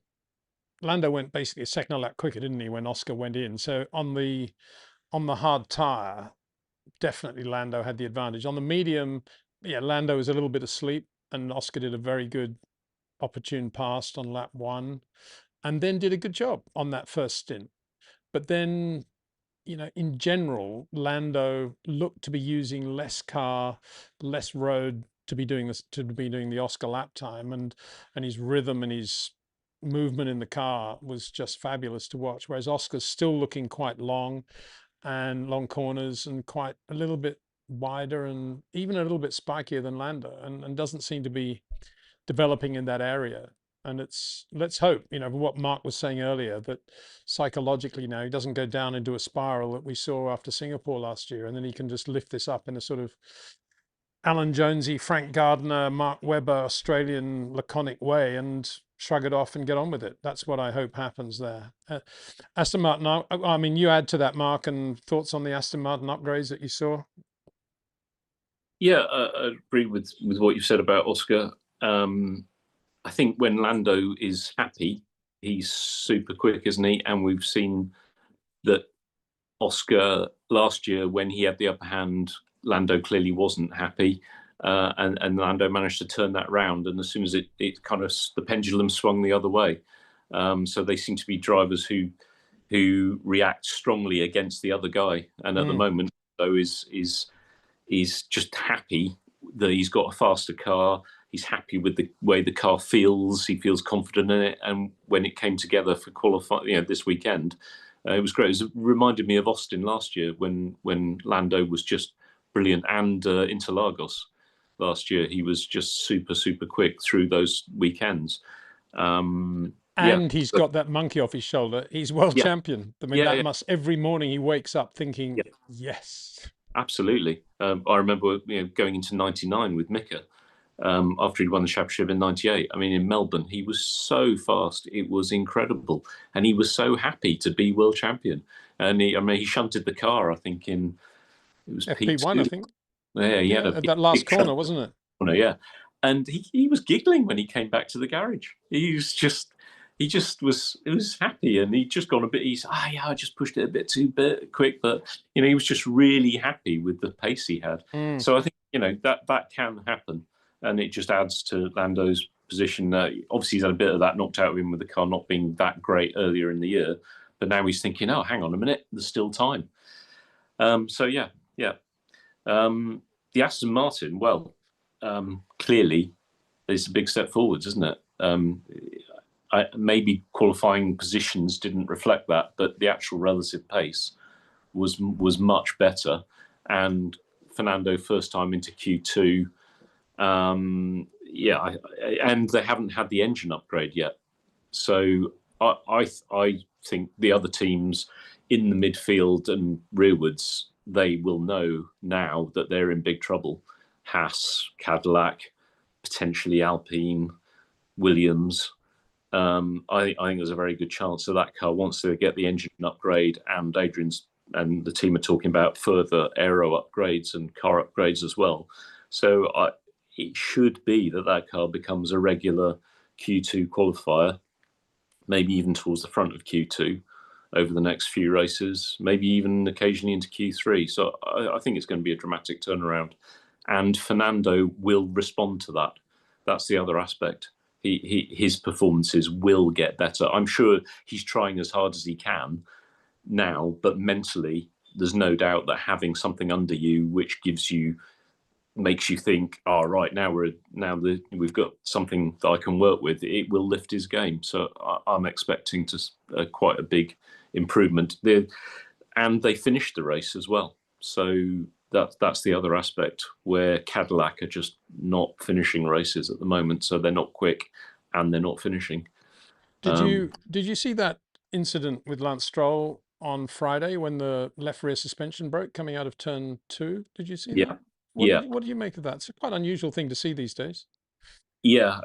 Lando went basically a second a lap quicker, didn't he, when Oscar went in? So on the hard tire, definitely Lando had the advantage. On the medium, yeah, Lando was a little bit asleep, and Oscar did a very good opportune pass on lap one, and then did a good job on that first stint. But then, in general, Lando looked to be using less car, less road to be doing this, to be doing the Oscar lap time, and his rhythm and his movement in the car was just fabulous to watch. Whereas Oscar's still looking quite long and long corners and quite a little bit wider and even a little bit spikier than Lando, and doesn't seem to be developing in that area. And let's hope, what Mark was saying earlier, that psychologically now he doesn't go down into a spiral that we saw after Singapore last year, and then he can just lift this up in a sort of Alan Jonesy, Frank Gardner, Mark Webber, Australian laconic way, and shrug it off and get on with it. That's what I hope happens there. Aston Martin, I mean, you add to that, Mark, and thoughts on the Aston Martin upgrades that you saw? Yeah, I agree with what you said about Oscar. I think when Lando is happy, he's super quick, isn't he? And we've seen that Oscar last year, when he had the upper hand, Lando clearly wasn't happy. And Lando managed to turn that round. And as soon as it kind of, the pendulum swung the other way. So they seem to be drivers who react strongly against the other guy. And at the moment, though, is just happy that he's got a faster car. He's happy with the way the car feels. He feels confident in it. And when it came together for qualifying, this weekend, it was great. It reminded me of Austin last year when Lando was just brilliant, and Interlagos last year. He was just super, super quick through those weekends. And he's so, got that monkey off his shoulder. He's world champion. I mean, that must, every morning he wakes up thinking, yes. Absolutely. I remember going into '99 with Mika after he'd won the championship in '98. I mean, in Melbourne, he was so fast; it was incredible, and he was so happy to be world champion. And he shunted the car. I think it was FP1, I think. Yeah, he had a that last corner, wasn't it? Corner, yeah. And he was giggling when he came back to the garage. It was happy, and he'd just gone a bit. I just pushed it a bit too quick, but he was just really happy with the pace he had. So I think that can happen, and it just adds to Lando's position. Obviously, he's had a bit of that knocked out of him with the car not being that great earlier in the year, but now he's thinking, oh, hang on a minute, there's still time. So yeah. The Aston Martin, well, clearly, it's a big step forwards, isn't it? Maybe qualifying positions didn't reflect that, but the actual relative pace was much better. And Fernando, first time into Q2, and they haven't had the engine upgrade yet. So I think the other teams in the midfield and rearwards, they will know now that they're in big trouble. Haas, Cadillac, potentially Alpine, Williams. I think there's a very good chance that that car wants to get the engine upgrade, and Adrian's and the team are talking about further aero upgrades and car upgrades as well. So it should be that car becomes a regular Q2 qualifier, maybe even towards the front of Q2 over the next few races, maybe even occasionally into Q3. So I think it's going to be a dramatic turnaround, and Fernando will respond to that. That's the other aspect. His performances will get better. I'm sure he's trying as hard as he can now, but mentally, there's no doubt that having something under you which makes you think, oh, right, we've got something that I can work with, it will lift his game. So I'm expecting quite a big improvement. And they finished the race as well. So that's the other aspect, where Cadillac are just not finishing races at the moment. So they're not quick and they're not finishing. Did you see that incident with Lance Stroll on Friday when the left rear suspension broke coming out of turn 2? Did you see that? What do you make of that? It's a quite unusual thing to see these days. Yeah,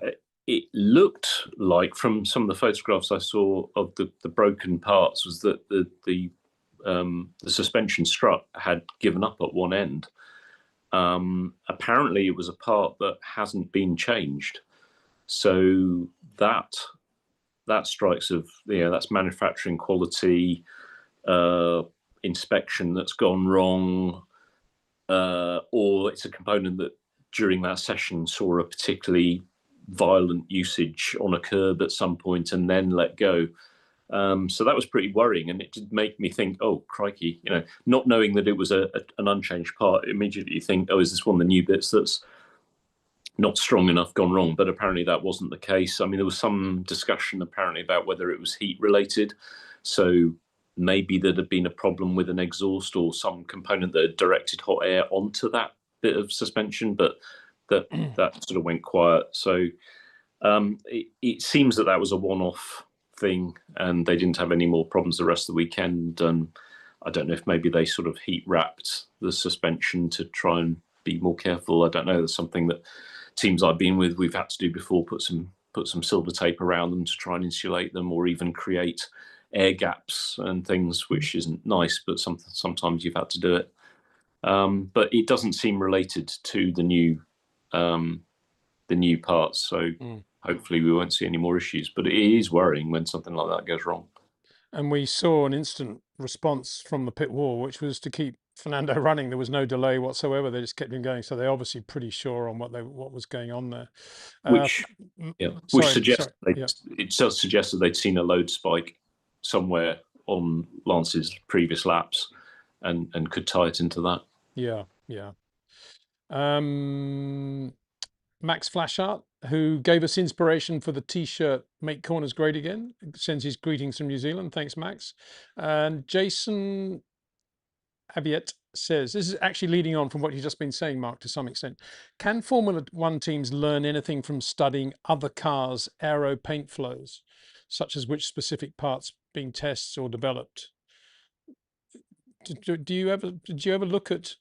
it looked like, from some of the photographs I saw of the broken parts, was that the suspension strut had given up at one end. Apparently, it was a part that hasn't been changed. So that strikes of that's manufacturing quality inspection that's gone wrong, or it's a component that during that session saw a particularly violent usage on a curb at some point and then let go. So that was pretty worrying, and it did make me think, oh, crikey, not knowing that it was an unchanged part, immediately you think, oh, is this one of the new bits that's not strong enough, gone wrong? But apparently that wasn't the case. I mean, there was some discussion apparently about whether it was heat related. So maybe there'd have been a problem with an exhaust or some component that had directed hot air onto that bit of suspension, but that sort of went quiet. So It seems that that was a one-off thing, and they didn't have any more problems the rest of the weekend. I don't know if maybe they sort of heat wrapped the suspension to try and be more careful. I don't know. There's something that teams I've been with we've had to do before, put some silver tape around them to try and insulate them, or even create air gaps and things, which isn't nice, but sometimes you've had to do it. But it doesn't seem related to the new parts, so hopefully we won't see any more issues. But it is worrying when something like that goes wrong. And we saw an instant response from the pit wall, which was to keep Fernando running. There was no delay whatsoever. They just kept him going. So they're obviously pretty sure on what was going on there. Which suggests yeah. it does suggest that they'd seen a load spike somewhere on Lance's previous laps and could tie it into that. Yeah, yeah. Max Flashart, who gave us inspiration for the t-shirt "Make Corners Great Again," sends his greetings from New Zealand. Thanks, Max. And Jason Aviet says, this is actually leading on from what you've just been saying, Mark, to some extent. Can Formula One teams learn anything from studying other cars' aero paint flows, such as which specific parts being tested or developed? Did you ever look at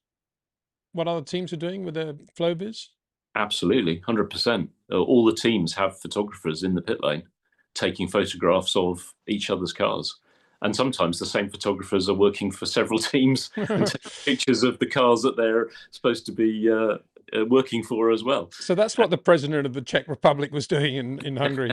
what other teams are doing with their flow viz? Absolutely, 100%. All the teams have photographers in the pit lane taking photographs of each other's cars. And sometimes the same photographers are working for several teams and taking pictures of the cars that they're supposed to be working for as well. So that's what the president of the Czech Republic was doing in Hungary.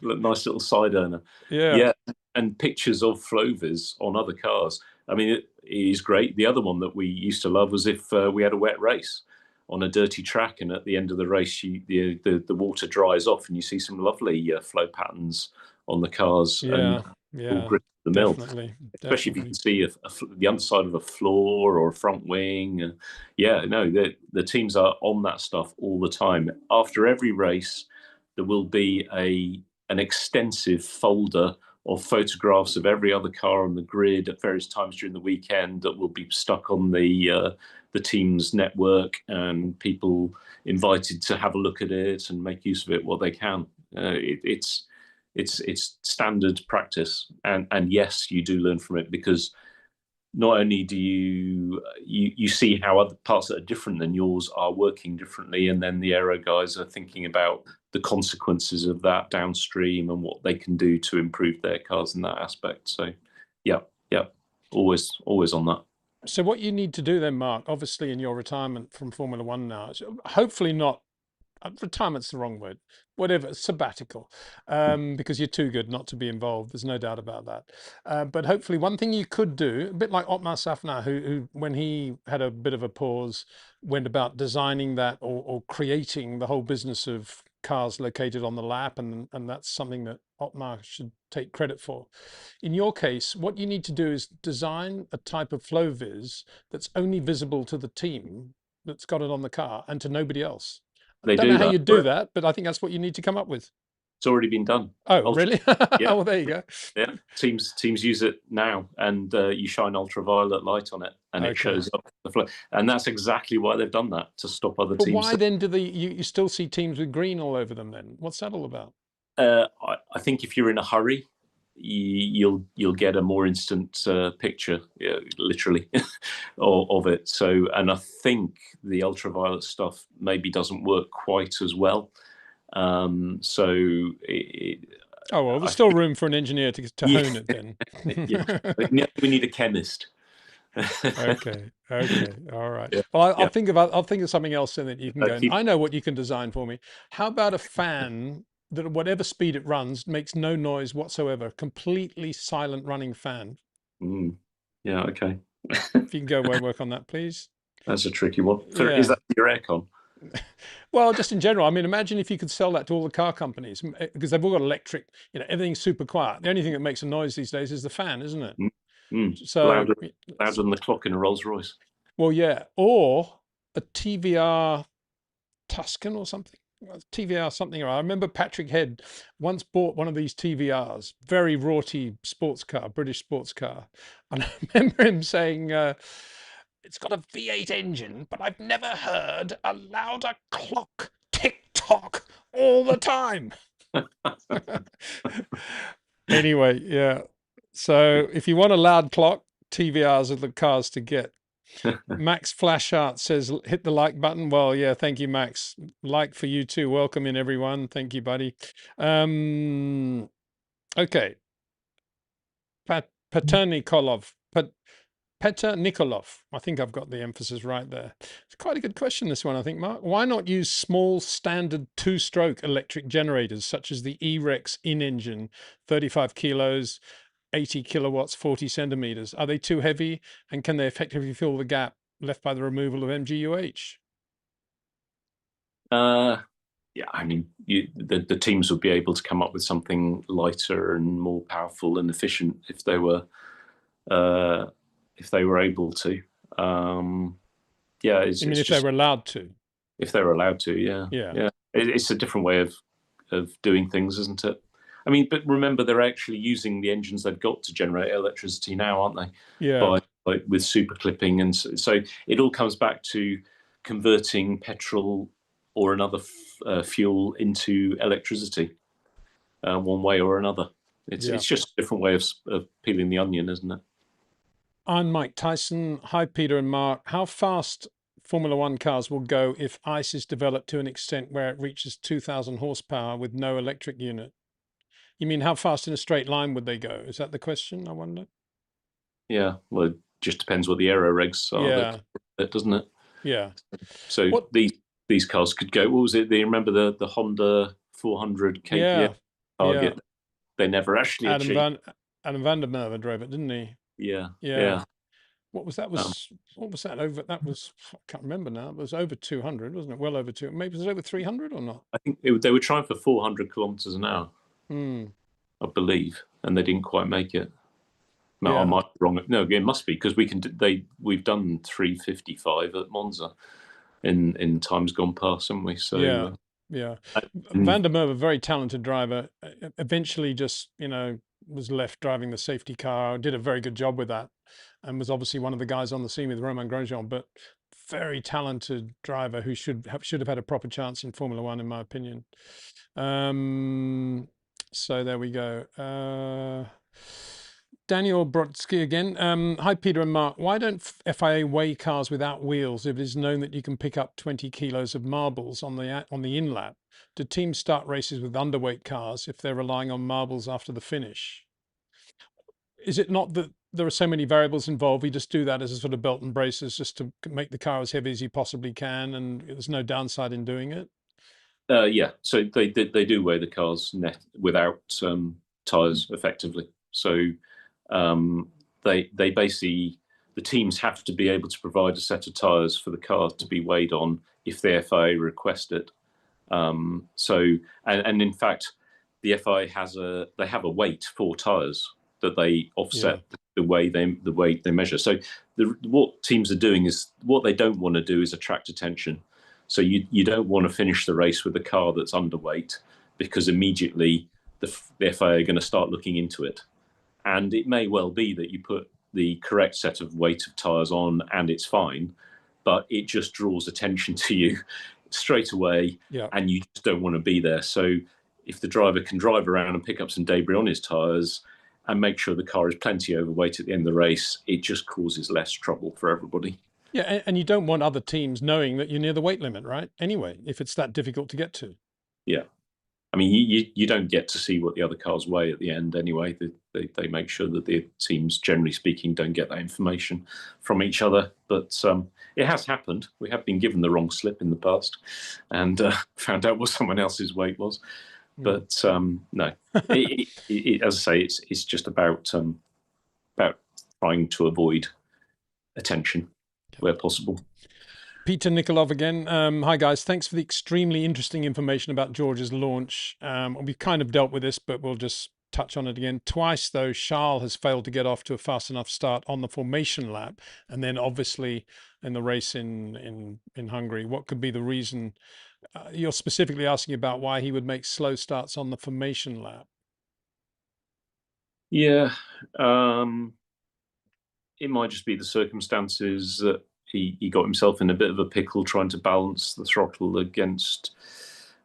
Nice little side earner. Yeah. And pictures of Flovis on other cars. I mean, it is great. The other one that we used to love was if we had a wet race on a dirty track, and at the end of the race, the water dries off, and you see some lovely flow patterns on the cars. Yeah, all the mill. Especially if you can see the underside of a floor or a front wing. The teams are on that stuff all the time. After every race, there will be an extensive folder of photographs of every other car on the grid at various times during the weekend that will be stuck on the team's network, and people invited to have a look at it and make use of it what they can. It's standard practice, and yes, you do learn from it, because not only do you see how other parts that are different than yours are working differently, and then the aero guys are thinking about the consequences of that downstream and what they can do to improve their cars in that aspect. So yeah, always on that. So what you need to do then, Mark, obviously in your retirement from Formula One now, hopefully not, retirement's the wrong word, whatever, sabbatical, because you're too good not to be involved. There's no doubt about that. But hopefully one thing you could do, a bit like Otmar Safnauer, who when he had a bit of a pause, went about designing that or creating the whole business of cars located on the lap, and that's something that Otmar should take credit for. In your case, what you need to do is design a type of flow viz that's only visible to the team that's got it on the car and to nobody else. I don't know how you do that, but I think that's what you need to come up with. It's already been done. Oh, really? Yeah. Well, there you go. Yeah, teams use it now, and you shine ultraviolet light on it, and it shows up the flow. And that's exactly why they've done that, to stop other teams. But why then do you still see teams with green all over them then? What's that all about? I think if you're in a hurry, you'll get a more instant picture, literally, of it. So, and I think the ultraviolet stuff maybe doesn't work quite as well. There's still room for an engineer to hone it then. We need a chemist. Okay, all right. Yeah. Well, I'll think of something else so that you can go. I know what you can design for me. How about a fan that at whatever speed it runs makes no noise whatsoever, completely silent running fan? Yeah, okay. If you can go away and work on that, please. That's a tricky one. Is that your aircon? Well, just in general. I mean, imagine if you could sell that to all the car companies, because they've all got electric, everything's super quiet. The only thing that makes a noise these days is the fan, isn't it? So louder than the clock in a Rolls Royce. Well, yeah, or a TVR Tuscan or something. TVR something. I remember Patrick Head once bought one of these TVRs, very raughty sports car, British sports car, and I remember him saying, it's got a V8 engine, but I've never heard a louder clock tick tock all the time. Anyway, yeah. So if you want a loud clock, TVRs are the cars to get. Max Flashart says, hit the like button. Well, yeah, thank you, Max. Like for you too. Welcome in, everyone. Thank you, buddy. Okay. Paternikolov. Petr Nikolov. I think I've got the emphasis right there. It's quite a good question, this one, I think, Mark. Why not use small standard two-stroke electric generators, such as the E-Rex in-engine, 35 kilos, 80 kilowatts, 40 centimeters? Are they too heavy, and can they effectively fill the gap left by the removal of MGUH? Yeah, I mean, the teams would be able to come up with something lighter and more powerful and efficient uh, if they were able to. Yeah, I mean, it's if they just were allowed to. if they were allowed to. Yeah, Yeah. yeah. It's a different way of doing things, isn't it? I mean, but remember, they're actually using the engines they've got to generate electricity now, aren't they? Yeah. By like with super clipping, and so it all comes back to converting petrol or another fuel into electricity, one way or another. Yeah. It's just a different way of peeling the onion, isn't it? I'm Mike Tyson. Hi, Peter and Mark. How fast Formula One cars will go if ICE is developed to an extent where it reaches 2,000 horsepower with no electric unit? You mean how fast in a straight line would they go? Is that the question, I wonder? Yeah. Well, it just depends what the aero regs are, Yeah. that doesn't it? Yeah. So What? these cars could go. What was it? They remember the Honda 400 kph Yeah. Yeah. target. They never actually Adam achieved. Van Adam van der Merwe drove it, didn't he? Yeah, Yeah. yeah. What was that? Um, What was that over? That was, I can't remember now. It was over 200, wasn't it? Well over two. Maybe it was over 300 or not? I think they were trying for 400 kilometers an hour, Hmm. I believe, and they didn't quite make it. No, I Yeah. might be wrong. No, it must be because we've done 355 at Monza in times gone past, haven't we? Yeah. So Yeah. and Van der Merwe, a very talented driver, eventually just, was left driving the safety car, did a very good job with that, and was obviously one of the guys on the scene with Romain Grosjean, but very talented driver who should have had a proper chance in Formula One, in my opinion. So there we go. Daniel Brodsky again. Hi, Peter and Mark. Why don't FIA weigh cars without wheels if it is known that you can pick up 20 kilos of marbles on the in lap? Do teams start races with underweight cars if they're relying on marbles after the finish? Is it not that there are so many variables involved? We just do that as a sort of belt and braces just to make the car as heavy as you possibly can, and there's no downside in doing it? yeah, so they do weigh the cars net without tires effectively. So they basically the teams have to be able to provide a set of tires for the car to be weighed on if the FIA request it. So and in fact, the FIA have a weight for tires that they offset Yeah. the way they measure. So what teams are doing is what they don't want to do is attract attention. So you don't want to finish the race with a car that's underweight because immediately the FIA are going to start looking into it. And it may well be that you put the correct set of weight of tyres on and it's fine, but it just draws attention to you straight away Yeah. and you just don't want to be there. So if the driver can drive around and pick up some debris on his tyres and make sure the car is plenty overweight at the end of the race, it just causes less trouble for everybody. Yeah, and you don't want other teams knowing that you're near the weight limit, right? Anyway, if it's that difficult to get to. Yeah. I mean, you don't get to see what the other cars weigh at the end anyway. They make sure that the teams, generally speaking, don't get that information from each other. But it has happened. We have been given the wrong slip in the past and found out what someone else's weight was. But no, as I say, it's just about trying to avoid attention where possible. Peter Nikolov again. Hi, guys. Thanks for the extremely interesting information about George's launch. We've kind of dealt with this, but we'll just touch on it again. Twice, though, Charles has failed to get off to a fast enough start on the formation lap, and then obviously in the race in Hungary. What could be the reason? You're specifically asking about why he would make slow starts on the formation lap. Yeah, it might just be the circumstances that he got himself in a bit of a pickle trying to balance the throttle against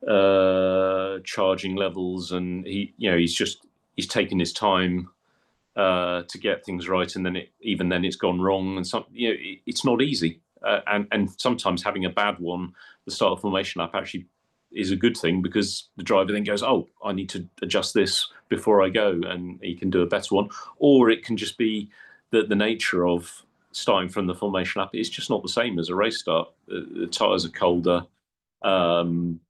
charging levels, and he's taken his time to get things right, and then even then it's gone wrong, and it's not easy. And sometimes having a bad one, the start of formation lap actually is a good thing, because the driver then goes, "Oh, I need to adjust this before I go," and he can do a better one. Or it can just be that the nature of starting from the formation lap is just not the same as a race start. The tyres are colder. Um,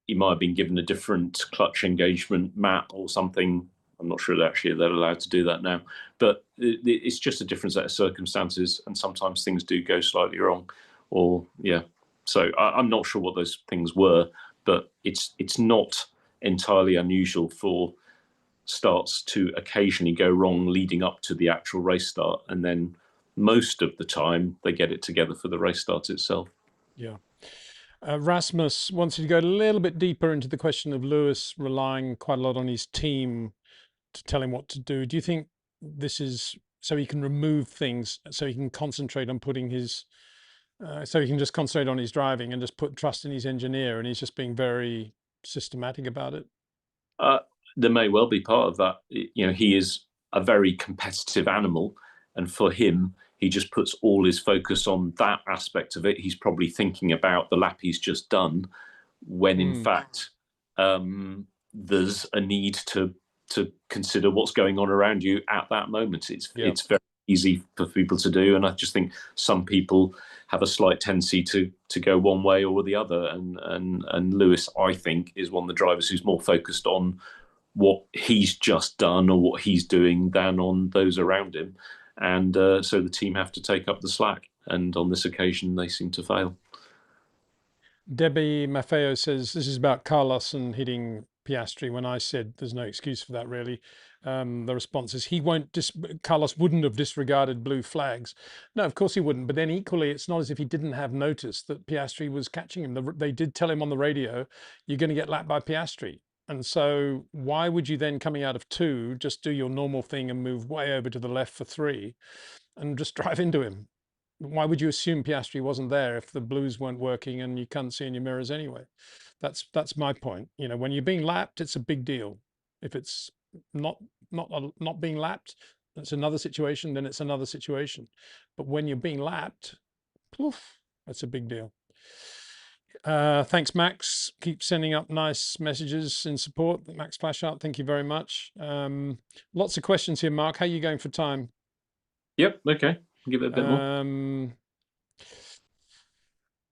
he might have been given a different clutch engagement map or something. I'm not sure that actually they're allowed to do that now, but it's just a different set of circumstances, and sometimes things do go slightly wrong. Or so I'm not sure what those things were, but it's not entirely unusual for starts to occasionally go wrong leading up to the actual race start, and then most of the time they get it together for the race start itself. Yeah. Rasmus wants you to go a little bit deeper into the question of Lewis relying quite a lot on his team to tell him what to do. Do you think this is so he can remove things, so he can concentrate on putting his, so he can just concentrate on his driving and just put trust in his engineer, and he's just being very systematic about it? There may well be part of that. He is a very competitive animal, and for him, he just puts all his focus on that aspect of it. He's probably thinking about the lap he's just done, when in fact there's a need to consider what's going on around you at that moment. It's very easy for people to do, and I just think some people have a slight tendency to go one way or the other. And Lewis, I think, is one of the drivers who's more focused on what he's just done or what he's doing than on those around him. And so the team have to take up the slack. And on this occasion, they seem to fail. Debbie Maffeo says this is about Carlos and hitting Piastri. When I said there's no excuse for that, really, the response is Carlos wouldn't have disregarded blue flags. No, of course he wouldn't. But then equally, it's not as if he didn't have notice that Piastri was catching him. They did tell him on the radio, "You're going to get lapped by Piastri." And so why would you then, coming out of 2, just do your normal thing and move way over to the left for 3 and just drive into him? Why would you assume Piastri wasn't there if the blues weren't working and you can't see in your mirrors anyway? That's my point. When you're being lapped, it's a big deal. If it's not being lapped, it's another situation. Then it's another situation. But when you're being lapped, poof, that's a big deal. Thanks, Max. Keep sending up nice messages in support. Max Flashart, thank you very much. Lots of questions here, Mark. How are you going for time? Yep. Okay. Give it a bit more.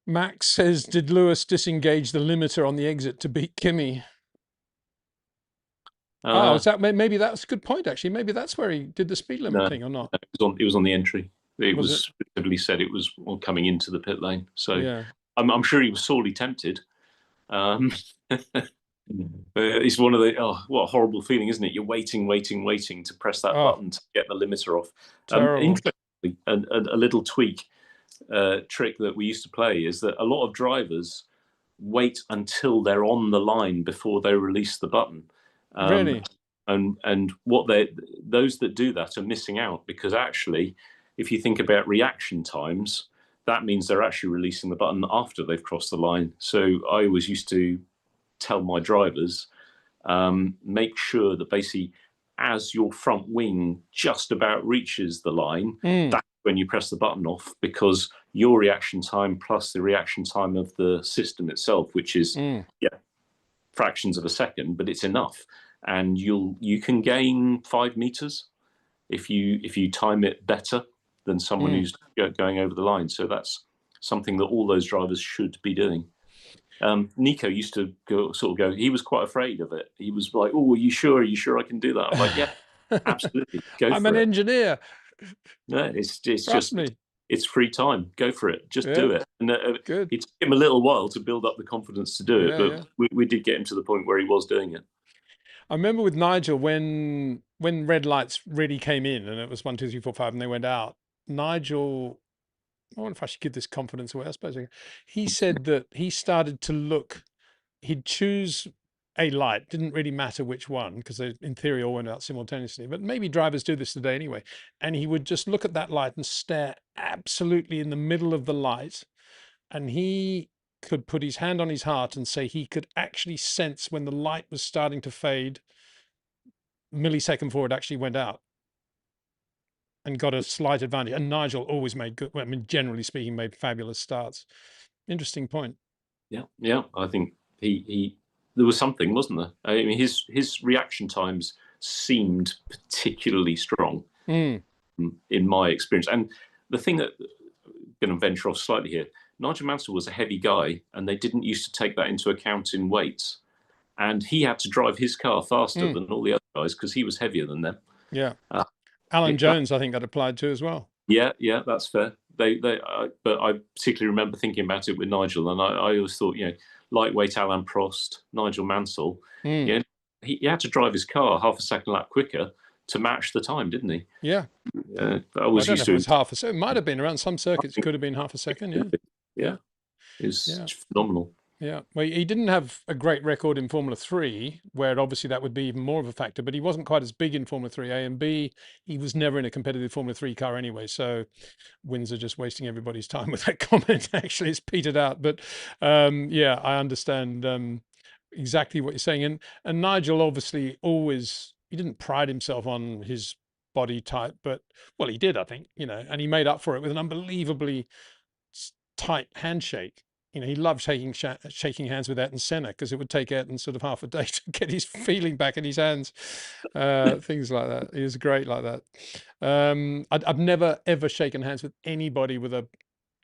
Max says, did Lewis disengage the limiter on the exit to beat Kimi? Is that maybe that's a good point, actually. Maybe that's where he did the speed limit thing, or not? It was on the entry. It was specifically said it was coming into the pit lane. So yeah. I'm sure he was sorely tempted. It's one of the what a horrible feeling, isn't it? You're waiting to press that button to get the limiter off. Interestingly, a little tweak trick that we used to play is that a lot of drivers wait until they're on the line before they release the button. Really? And what those that do that are missing out, because actually, if you think about reaction times, that means they're actually releasing the button after they've crossed the line. So I always used to tell my drivers, make sure that basically as your front wing just about reaches the line, that's when you press the button off, because your reaction time plus the reaction time of the system itself, which is fractions of a second, but it's enough. And you can gain 5 meters if you time it better than someone who's going over the line. So that's something that all those drivers should be doing. Nico used to go. He was quite afraid of it. He was like, "Oh, are you sure? Are you sure I can do that?" I'm like, "Yeah, absolutely. Go for it." I'm an engineer. No, it's Trust me. It's free time. Go for it. Just do it. And it took him a little while to build up the confidence to do it, but we did get him to the point where he was doing it. I remember with Nigel when red lights really came in, and it was 1, 2, 3, 4, 5, and they went out. Nigel, I wonder if I should give this confidence away. I suppose he said that he started to look. He'd choose a light. Didn't really matter which one, because they, in theory, all went out simultaneously. But maybe drivers do this today anyway. And he would just look at that light and stare absolutely in the middle of the light, and he could put his hand on his heart and say he could actually sense when the light was starting to fade, millisecond before it actually went out, and got a slight advantage. And Nigel always made good, I mean, generally speaking, made fabulous starts. Interesting point. Yeah. I think he there was something, wasn't there? I mean, his reaction times seemed particularly strong Mm. in my experience. And the thing that, going to venture off slightly here, Nigel Mansell was a heavy guy, and they didn't used to take that into account in weights. And he had to drive his car faster than all the other guys because he was heavier than them. Yeah. Uh, Alan Jones, I think that applied to as well. Yeah, that's fair. But I particularly remember thinking about it with Nigel, and I always thought, lightweight Alain Prost, Nigel Mansell, he had to drive his car half a second lap quicker to match the time, didn't he? Yeah. I don't know if it was half a second. It might have been around some circuits. It could have been half a second. Yeah. Yeah. It's phenomenal. Yeah. Well, he didn't have a great record in Formula 3, where obviously that would be even more of a factor, but he wasn't quite as big in Formula 3 A, and B, he was never in a competitive Formula 3 car anyway. So Windsor just wasting everybody's time with that comment. Actually, it's petered out. But yeah, I understand exactly what you're saying. And Nigel obviously always, he didn't pride himself on his body type, but well, he did, I think, and he made up for it with an unbelievably tight handshake. He loved shaking hands with Ayrton Senna, because it would take Ayrton sort of half a day to get his feeling back in his hands, things like that. He was great like that. I've never, ever shaken hands with anybody with a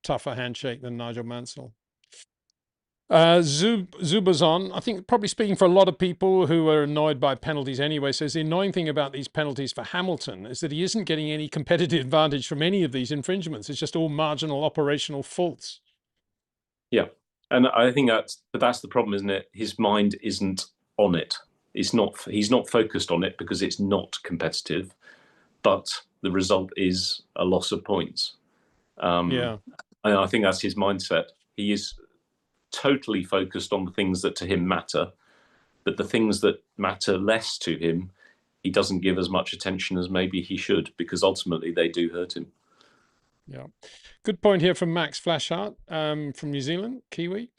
tougher handshake than Nigel Mansell. Zubazon, I think probably speaking for a lot of people who are annoyed by penalties anyway, says the annoying thing about these penalties for Hamilton is that he isn't getting any competitive advantage from any of these infringements. It's just all marginal operational faults. Yeah. And I think that's the problem, isn't it? His mind isn't on it. He's not focused on it because it's not competitive, but the result is a loss of points. And I think that's his mindset. He is totally focused on the things that to him matter, but the things that matter less to him, he doesn't give as much attention as maybe he should, because ultimately they do hurt him. Yeah. Good point here from Max Flashart from New Zealand, Kiwi.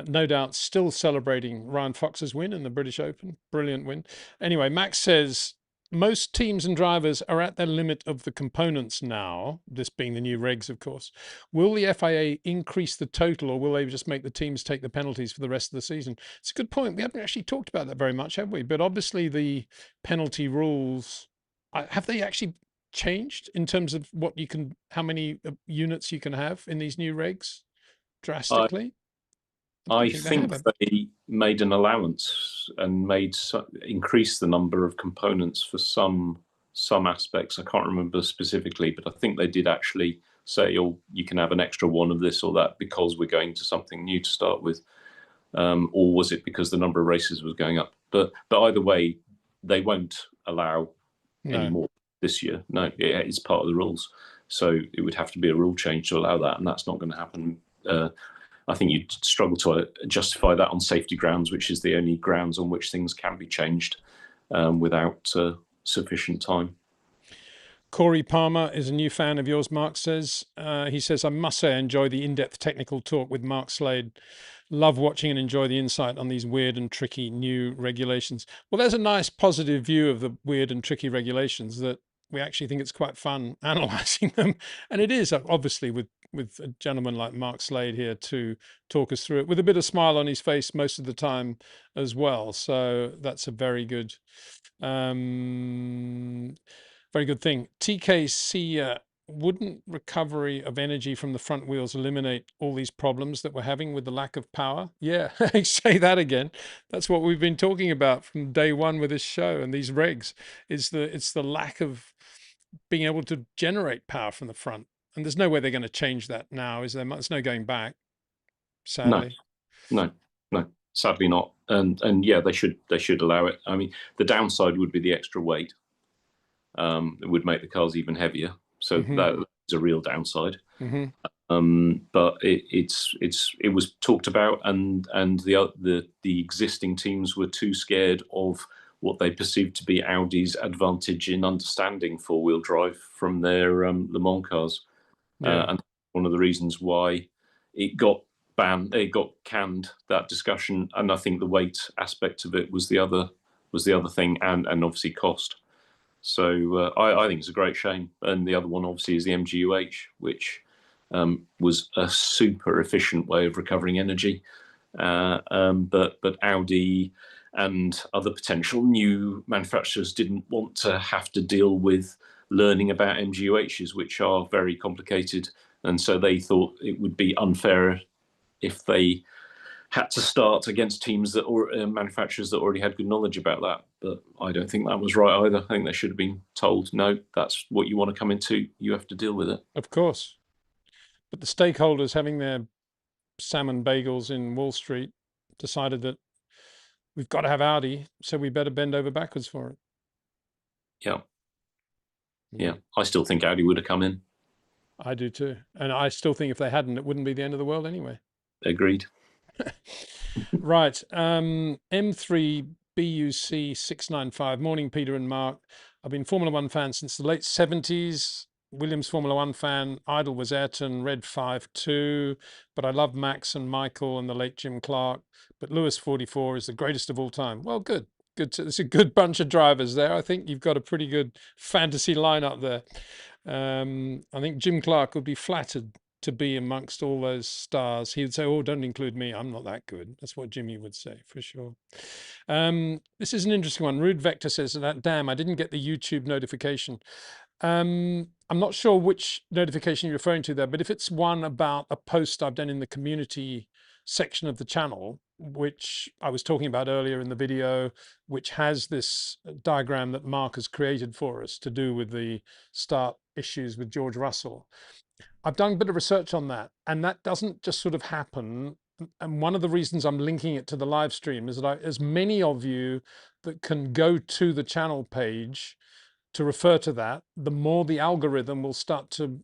No doubt still celebrating Ryan Fox's win in the British Open. Brilliant win. Anyway, Max says, most teams and drivers are at their limit of the components now, this being the new regs, of course. Will the FIA increase the total, or will they just make the teams take the penalties for the rest of the season? It's a good point. We haven't actually talked about that very much, have we? But obviously the penalty rules, have they actually changed in terms of how many units you can have in these new regs drastically? I think they made an allowance and increased the number of components for some aspects. I can't remember specifically, but I think they did actually say, "Oh, you can have an extra one of this or that because we're going to something new to start with," or was it because the number of races was going up? But either way, they won't allow any more this year. No, it's part of the rules, so it would have to be a rule change to allow that, and that's not going to happen. I think you'd struggle to justify that on safety grounds, which is the only grounds on which things can be changed without sufficient time. Corey Palmer is a new fan of yours, Mark says. He says, I must say I enjoy the in-depth technical talk with Mark Slade. Love watching and enjoy the insight on these weird and tricky new regulations. Well, there's a nice positive view of the weird and tricky regulations, that we actually think it's quite fun analysing them. And it is, obviously, with a gentleman like Mark Slade here to talk us through it with a bit of smile on his face most of the time as well. So that's a very good thing. TKC, wouldn't recovery of energy from the front wheels eliminate all these problems that we're having with the lack of power? Yeah, say that again. That's what we've been talking about from day one with this show and these regs. It's the lack of being able to generate power from the front. And there's no way they're going to change that now, is there? There's no going back, sadly. No, sadly not. And yeah, they should allow it. I mean, the downside would be the extra weight. It would make the cars even heavier. So that is a real downside. But it was talked about, and the existing teams were too scared of what they perceived to be Audi's advantage in understanding four-wheel drive from their Le Mans cars. And one of the reasons why it got banned. It got canned, that discussion, and I think the weight aspect of it was the other thing, and obviously cost. So I think it's a great shame. And the other one obviously is the MGUH, which was a super efficient way of recovering energy. But Audi and other potential new manufacturers didn't want to have to deal with learning about MGUHs, which are very complicated. And so they thought it would be unfair if they had to start against teams that or manufacturers that already had good knowledge about that. But I don't think that was right either. I think they should have been told, no, that's what you want to come into. You have to deal with it. Of course. But the stakeholders having their salmon bagels in Wall Street decided that we've got to have Audi, so we better bend over backwards for it. Yeah. Yeah. I still think Audi would have come in. I do too. And I still think if they hadn't, it wouldn't be the end of the world anyway. Agreed. Right. M3BUC695. Morning, Peter and Mark. I've been Formula One fan since the late 70s. Williams Formula One fan. Idol was Ayrton, Red 5-2. But I love Max and Michael and the late Jim Clark. But Lewis 44 is the greatest of all time. Well, good. It's a good bunch of drivers there. I think you've got a pretty good fantasy lineup there. I think Jim Clark would be flattered to be amongst all those stars. He would say, oh, don't include me. I'm not that good. That's what Jimmy would say for sure. This is an interesting one. Rude Vector says that, damn, I didn't get the YouTube notification. I'm not sure which notification you're referring to there, but if it's one about a post I've done in the community section of the channel, which I was talking about earlier in the video, which has this diagram that Mark has created for us to do with the start issues with George Russell. I've done a bit of research on that, and that doesn't just sort of happen. And one of the reasons I'm linking it to the live stream is that as many of you that can go to the channel page to refer to that, the more the algorithm will start to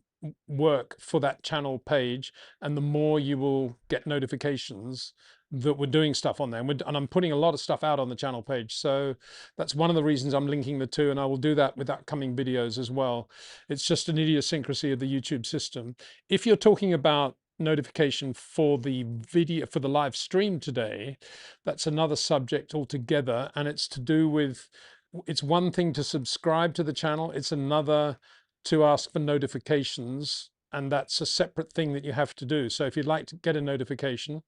work for that channel page, and the more you will get notifications that we're doing stuff on there. And I'm putting a lot of stuff out on the channel page. So that's one of the reasons I'm linking the two, and I will do that with upcoming videos as well. It's just an idiosyncrasy of the YouTube system. If you're talking about notification for the video, for the live stream today, that's another subject altogether, and it's to do with, it's one thing to subscribe to the channel, it's another to ask for notifications, and that's a separate thing that you have to do. So if you'd like to get a notification,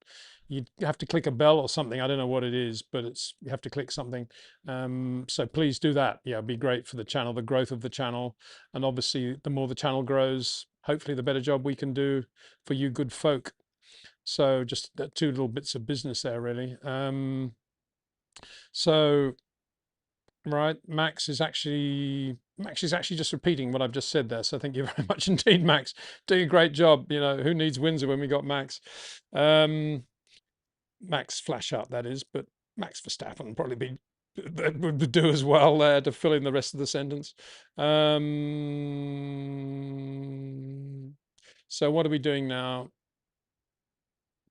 you have to click a bell or something. I don't know what it is, but you have to click something. So please do that. Yeah, it'd be great for the channel, the growth of the channel. And obviously the more the channel grows, hopefully the better job we can do for you good folk. So just two little bits of business there, really. So, right, Max is actually just repeating what I've just said there. So thank you very much indeed, Max. Doing a great job. You know, who needs Windsor when we got Max? Max flash up, that is, but Max Verstappen probably would do as well there to fill in the rest of the sentence. So what are we doing now?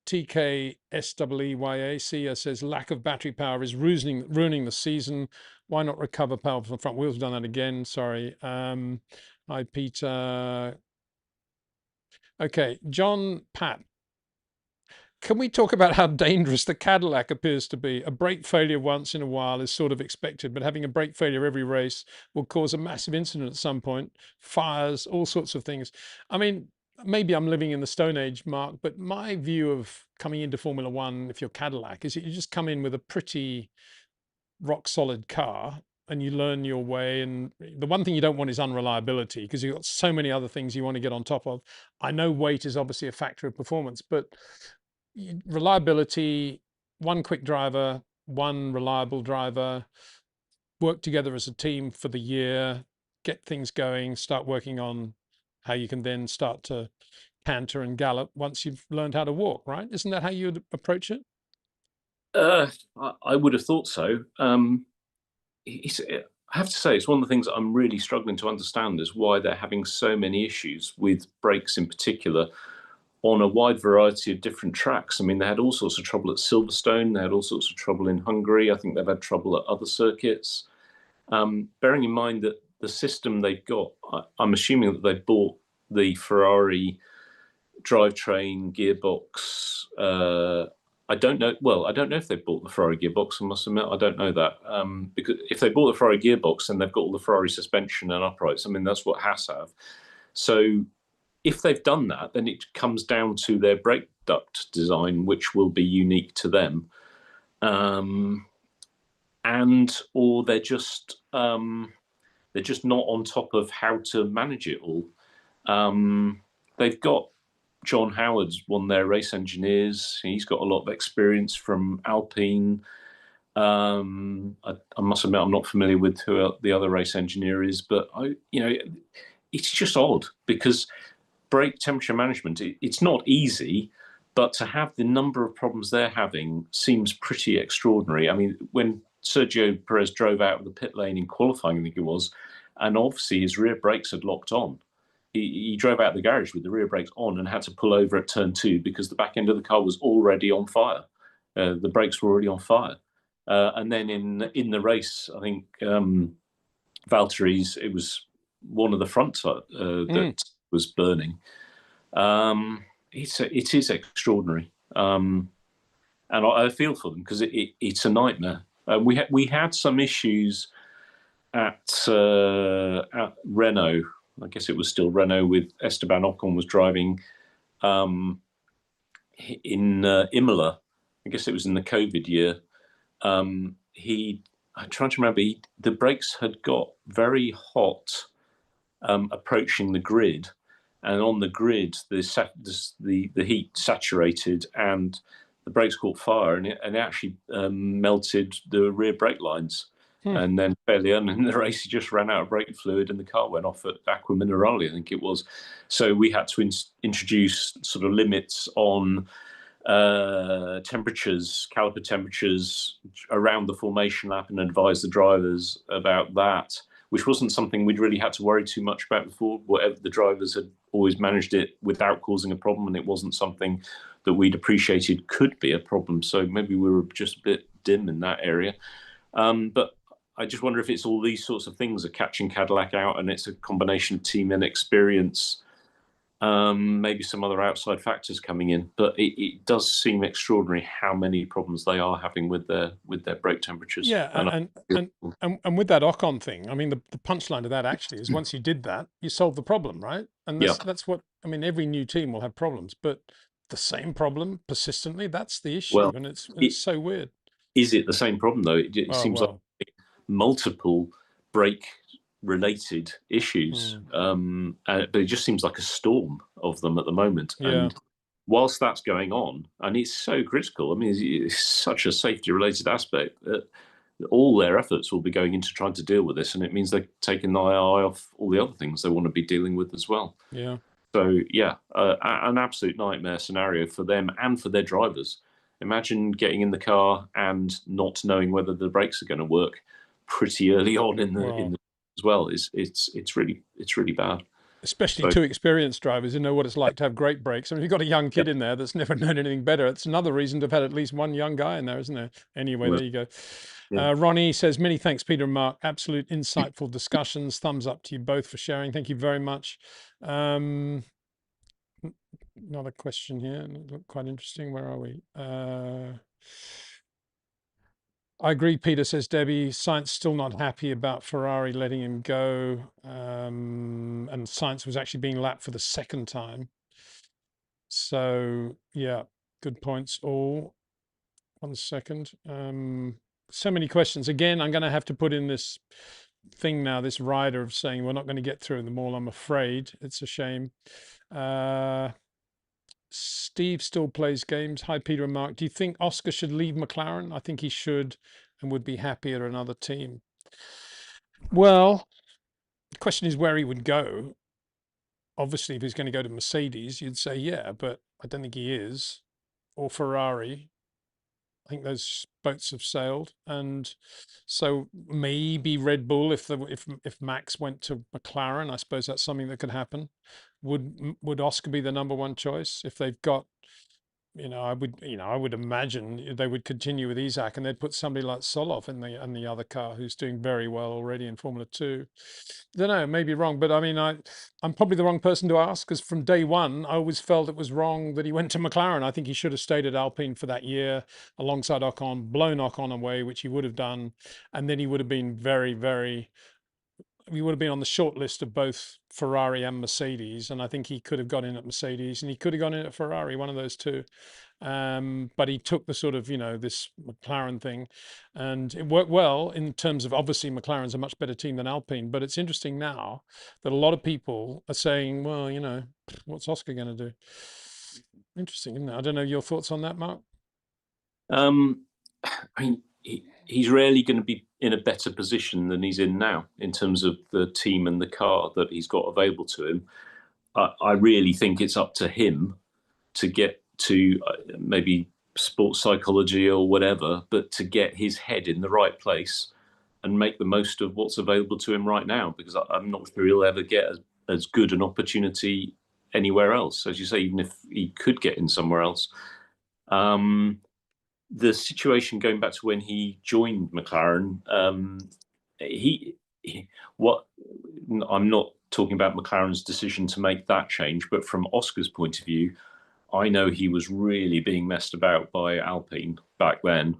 TKSWEYA says lack of battery power is ruining the season. Why not recover power from the front wheels? We've done that again. Sorry. Hi, Peter. Okay, John Pat. Can we talk about how dangerous the Cadillac appears to be? A brake failure once in a while is sort of expected, but having a brake failure every race will cause a massive incident at some point, fires, all sorts of things. I mean, maybe I'm living in the Stone Age, Mark, but my view of coming into Formula One, if you're Cadillac, is that you just come in with a pretty rock solid car and you learn your way. And the one thing you don't want is unreliability, because you've got so many other things you want to get on top of. I know weight is obviously a factor of performance, but reliability, one quick driver, one reliable driver, work together as a team for the year, get things going, start working on how you can then start to canter and gallop once you've learned how to walk, right? Isn't that how you'd approach it? I would have thought so. I have to say, it's one of the things that I'm really struggling to understand is why they're having so many issues with brakes in particular on a wide variety of different tracks. I mean, they had all sorts of trouble at Silverstone. They had all sorts of trouble in Hungary. I think they've had trouble at other circuits. Bearing in mind that the system they've got, I'm assuming that they bought the Ferrari drivetrain, gearbox. I don't know. Well, I don't know if they bought the Ferrari gearbox. I must admit, I don't know that. Because if they bought the Ferrari gearbox, then they've got all the Ferrari suspension and uprights. I mean, that's what Haas have. So if they've done that, then it comes down to their brake duct design, which will be unique to them. And or they're just not on top of how to manage it all. They've got John Howard's one of their race engineers. He's got a lot of experience from Alpine. I must admit I'm not familiar with who the other race engineer is, but it's just odd because brake temperature management, it's not easy, but to have the number of problems they're having seems pretty extraordinary. I mean, when Sergio Perez drove out of the pit lane in qualifying, I think it was, and obviously his rear brakes had locked on. He drove out of the garage with the rear brakes on and had to pull over at turn 2 because the back end of the car was already on fire. The brakes were already on fire. And then in the race, I think Valtteri's, it was one of the fronts that was burning. It is extraudinary. And I feel for them because it's a nightmare. We had some issues at Renault. I guess it was still Renault with Esteban Ocon was driving in Imola. I guess it was in the COVID year. I'm trying to remember. The brakes had got very hot approaching the grid, and on the grid the heat saturated and the brakes caught fire, and it actually melted the rear brake lines. And then fairly early in the race, he just ran out of brake fluid and the car went off at Aqua Minerale, I think it was. So we had to introduce sort of limits on temperatures, caliper temperatures around the formation lap and advise the drivers about that, which wasn't something we'd really had to worry too much about before. Whatever, the drivers had always managed it without causing a problem, and it wasn't something that we'd appreciated could be a problem. So maybe we were just a bit dim in that area. But I just wonder if it's all these sorts of things are catching Cadillac out, and it's a combination of team inexperience, maybe some other outside factors coming in. But it does seem extraordinary how many problems they are having with their brake temperatures. Yeah, and with that Ocon thing, I mean, the punchline to that actually is once you did that, you solved the problem, right? And that's what I mean. Every new team will have problems, but the same problem persistently, that's the issue, Well, and it's so weird. Is it the same problem though? It seems well, like multiple brake related issues, but it just seems like a storm of them at the moment. Yeah. And whilst that's going on, and it's so critical, I mean, it's such a safety related aspect that all their efforts will be going into trying to deal with this, and it means they're taking the eye off all the other things they want to be dealing with as well. Yeah. So yeah, an absolute nightmare scenario for them and for their drivers. Imagine getting in the car and not knowing whether the brakes are going to work pretty early on in the as well. It's really bad. Especially two experienced drivers who know what it's like to have great brakes. I mean, if you've got a young kid in there that's never known anything better, it's another reason to have had at least one young guy in there, isn't there? Anyway, there you go. Ronnie says, many thanks, Peter and Mark. Absolute insightful discussions. Thumbs up to you both for sharing. Thank you very much. Another question here, quite interesting. Where are we? I agree, Peter, says Debbie. Sainz still not happy about Ferrari letting him go. And Sainz was actually being lapped for the second time. So, yeah, good points all. 1 second. So many questions. Again, I'm going to have to put in this thing now, this rider of saying we're not going to get through them all, I'm afraid. It's a shame. Steve still plays games. Hi, Peter and Mark. Do you think Oscar should leave McLaren? I think he should and would be happy at another team. Well, the question is where he would go. Obviously, if he's going to go to Mercedes, you'd say, yeah, but I don't think he is. Or Ferrari. I think those boats have sailed. And so maybe Red Bull, if Max went to McLaren, I suppose that's something that could happen. Would Oscar be the number one choice if they've got I would imagine they would continue with Isaac, and they'd put somebody like Solov in the other car, who's doing very well already in Formula Two. Don't know, maybe wrong, but I mean, I'm probably the wrong person to ask, because from day one, I always felt it was wrong that he went to McLaren. I think he should have stayed at Alpine for that year alongside Ocon, blown Ocon away, which he would have done, and then he would have been very, very. We would have been on the short list of both Ferrari and Mercedes, and I think he could have got in at Mercedes, and he could have gone in at Ferrari, one of those two. But he took the sort of, this McLaren thing, and it worked well in terms of, obviously McLaren's a much better team than Alpine. But it's interesting now that a lot of people are saying, well, what's Oscar going to do? Interesting, isn't it? I don't know your thoughts on that, Mark. I mean, he's rarely going to be in a better position than he's in now in terms of the team and the car that he's got available to him. I really think it's up to him to get to maybe sports psychology or whatever, but to get his head in the right place and make the most of what's available to him right now, because I'm not sure he'll ever get as good an opportunity anywhere else. As you say, even if he could get in somewhere else. The situation going back to when he joined McLaren, what I'm not talking about McLaren's decision to make that change, but from Oscar's point of view, I know he was really being messed about by Alpine back then.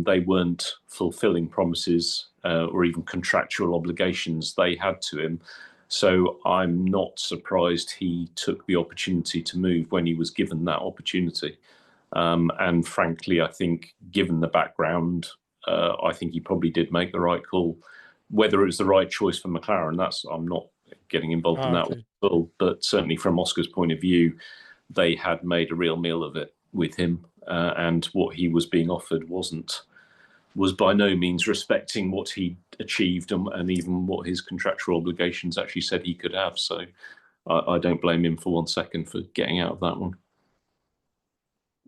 They weren't fulfilling promises or even contractual obligations they had to him. So I'm not surprised he took the opportunity to move when he was given that opportunity. And frankly, I think, given the background, I think he probably did make the right call. Whether it was the right choice for McLaren, I'm not getting involved in that at all. But certainly from Oscar's point of view, they had made a real meal of it with him, and what he was being offered was by no means respecting what he achieved and even what his contractual obligations actually said he could have. So I don't blame him for 1 second for getting out of that one.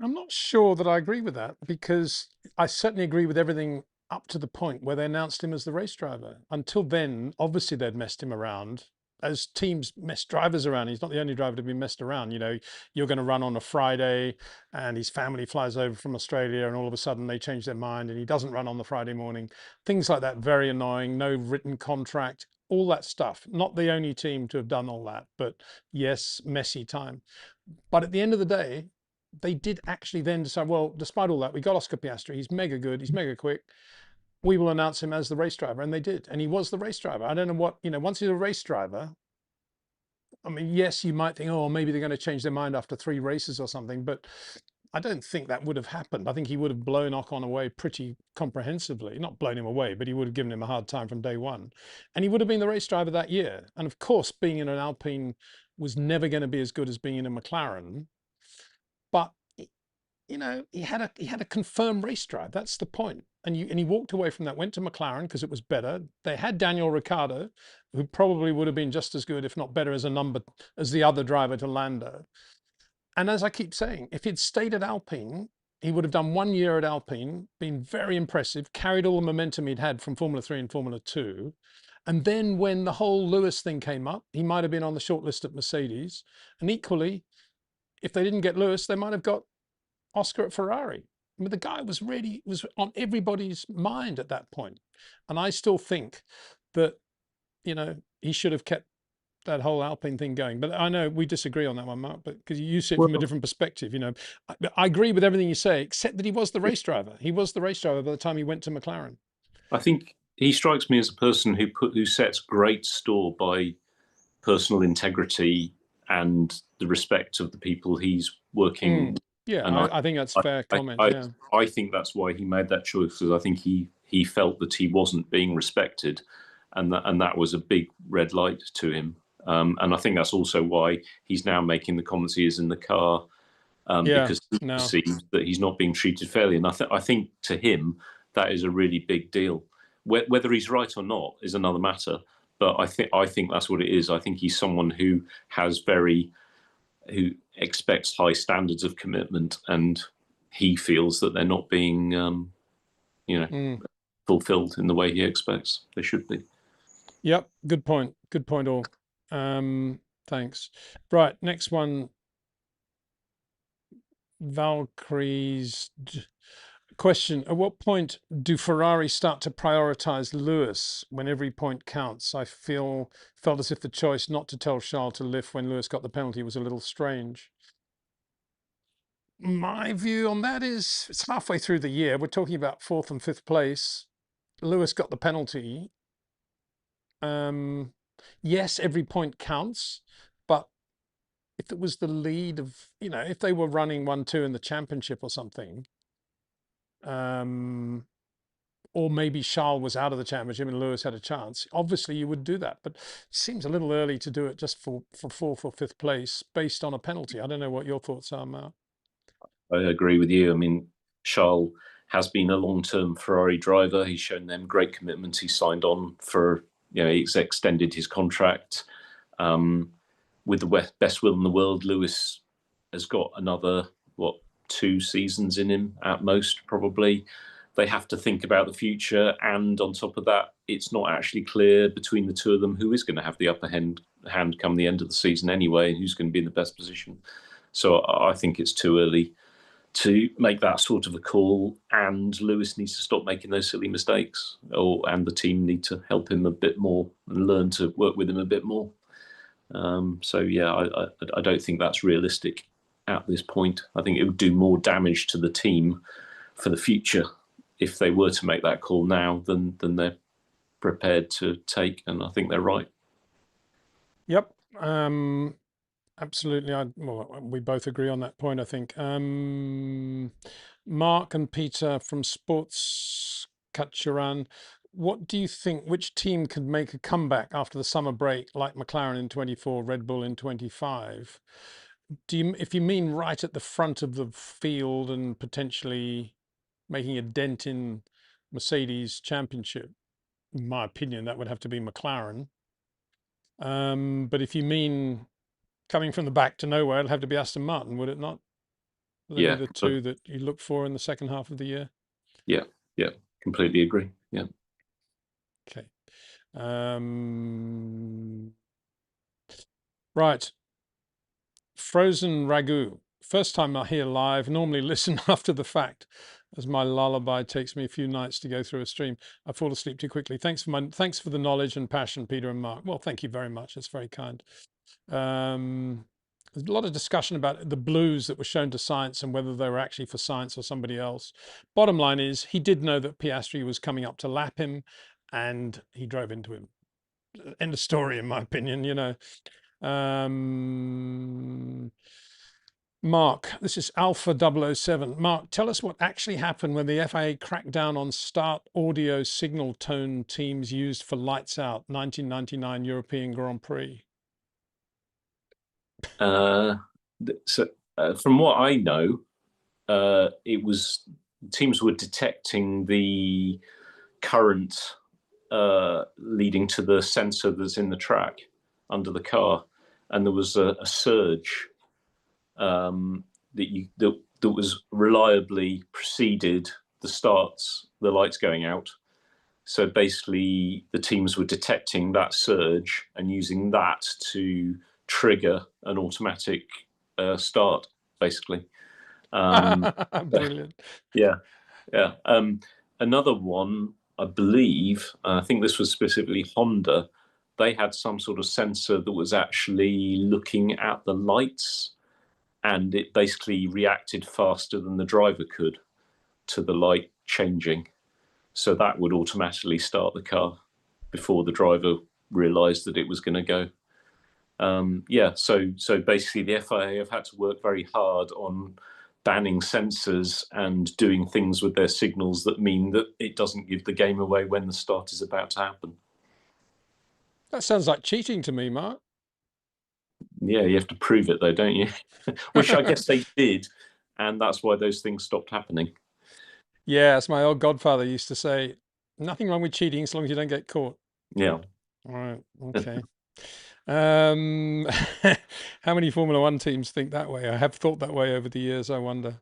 I'm not sure that I agree with that, because I certainly agree with everything up to the point where they announced him as the race driver. Until then, obviously they'd messed him around, as teams mess drivers around. He's not the only driver to be messed around. You're going to run on a Friday and his family flies over from Australia, and all of a sudden they change their mind and he doesn't run on the Friday morning. Things like that, very annoying. No written contract, all that stuff. Not the only team to have done all that, but yes, messy time. But at the end of the day, they did actually then decide, well, despite all that, we got Oscar Piastri. He's mega good. He's mega quick. We will announce him as the race driver. And they did. And he was the race driver. I don't know what, once he's a race driver, I mean, yes, you might think, oh, maybe they're going to change their mind after 3 races or something. But I don't think that would have happened. I think he would have blown Ocon away pretty comprehensively. Not blown him away, but he would have given him a hard time from day one. And he would have been the race driver that year. And of course, being in an Alpine was never going to be as good as being in a McLaren. But he had a confirmed race drive. That's the point. And he walked away from that, went to McLaren because it was better. They had Daniel Ricciardo, who probably would have been just as good, if not better, as the other driver to Lando. And as I keep saying, if he'd stayed at Alpine, he would have done 1 year at Alpine, been very impressive, carried all the momentum he'd had from Formula 3 and Formula 2. And then when the whole Lewis thing came up, he might have been on the shortlist at Mercedes. And equally, if they didn't get Lewis, they might have got Oscar at Ferrari. I mean, the guy was on everybody's mind at that point. And I still think that, he should have kept that whole Alpine thing going. But I know we disagree on that one, Mark, but because you see it from a different perspective, I agree with everything you say, except that he was the race driver. He was the race driver by the time he went to McLaren. I think he strikes me as a person who sets great store by personal integrity and the respect of the people he's working. Yeah, and I think that's fair comment. Yeah. I think that's why he made that choice, because I think he felt that he wasn't being respected, and that was a big red light to him. And I think that's also why he's now making the comments he is in the car, because he perceives that he's not being treated fairly. And I think to him that is a really big deal. Whether he's right or not is another matter. But I think that's what it is. I think he's someone who expects high standards of commitment, and he feels that they're not being, fulfilled in the way he expects they should be. Yep, good point. Good point, all. Thanks. Right, next one. Valkyrie's question: at what point do Ferrari start to prioritize Lewis when every point counts? I felt as if the choice not to tell Charles to lift when Lewis got the penalty was a little strange. My view on that is it's halfway through the year. We're talking about fourth and fifth place. Lewis got the penalty. Yes, every point counts, but if it was the lead of, if they were running 1-2 in the championship or something, or maybe Charles was out of the championship and Lewis had a chance, obviously you would do that. But it seems a little early to do it just for fourth or fifth place based on a penalty. I don't know what your thoughts are, Mark. I agree with you. I mean, Charles has been a long-term Ferrari driver. He's shown them great commitment. He signed on for, he's extended his contract. With the best will in the world, Lewis has got another, 2 seasons in him at most, probably. They have to think about the future. And on top of that, it's not actually clear between the two of them who is going to have the upper hand come the end of the season anyway, and who's going to be in the best position. So I think it's too early to make that sort of a call, and Lewis needs to stop making those silly mistakes, and the team need to help him a bit more and learn to work with him a bit more. So yeah, I don't think that's realistic at this point. I think it would do more damage to the team for the future if they were to make that call now than they're prepared to take, and I think they're right. Yep. Absolutely. We both agree on that point, I think. Mark and Peter from Sports Kachuran, what do you think, which team could make a comeback after the summer break, like McLaren in 24, Red Bull in 25? If you mean right at the front of the field and potentially making a dent in Mercedes championship, in my opinion, that would have to be McLaren. But if you mean coming from the back to nowhere, it'll have to be Aston Martin, would it not? Will they be Yeah, the two that you look for in the second half of the year? yeah, completely agree. Yeah. Okay. Right. Frozen Ragu. First time I hear live, normally listen after the fact, as my lullaby takes me a few nights to go through a stream. I fall asleep too quickly. Thanks for the knowledge and passion, Peter and Mark. Well, thank you very much. That's very kind. There's a lot of discussion about the blues that were shown to science and whether they were actually for science or somebody else. Bottom line is he did know that Piastri was coming up to lap him and he drove into him. End of story, in my opinion, Mark, this is Alpha 007. Mark, tell us what actually happened when the FIA cracked down on start audio signal tone teams used for Lights Out 1999 European Grand Prix. So, from what I know, it was teams were detecting the current leading to the sensor that's in the track under the car, and there was a surge that was reliably preceded the lights going out. So basically, the teams were detecting that surge and using that to trigger an automatic start, basically. Brilliant. Yeah. Another one, I believe, I think this was specifically Honda. They had some sort of sensor that was actually looking at the lights, and it basically reacted faster than the driver could to the light changing. So that would automatically start the car before the driver realized that it was going to go. So basically the FIA have had to work very hard on banning sensors and doing things with their signals that mean that it doesn't give the game away when the start is about to happen. That sounds like cheating to me, Mark. Yeah, you have to prove it though, don't you? Which I guess they did, and that's why those things stopped happening. Yeah, as my old godfather used to say, nothing wrong with cheating as long as you don't get caught. Yeah. All right. Okay. How many Formula One teams think that way? I have thought that way over the years, I wonder.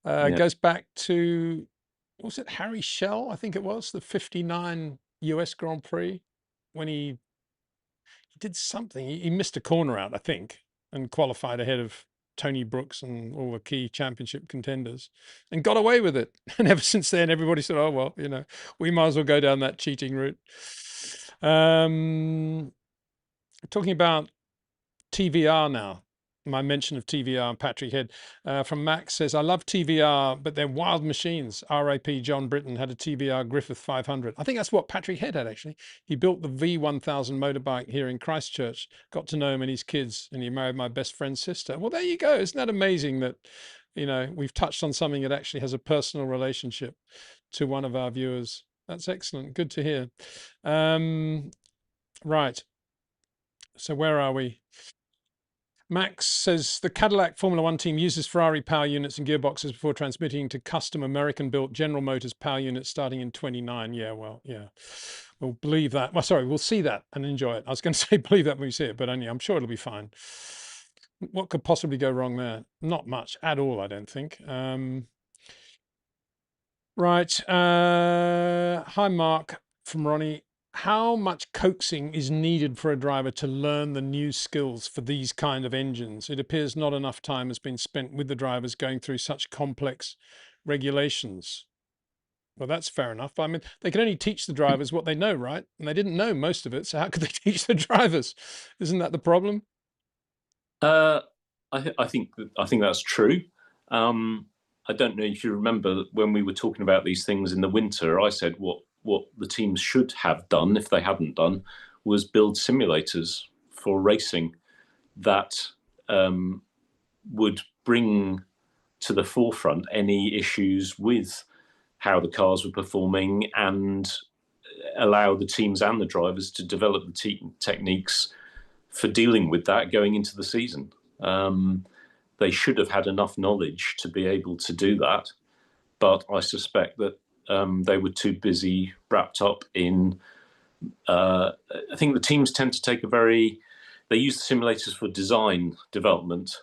Yeah. Goes back to, was it Harry Schell? I think it was the 59 US Grand Prix when he did something. He missed a corner out, I think, and qualified ahead of Tony Brooks and all the key championship contenders, and got away with it. And ever since then, everybody said, "Oh well, we might as well go down that cheating route." Talking about TVR now. My mention of TVR and Patrick Head from Max says, I love TVR, but they're wild machines. RIP John Britton had a TVR Griffith 500. I think that's what Patrick Head had, actually. He built the V1000 motorbike here in Christchurch, got to know him and his kids, and he married my best friend's sister. Well, there you go. Isn't that amazing that, we've touched on something that actually has a personal relationship to one of our viewers. That's excellent. Good to hear. Right. So where are we? Max says the Cadillac Formula One team uses Ferrari power units and gearboxes before transmitting to custom American-built General Motors power units starting in 29. Yeah, well, yeah, we'll believe that. Well, sorry, we'll see that and enjoy it. I was going to say believe that when we see it, but only I'm sure it'll be fine. What could possibly go wrong there? Not much at all, I don't think. Right. Hi, Mark from Ronnie. How much coaxing is needed for a driver to learn the new skills for these kind of engines? It appears not enough time has been spent with the drivers going through such complex regulations. Well, that's fair enough. I mean, they can only teach the drivers what they know, right? And they didn't know most of it. So how could they teach the drivers? Isn't that the problem? I think that's true. I don't know if you remember when we were talking about these things in the winter. I said what the teams should have done, if they hadn't done, was build simulators for racing that would bring to the forefront any issues with how the cars were performing and allow the teams and the drivers to develop the techniques for dealing with that going into the season. They should have had enough knowledge to be able to do that, but I suspect that they were too busy, wrapped up in. I think the teams tend to take they use the simulators for design development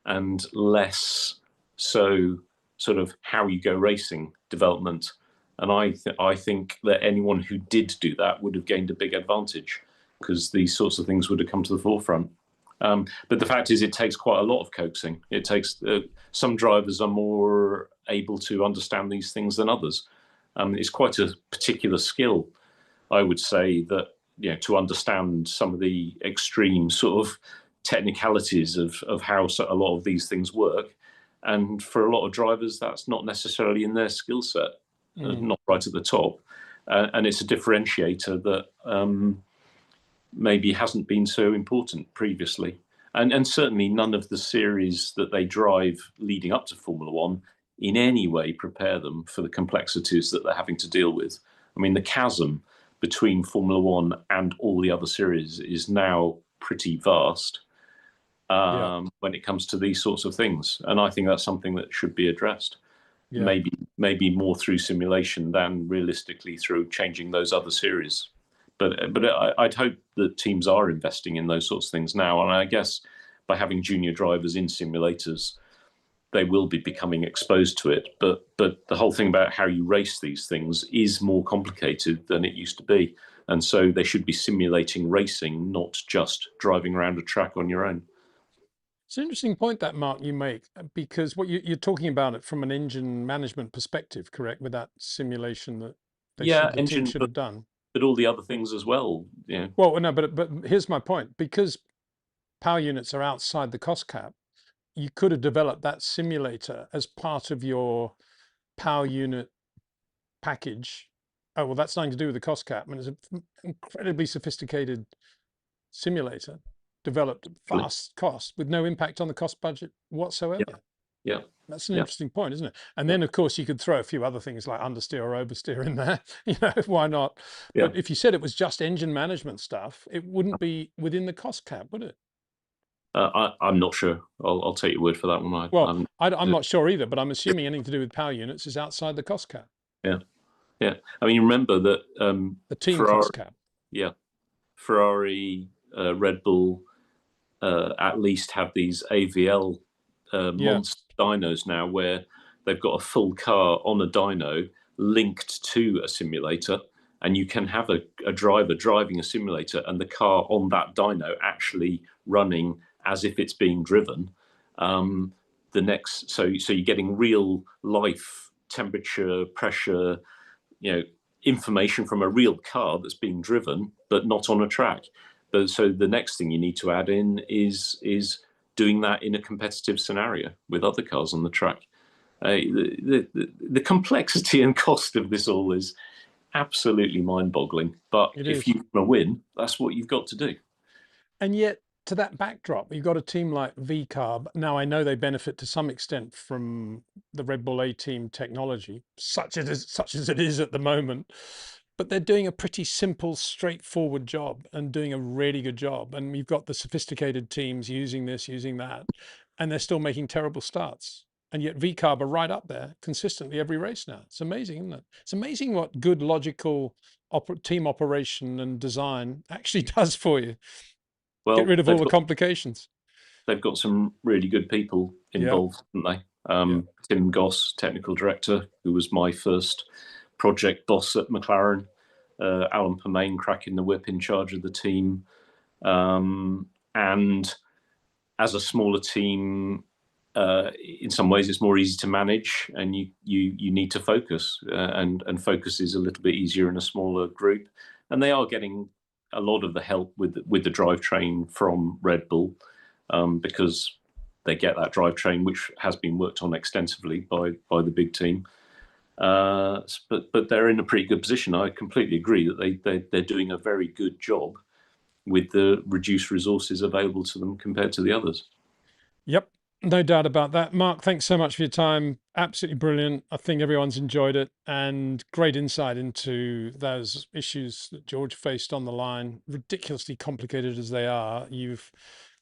and less so sort of how you go racing development. And I think that anyone who did do that would have gained a big advantage because these sorts of things would have come to the forefront. But the fact is, it takes quite a lot of coaxing. It takes some drivers are more able to understand these things than others. It's quite a particular skill, I would say, that to understand some of the extreme sort of technicalities of how a lot of these things work. And for a lot of drivers, that's not necessarily in their skill set, not right at the top. And it's a differentiator that maybe hasn't been so important previously. And certainly none of the series that they drive leading up to Formula One in any way prepare them for the complexities that they're having to deal with. I mean, the chasm between Formula One and all the other series is now pretty vast when it comes to these sorts of things. And I think that's something that should be addressed. Yeah. Maybe more through simulation than realistically through changing those other series. But I'd hope that teams are investing in those sorts of things now. And I guess by having junior drivers in simulators, they will be becoming exposed to it. But the whole thing about how you race these things is more complicated than it used to be. And so they should be simulating racing, not just driving around a track on your own. It's an interesting point that, Mark, you make, because what you're talking about it from an engine management perspective, correct? With that simulation that the team should have done. But all the other things as well. Yeah. Well, no, but here's my point. Because power units are outside the cost cap, you could have developed that simulator as part of your power unit package. Oh, well, that's nothing to do with the cost cap. I mean, it's an incredibly sophisticated simulator developed fast cost with no impact on the cost budget whatsoever. Yeah. That's an interesting point, isn't it? And then, of course, you could throw a few other things like understeer or oversteer in there. Why not? Yeah. But if you said it was just engine management stuff, it wouldn't be within the cost cap, would it? I'm not sure. I'll take your word for that one. I'm not sure either, but I'm assuming anything to do with power units is outside the cost cap. Yeah. I mean, remember that the team cost cap. Yeah, Ferrari, Red Bull, at least have these AVL monster dynos now, where they've got a full car on a dyno linked to a simulator, and you can have a driver driving a simulator and the car on that dyno actually running as if it's being driven. The next, so you're getting real life temperature, pressure, information from a real car that's being driven, but not on a track. But so the next thing you need to add in is doing that in a competitive scenario with other cars on the track. The complexity and cost of this all is absolutely mind-boggling. But It if is. you want to win, that's what you've got to do. And yet, to that backdrop, you've got a team like VCarb. Now, I know they benefit to some extent from the Red Bull A team technology, such as it is at the moment. But they're doing a pretty simple, straightforward job and doing a really good job. And you've got the sophisticated teams using this, using that, and they're still making terrible starts. And yet VCarb are right up there consistently every race now. It's amazing, isn't it? It's amazing what good, logical team operation and design actually does for you. Get Well, rid of all the complications. they've got some really good people Yeah, involved, haven't they? yeah. Tim Goss, technical director, who was my first project boss at McLaren. Alan Permain cracking the whip in charge of the team. And as a smaller team, in some ways it's more easy to manage, and you need to focus, and focus is a little bit easier in a smaller group. And they are getting a lot of the help with the drivetrain from Red Bull, because they get that drivetrain which has been worked on extensively by the big team. But they're in a pretty good position. I completely agree that they're doing a very good job with the reduced resources available to them compared to the others. Yep, no doubt about that. Mark, thanks so much for your time. Absolutely brilliant. I think everyone's enjoyed it, and great insight into those issues that George faced on the line, ridiculously complicated as they are. You've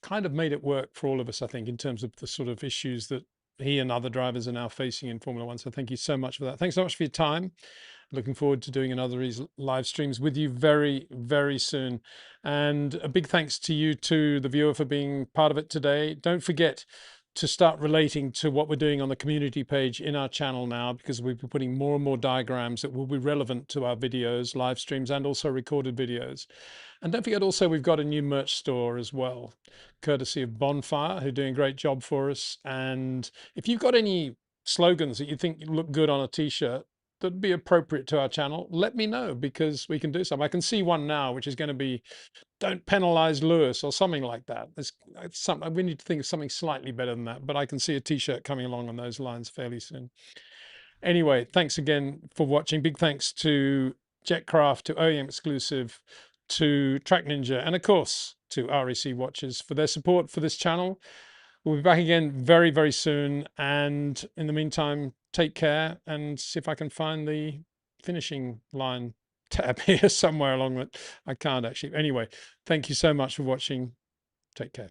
kind of made it work for all of us, I think, in terms of the sort of issues that he and other drivers are now facing in Formula One. So thank you so much for that. Thanks so much for your time. Looking forward to doing another of these live streams with you very, very soon. And a big thanks to you, to the viewer, for being part of it today. Don't forget to start relating to what we're doing on the community page in our channel now, because we'll be putting more and more diagrams that will be relevant to our videos, live streams, and also recorded videos. And don't forget also, we've got a new merch store as well, courtesy of Bonfire, who are doing a great job for us. And if you've got any slogans that you think look good on a t-shirt that'd be appropriate to our channel, let me know, because we can do some. I can see one now, which is going to be "Don't penalize Lewis" or something like that. It's something, we need to think of something slightly better than that, but I can see a t-shirt coming along on those lines fairly soon. Anyway, thanks again for watching. Big thanks to Jetcraft, to OEM Exclusive, to TrackNinja, and of course to REC Watches for their support for this channel. We'll be back again very, very soon. And in the meantime, take care, and see if I can find the finishing line tab here somewhere along it. I can't actually. Anyway, thank you so much for watching. Take care.